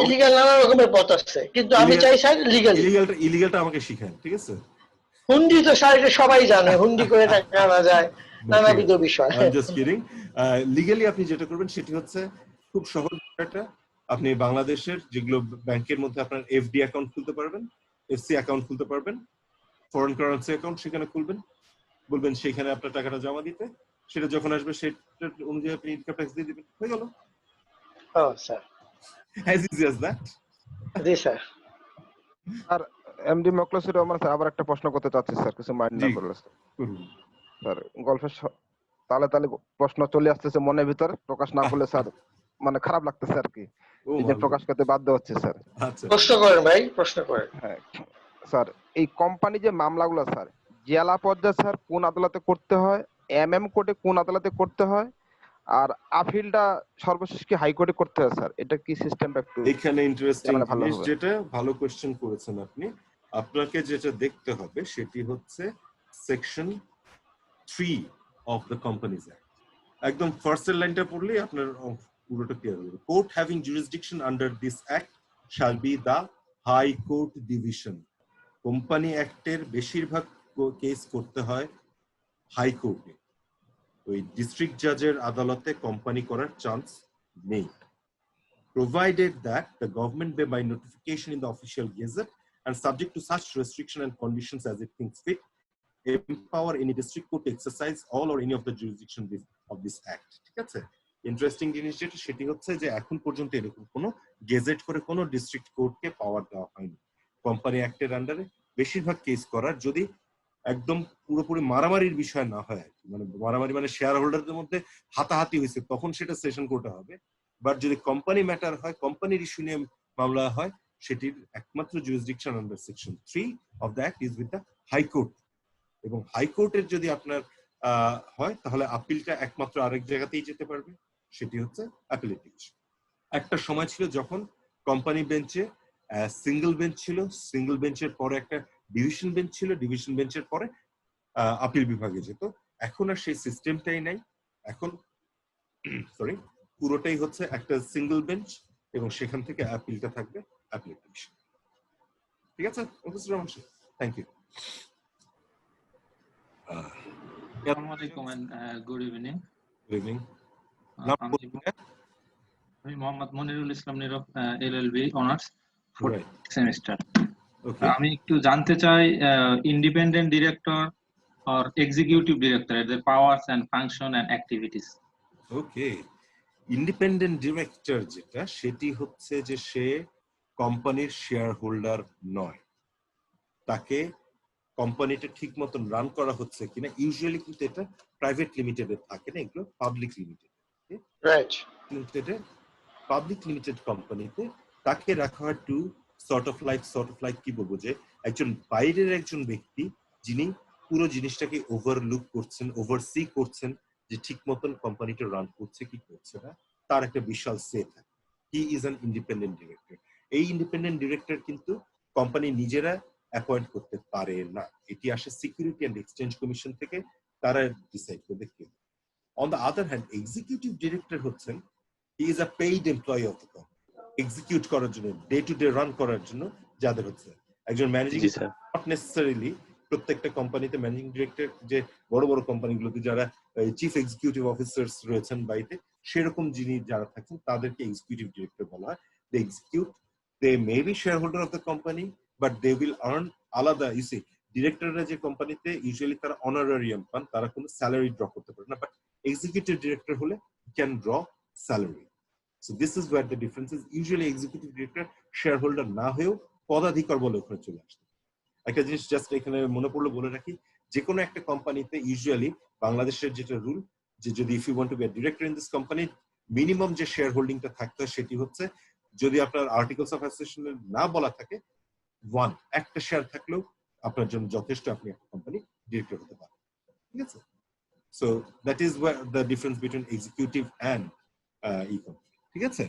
ইলিগ্যাল নানা রকমের পথ আছে, কিন্তু আমি চাই স্যার লিগ্যালি। ইলিগ্যালটা আমাকে শিখান, ঠিক আছে? হুন্ডি তো স্যার এটা সবাই জানে, হুন্ডি করে টাকা আনা যায়, নানাবিধ বিষয়। I am just kidding. Legally আপনি যেটা করবেন সেটি হচ্ছে খুব সহজ একটা, আপনি বাংলাদেশের যেগুলো ব্যাংকের মধ্যে আপনার এফডি অ্যাকাউন্ট খুলতে পারবেন, এফসি অ্যাকাউন্ট খুলতে পারবেন, ফরেন কারেন্সি অ্যাকাউন্ট সেখানে খুলবেন, বলবেন সেখানে আপনার টাকাটা জমা দিতে, সেটা যখন আসবে সেটা অনুযায়ী আপনি ইনকাম ট্যাক্স দিয়ে দিবেন, হয়ে গেল। ও sir, as easy as that. জি স্যার। আর এমডি মকলেসুর রহমান স্যার, আবার একটা প্রশ্ন করতে চাচ্ছি স্যার, কিছু মাইন্ড না করলে স্যার। গল্পের তালে তালে প্রশ্ন চলে আসতেছে মনের ভিতর, প্রকাশ না করলে স্যার মানে খারাপ লাগতেছে আর কি, এই যে প্রকাশ করতে বাধ্য হচ্ছে স্যার। প্রশ্ন করেন ভাই, প্রশ্ন করেন। হ্যাঁ স্যার, এই কোম্পানি যে মামলাগুলো স্যার জেলা পর্যায়ে স্যার কোন আদালতে করতে হয়, এমএম কোর্টে কোন আদালতে করতে হয়, আর আপিলটা সর্বশেষ কি হাইকোর্টে করতে হয় স্যার? এটা কি সিস্টেমটা একটু এখানে ইন্টারেস্টিং জিনিস, যেটা ভালো কোশ্চেন করেছেন আপনি। আপনাকে যেটা দেখতে হবে সেটি হচ্ছে section 3 of the companies act. একদম ফার্স্ট লাইনটা পড়লেই আপনার পুরোটা ক্লিয়ার হবে। Court having jurisdiction under this act shall be the high court division. Company অ্যাক্টের বেশিরভাগ কেস করতে হয় হাইকোর্টে, ওই ডিস্ট্রিক্ট জাজের আদালতে কোম্পানি করার চান্স নেই, provided that the government may by notification in the official gazette and subject to such restriction and conditions as it thinks fit empower any district court to exercise all or any of the jurisdiction of this act. ঠিক আছে, interesting জিনিস যেটা সেটি হচ্ছে যে এখন পর্যন্ত এরকম কোনো গেজেট করে কোনো ডিস্ট্রিক্ট কোর্টকে পাওয়ার দেওয়া হয়নি কোম্পানি অ্যাক্টের আন্ডারে বেশিরভাগ কেস করার, যদি একদম পুরোপুরি মারামারির বিষয় না হয়, মানে মারামারি মানে শেয়ার হোল্ডারদের মধ্যে হাতাহাতি হয়েছে তখন সেটা সেশন কোর্টে হবে। বাট যদি কোম্পানি ম্যাটার হয়, কোম্পানির ইস্যু নিয়ে মামলা হয়, সেটির একমাত্র jurisdiction under section 3 of the act is with the high court, এবং হাইকোর্টের যদি আপনার হয় তাহলে আপিলটা একমাত্র আরেক জায়গাতেই যেতে পারবে, সেটি হচ্ছে অ্যাপিলেট ডিভিশন। একটা সময় ছিল যখন কোম্পানি বেঞ্চে সিঙ্গেল বেঞ্চ ছিল, সিঙ্গেল বেঞ্চের পরে একটা ডিভিশন বেঞ্চ ছিল, ডিভিশন বেঞ্চের পরে আপিল বিভাগে যেত। এখন আর সেই সিস্টেমটাই নাই, এখন পুরোটাই হচ্ছে একটা সিঙ্গেল বেঞ্চ এবং সেখান থেকে আপিলটা থাকবে অ্যাপিলেট ডিভিশন। ঠিক আছে, থ্যাংক ইউ। আসসালামু আলাইকুম and good evening. Good evening. আমি Mohammad Monirul Islam Nirob, LLB honours, 4th semester. আমি একটু জানতে চাই independent director or executive director, their powers and function and activities. Okay, independent director যেটা, সেটি হচ্ছে যে সে কোম্পানির শেয়ার হোল্ডার নয়, তাকে কোম্পানিটা ঠিক মতন রান করা হচ্ছে কিনা, ইউজুয়ালি কিন্তু এটা প্রাইভেট লিমিটেডে থাকে না, এগুলো পাবলিক লিমিটেড। রাইট, লিমিটেডে পাবলিক লিমিটেড কোম্পানিতে তাকে রাখা হয় টু সর্ট অফ লাইক কি বলবো, যে একজন বাইরের একজন ব্যক্তি যিনি পুরো জিনিসটাকে ওভারলুক করছেন, ওভারসি করছেন, যে ঠিক মতন কোম্পানিটা রান করছে কি করছে না, তার একটা বিশাল সে থাকে। He is an independent director. এই ইন্ডিপেন্ডেন্ট ডিরেক্টর কিন্তু কোম্পানি নিজেরা অ্যাপয়েন্ট করতে পারে না, এটি আসে সিকিউরিটি অ্যান্ড এক্সচেঞ্জ কমিশন থেকে, তারা ডিসাইড করবে কে। On the other hand executive director হচ্ছেন, he is a paid employee of the company, execute করার জন্য, ডে টু ডে রান করার জন্য যাদের হচ্ছে একজন ম্যানেজিং, নট নেসেসারিলি প্রত্যেকটা কোম্পানিতে ম্যানেজিং ডিরেক্টর, যে বড় বড় কোম্পানিগুলোতে যারা চিফ এক্সিকিউটিভ অফিসার্স রয়েছেন বাড়িতে, সেরকম যিনি যারা থাকেন তাদেরকে এক্সিকিউটিভ ডিরেক্টর বলা হয়। They execute, they may be share holder of the company, but they will earn আলাদা। ইউসি ডিরেক্টররা যে কোম্পানিতে ইউজুয়ালি তারা অনারারিয়াম পান, তারা কোনো স্যালারি ড্র করতে পারে না, বাট এক্সিকিউটিভ ডিরেক্টর হলে can draw salary. So this is wire the difference is, usually executive director share holder না হয়েও পদাধিকার বলে ওখানে চলে আসে। একটা জিনিস জাস্ট এখানে মনে পড়লো বলে রাখি, যে কোনো একটা কোম্পানিতে ইউজুয়ালি বাংলাদেশের যেটা রুল, যে যদি if you want to be a director in this company, minimum যে শেয়ার হোল্ডিংটা থাকতে হয় সেটি হচ্ছে, যদি আপনার আর্টিকেলস অফ অ্যাসোসিয়েশনে না বলা থাকে, একটা শেয়ার থাকলেও আপনার জন্য যথেষ্ট, আপনি একটা কোম্পানি ডিরেক্টর হতে পারেন। ঠিক আছে, so that is the difference between executive and ই-কোম্পানি। ঠিক আছে,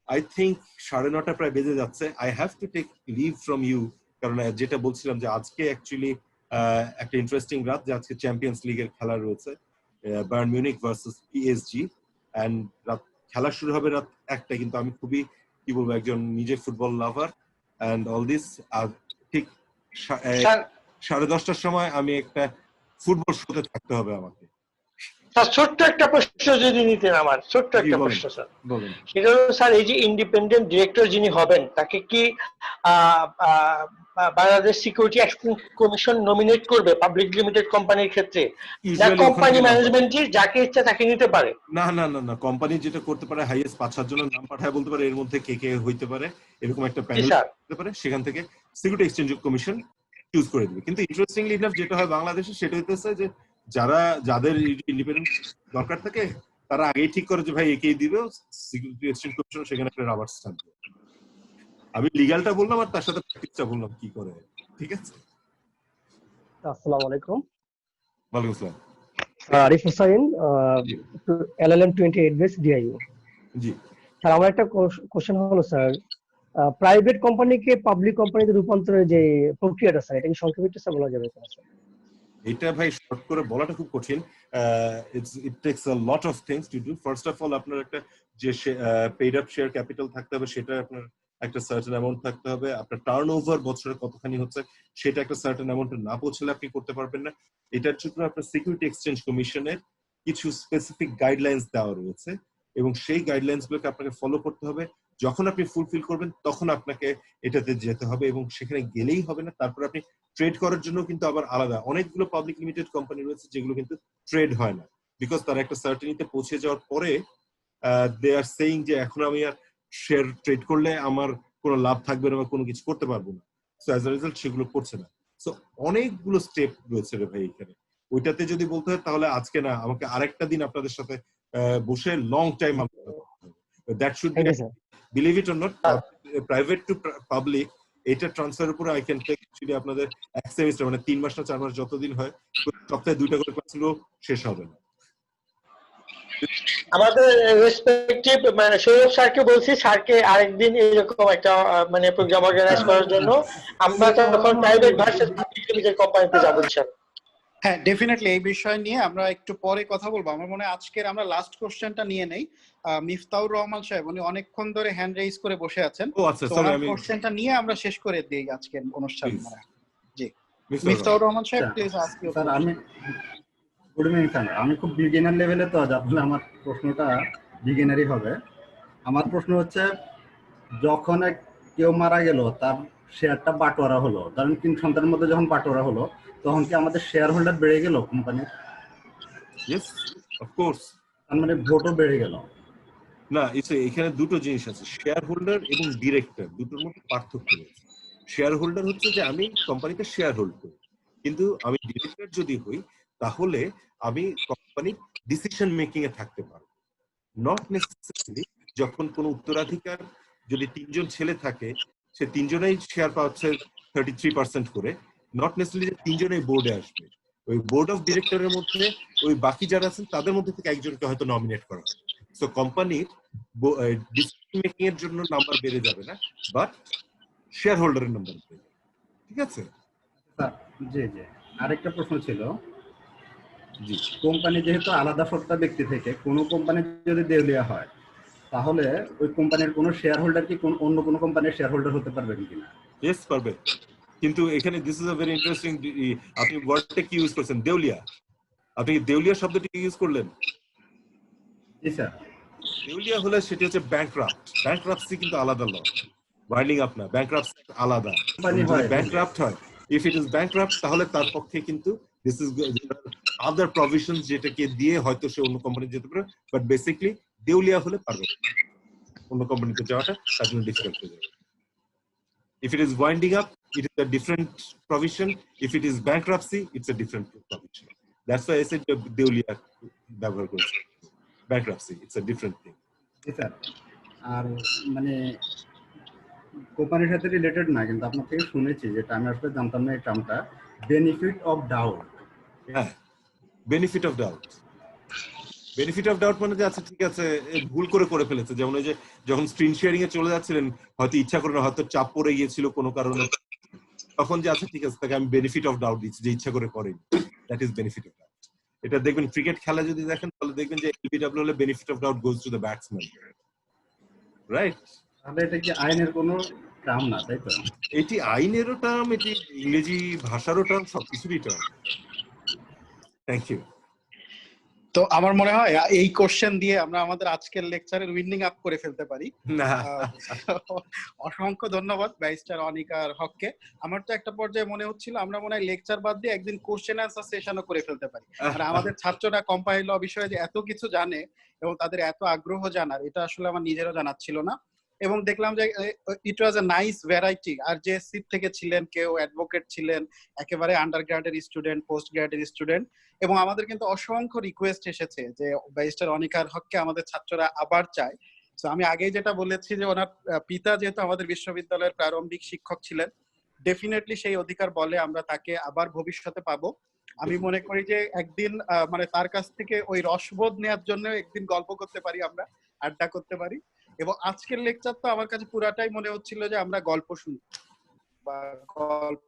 আই থিঙ্ক 9:30 প্রায় বেজে যাচ্ছে। I have to take leave from you, কারণ যেটা বলছিলাম যে আজকে অ্যাকচুয়ালি একটা ইন্টারেস্টিং রাত, যে আজকে চ্যাম্পিয়ন্স লিগের খেলা রয়েছে, Bayern Munich versus PSG, and রাত খেলা শুরু হবে রাত 1টায়। কিন্তু আমি খুবই কি বলবো, একজন নিজে football lover and all this, ঠিক 10:30টার সময় আমি একটা ফুটবল শোতে থাকতে হবে আমাকে। স্যার ছোট্ট একটা প্রশ্ন যদি নিতেন, আমার ছোট্ট একটা প্রশ্ন স্যার, সেটা হলো স্যার, এই যে ইন্ডিপেন্ডেন্ট ডিরেক্টর যিনি হবেন, তাকে কি Bangladesh security exchange commission nominate করবে পাবলিক লিমিটেড কোম্পানির ক্ষেত্রে, না কোম্পানি ম্যানেজমেন্টই যাকে ইচ্ছা তাকে নিতে পারে? না না না না, কোম্পানি যেটা করতে পারে, হাইয়েস্ট 5-7 জনের নাম পাঠায় বলতে পারে এর মধ্যে কে কে হইতে পারে, এরকম একটা প্যানেল হতে পারে, সেখান থেকে সিকিউরিটি এক্সচেঞ্জ কমিশন চুজ করে দিবে। কিন্তু ইন্টারেস্টিংলি ইনাফ যেটা হয় বাংলাদেশে, সেটা হইতেছে যে যাদের ইন্ডিপেন্ডেন্ট দরকার থাকে, তারা আগেই ঠিক করে যে ভাই একেই দিবে, সিকিউরিটি এক্সচেঞ্জ কমিশন সেখানে একটা রাবার স্ট্যাম্প দেবে। আমি লিগ্যালটা বললাম আর তার সাথে প্র্যাকটিসটা বললাম কি করে। ঠিক আছে, আসসালামু আলাইকুম। ওয়ালাইকুম আসসালাম। Arif Hossain, LLM 28 batch DIU. জি স্যার, আমার একটা কোশ্চেন হলো স্যার, প্রাইভেট কোম্পানিকে পাবলিক কোম্পানিতে রূপান্তরের যে প্রক্রিয়াটা স্যার, এটা কি সংক্ষেপে একটু বলা যাবে স্যার? এটা ভাই শর্ট করে বলাটা খুব কঠিন। ইট tax a lot of things to do. First of all, আপনার একটা যে পেইড আপ শেয়ার ক্যাপিটাল থাকতে হবে, সেটা আপনার একটা সার্টেন অ্যামাউন্ট থাকতে হবে। আপনার টার্নওভার বছরে কতখানি হচ্ছে সেটা একটা সার্টেন অ্যামাউন্টে না পৌঁছলে আপনি করতে পারবেন না। এটার জন্য আপনার সিকিউরিটি এক্সচেঞ্জ কমিশনের কিছু স্পেসিফিক গাইডলাইন্স দেওয়া রয়েছে এবং সেই গাইডলাইন্স গুলোকে আপনাকে ফলো করতে হবে। যখন আপনি ফুলফিল করবেন তখন আপনাকে এটাতে যেতে হবে এবং সেখানে গেলেই হবে না। তারপর আপনি ট্রেড করার জন্য কিন্তু আবার আলাদা অনেকগুলো পাবলিক লিমিটেড কোম্পানি রয়েছে যেগুলো কিন্তু ট্রেড হয় না, বিকজ তারা একটা সার্টেনিতে পৌঁছে যাওয়ার পরে দে আর সেইং যে এখন আমি আর শেয়ার ট্রেড করলে আমার কোনো লাভ থাকবে না বা কোনো কিছু করতে পারবো না। সো অ্যাজ আ রেজাল্ট সেগুলো করছে না। সো অনেকগুলো স্টেপ রয়েছে রে ভাই এখানে। ওইটাতে যদি বলতে হয় তাহলে আজকে না, আমাকে আরেকটা দিন আপনাদের সাথে বসে long time that should be, believe it or not, private to public এটা ট্রান্সফারের উপরে আই ক্যান টেক অ্যাকচুয়ালি আপনাদের এক সেমিস্টার মানে 3 মাস না 4 মাস যতদিন হয় সপ্তাহে 2টা করে ক্লাস হলেও শেষ হবে না। আমাদের রেসপেক্টিভ মানে সৌরভ স্যারকে বলছি, স্যারকে আরেকদিন এরকম একটা মানে প্রোগ্রাম অর্গানাইজ করার জন্য। আমরা তখন প্রাইভেট ভার্সেস পাবলিক কোম্পানিতে যাব ইনশাআল্লাহ। হ্যাঁ, ডেফিনেটলি এই বিষয় নিয়ে আমরা একটু পরে কথা বলবো। আমার মনে হয় আজকের আমরা লাস্ট কোশ্চেনটা নিয়ে নেই। মিফতাউর রহমান সাহেব উনি অনেকক্ষণ ধরে হ্যান্ড রেইজ করে বসে আছেন। ও আচ্ছা, সরি আমি কোশ্চেনটা নিয়ে আমরা শেষ করে দেই আজকের অনুষ্ঠান। জি, মিফতাউর রহমান সাহেব প্লিজ আস্ক ইউ। স্যার আমি গুড ইভিনিং স্যার, আমি খুব বিগিনার লেভেলে তো যার ফলে আমার প্রশ্নটা বিগিনারই হবে। আমার প্রশ্ন হচ্ছে যখন কেউ মারা গেল তার শেয়ারটা বাটোয়ারা হলো, ধরেন 3 সন্তানের মধ্যে যখন বাটোয়ারা হলো তখন কি আমাদের শেয়ার হোল্ডার বেড়ে গেল কোম্পানির? ইয়েস অফ কোর্স, তার মানে ভোটও বেড়ে গেল না। এখানে দুটো জিনিস আছে, শেয়ার হোল্ডার এবং ডিরেক্টর, দুটোর মধ্যে পার্থক্য রয়েছে। শেয়ার হোল্ডার হচ্ছে যে আমি কোম্পানিতে শেয়ার হোল্ড করি, কিন্তু আমি ডিরেক্টর যদি হই তাহলে আমি কোম্পানির ডিসিশন মেকিং এ থাকতে পারবো। নট নেসেসারিলি যখন কোনো উত্তরাধিকার যদি 3 জন ছেলে থাকে সে 3 জনেই শেয়ার পাচ্ছে 33% করে, নট নেসেসারিলি যে 3 জনেই বোর্ডে আসবে। ওই বোর্ড অফ ডিরেক্টরের মধ্যে ওই বাকি যারা আছেন তাদের মধ্যে থেকে একজনকে হয়তো নমিনেট করা হবে। সো কোম্পানির ডিসিশন মেকিং এর জন্য নাম্বার বেড়ে যাবে না, বাট শেয়ার হোল্ডারের নাম্বার বেড়ে যাবে। ঠিক আছে স্যার? জি জি, আরেকটা প্রশ্ন ছিল। জি, কোম্পানি যেহেতু আলাদা সত্তা ব্যক্তি থেকে, কোনো কোম্পানি যদি দেউলিয়া হয় তাহলে ওই কোম্পানির কোনো শেয়ার হোল্ডার কি অন্য কোনো কোম্পানির শেয়ার হোল্ডার হতে পারবে কিনা? ইয়েস পারবে, কিন্তু এখানে this is a very interesting. আপনি ওয়ার্ডটা কি ইউজ করছেন? দেউলিয়া। আপনি কি দেউলিয়া শব্দটি ইউজ করলেন? জি স্যার। দেউলিয়া হলে সেটি হচ্ছে ব্যাংকরাপ্ট। ব্যাংকরাপসি কিন্তু আলাদা ল, ওয়াইন্ডিং আপ না, ব্যাংকরাপসি আলাদা। ব্যাংকরাপ্ট হয়, ইফ ইট ইজ ব্যাংকরাপ্ট তাহলে তার পক্ষে কিন্তু দিস ইজ আদার প্রভিশনস যেটাকে দিয়ে হয়তো সে অন্য কোম্পানিতে যেতে পারে, বাট বেসিক্যালি দেউলিয়া হলে পারবে অন্য কোম্পানিতে যাওয়াটা তার জন্য ডিফিকাল্ট হয়ে যাবে। If it is winding up, it is a different provision. If it is bankruptcy, it's a different provision. That's why I said দেউলিয়া ব্যবহার করেছি। Bankruptcy, it's a different thing. জি স্যার। আর মানে কোম্পানির সাথে রিলেটেড না, কিন্তু আপনার থেকে শুনেছি, যেটা আমি আসলে জানতাম না এই টার্মটা, বেনিফিট অফ ডাউট। হ্যাঁ, benefit of doubt. Benefit of doubt মানে যে আচ্ছা ঠিক আছে ভুল করে ফেলেছে, যেমন ওই যে যখন স্ক্রিন শেয়ারিং এ চলে যাচ্ছিলেন হয়তো ইচ্ছা করে না, হয়তো চাপ পড়ে গিয়েছিল কোনো কারণে, তখন যে আচ্ছা ঠিক আছে তাকে আমি বেনিফিট অফ ডাউট দিচ্ছি যে ইচ্ছা করে করেনি, that is benefit of doubt. এটা দেখবেন ক্রিকেট খেলা যদি দেখেন তাহলে দেখবেন যে এলবিডব্লিউ হলে benefit of doubt goes to the batsman, right? তাহলে এটা কি আইনের কোনো টার্ম না, তাই তো? এটি আইনেরও টার্ম, এটি ইংরেজি ভাষারও টার্ম, সবকিছুরই টার্ম। Thank you. তো আমার মনে হয় এই কোশ্চেন দিয়ে আমরা আমাদের আজকের লেকচারের উইন্ডিং আপ করে ফেলতে পারি। অসংখ্য ধন্যবাদ ব্যারিস্টার অনিকার হককে। আমার তো একটা পর্যায়ে মনে হচ্ছিল আমরা মনে হয় লেকচার বাদ দিয়ে একদিন কোশ্চেন অ্যান্সার সেশনও করে ফেলতে পারি। আর আমাদের ছাত্ররা কম্পাইল ল বিষয়ে যে এত কিছু জানে এবং তাদের এত আগ্রহ জানার, এটা আসলে আমার নিজেরও জানা ছিল না। এবং দেখলাম যে ইট ওয়াজ এ নাইস ভ্যারাইটি। আর যে সিট থেকে ছিলেন, কেউ অ্যাডভোকেট ছিলেন, একেবারে আন্ডার গ্রাডের স্টুডেন্ট, পোস্ট গ্রাডের স্টুডেন্ট, এবং আমাদের কিন্তু অসংখ্য রিকোয়েস্ট এসেছে যে ব্যারিস্টার অনিকার হককে আমাদের ছাত্ররা আবার চায়। তো আমি আগেই যেটা বলেছি যে ওনার পিতা যেহেতু আমাদের বিশ্ববিদ্যালয়ের প্রারম্ভিক শিক্ষক ছিলেন, ডেফিনেটলি সেই অধিকার বলে আমরা তাকে আবার ভবিষ্যতে পাবো। আমি মনে করি যে একদিন মানে তার কাছ থেকে ওই রসবোধ নেওয়ার জন্য একদিন গল্প করতে পারি, আমরা আড্ডা করতে পারি। এবং আজকের লেকচার তো আমার কাছে পুরাটাই মনে হচ্ছিল যে আমরা গল্প শুনি বা গল্প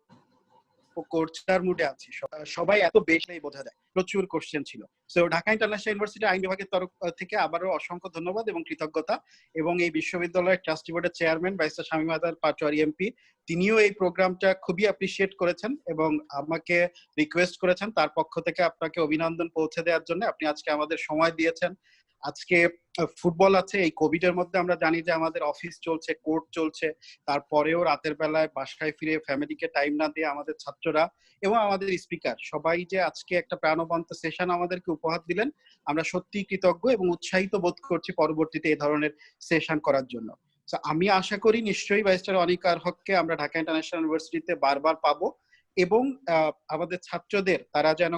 কোর্সের মুডে আছি। সবাই এত বেশি বোঝা যায়, প্রচুর কোশ্চেন ছিল। সো ঢাকা ইন্টারন্যাশনাল ইউনিভার্সিটি আইন বিভাগের তরফ থেকে আবারও অসংখ্য ধন্যবাদ এবং কৃতজ্ঞতা। এবং এই বিশ্ববিদ্যালয়ের ট্রাস্টি বোর্ডের chairman barrister Shamim Azad Patwari MP, তিনিও এই প্রোগ্রামটা খুবই অ্যাপ্রিসিয়েট করেছেন এবং আমাকে রিকোয়েস্ট করেছেন তার পক্ষ থেকে আপনাকে অভিনন্দন পৌঁছে দেওয়ার জন্য। আপনি আজকে আমাদের সময় দিয়েছেন। আজকে ফুটবল আছে, এই কোভিড এর মধ্যে আমরা জানি যে আমাদের অফিস চলছে, কোর্ট চলছে, তারপরেও রাতের বেলায় বাসায় ফিরে ফ্যামিলিকে টাইম না দিয়ে আমাদের ছাত্ররা এবং আমাদের স্পিকার সবাই যে আজকে একটা প্রাণবন্ত সেশন আমাদেরকে উপহার দিলেন, আমরা সত্যিই কৃতজ্ঞ এবং উৎসাহিত বোধ করছি পরবর্তীতে এই ধরনের সেশন করার জন্য। আমি আশা করি নিশ্চয়ই ব্যারিস্টার অনিকার হককে আমরা ঢাকা ইন্টারন্যাশনাল ইউনিভার্সিটিতে বারবার পাবো এবং আমাদের ছাত্রদের তারা যেন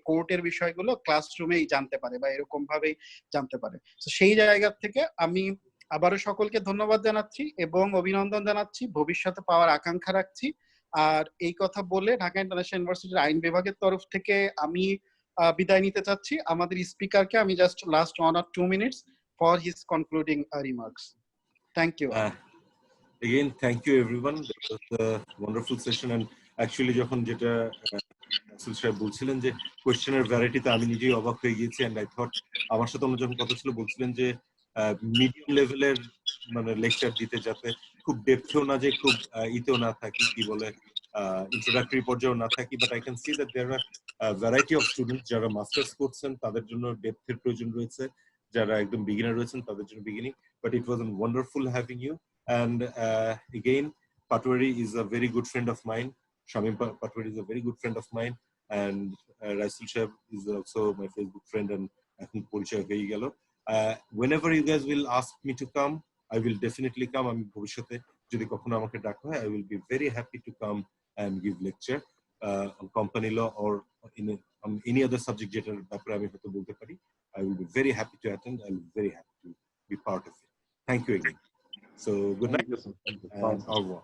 কোর্টের বিষয়গুলো ক্লাসরুমেই জানতে পারে বা এরকম ভাবেই জানতে পারে। সেই জায়গা থেকে আমি আবারও সকলকে ধন্যবাদ জানাচ্ছি এবং অভিনন্দন জানাচ্ছি, ভবিষ্যতে পাওয়ার আকাঙ্ক্ষা রাখছি। আর এই কথা বলে ঢাকা ইন্টারন্যাশনাল ইউনিভার্সিটির আইন বিভাগের তরফ থেকে আমি বিদায় নিতে চাচ্ছি। আমাদের স্পিকারকে আমি just last 1 or 2 minutes for his concluding remarks. Thank you. Again, thank you everyone. That was a wonderful session, and actually যখন যেটা রাসেল সাহেব বলছিলেন যে কোয়েশ্চেনের ভ্যারাইটিতে আমি নিজেই অবাক হয়ে গিয়েছি, এন্ড আই থট আমার সাথে অন্য যখন কথা ছিল বলছিলেন যে মিডিয়াম লেভেলের মানে লেকচার দিতে, যাতে খুব ডেপথেও না, যে খুব ইতেও না থাকি, কি বলে ইন্ট্রোডাক্টরি পর্যায়েও না থাকি, but I can see that there are variety of students যারা মাস্টার্স করছেন তাদের জন্য ডেপথের প্রয়োজন রয়েছে, যারা একদম বিগিনার রয়েছেন তাদের জন্য beginning, but it was wonderful having you. And again, Patwari is a very good friend of mine. Shamim Patwari is a very good friend of mine, and Rasul Shab is also my Facebook friend, and I think Porichaya hoye gelo. Whenever you guys will ask me to come, I will definitely come. Ami bhoshyote jodi kokhono amake daka hoy, I will be very happy to come and give lecture on company law or in any other subject jetar byapare ami hoyto bolte pari. I will be very happy to attend. I will be very happy to be part of it. Thank you again. So good night and au revoir.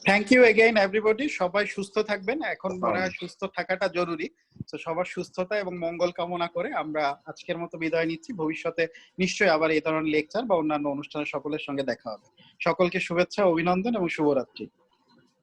Thank you again everybody. সবাই সুস্থ থাকবেন, এখন মনে হয় সুস্থ থাকাটা জরুরি। তো সবার সুস্থতা এবং মঙ্গল কামনা করে আমরা আজকের মতো বিদায় নিচ্ছি। ভবিষ্যতে নিশ্চয়ই আবার এই ধরনের লেকচার বা অন্যান্য অনুষ্ঠানে সকলের সঙ্গে দেখা হবে। সকলকে শুভেচ্ছা, অভিনন্দন এবং শুভরাত্রি।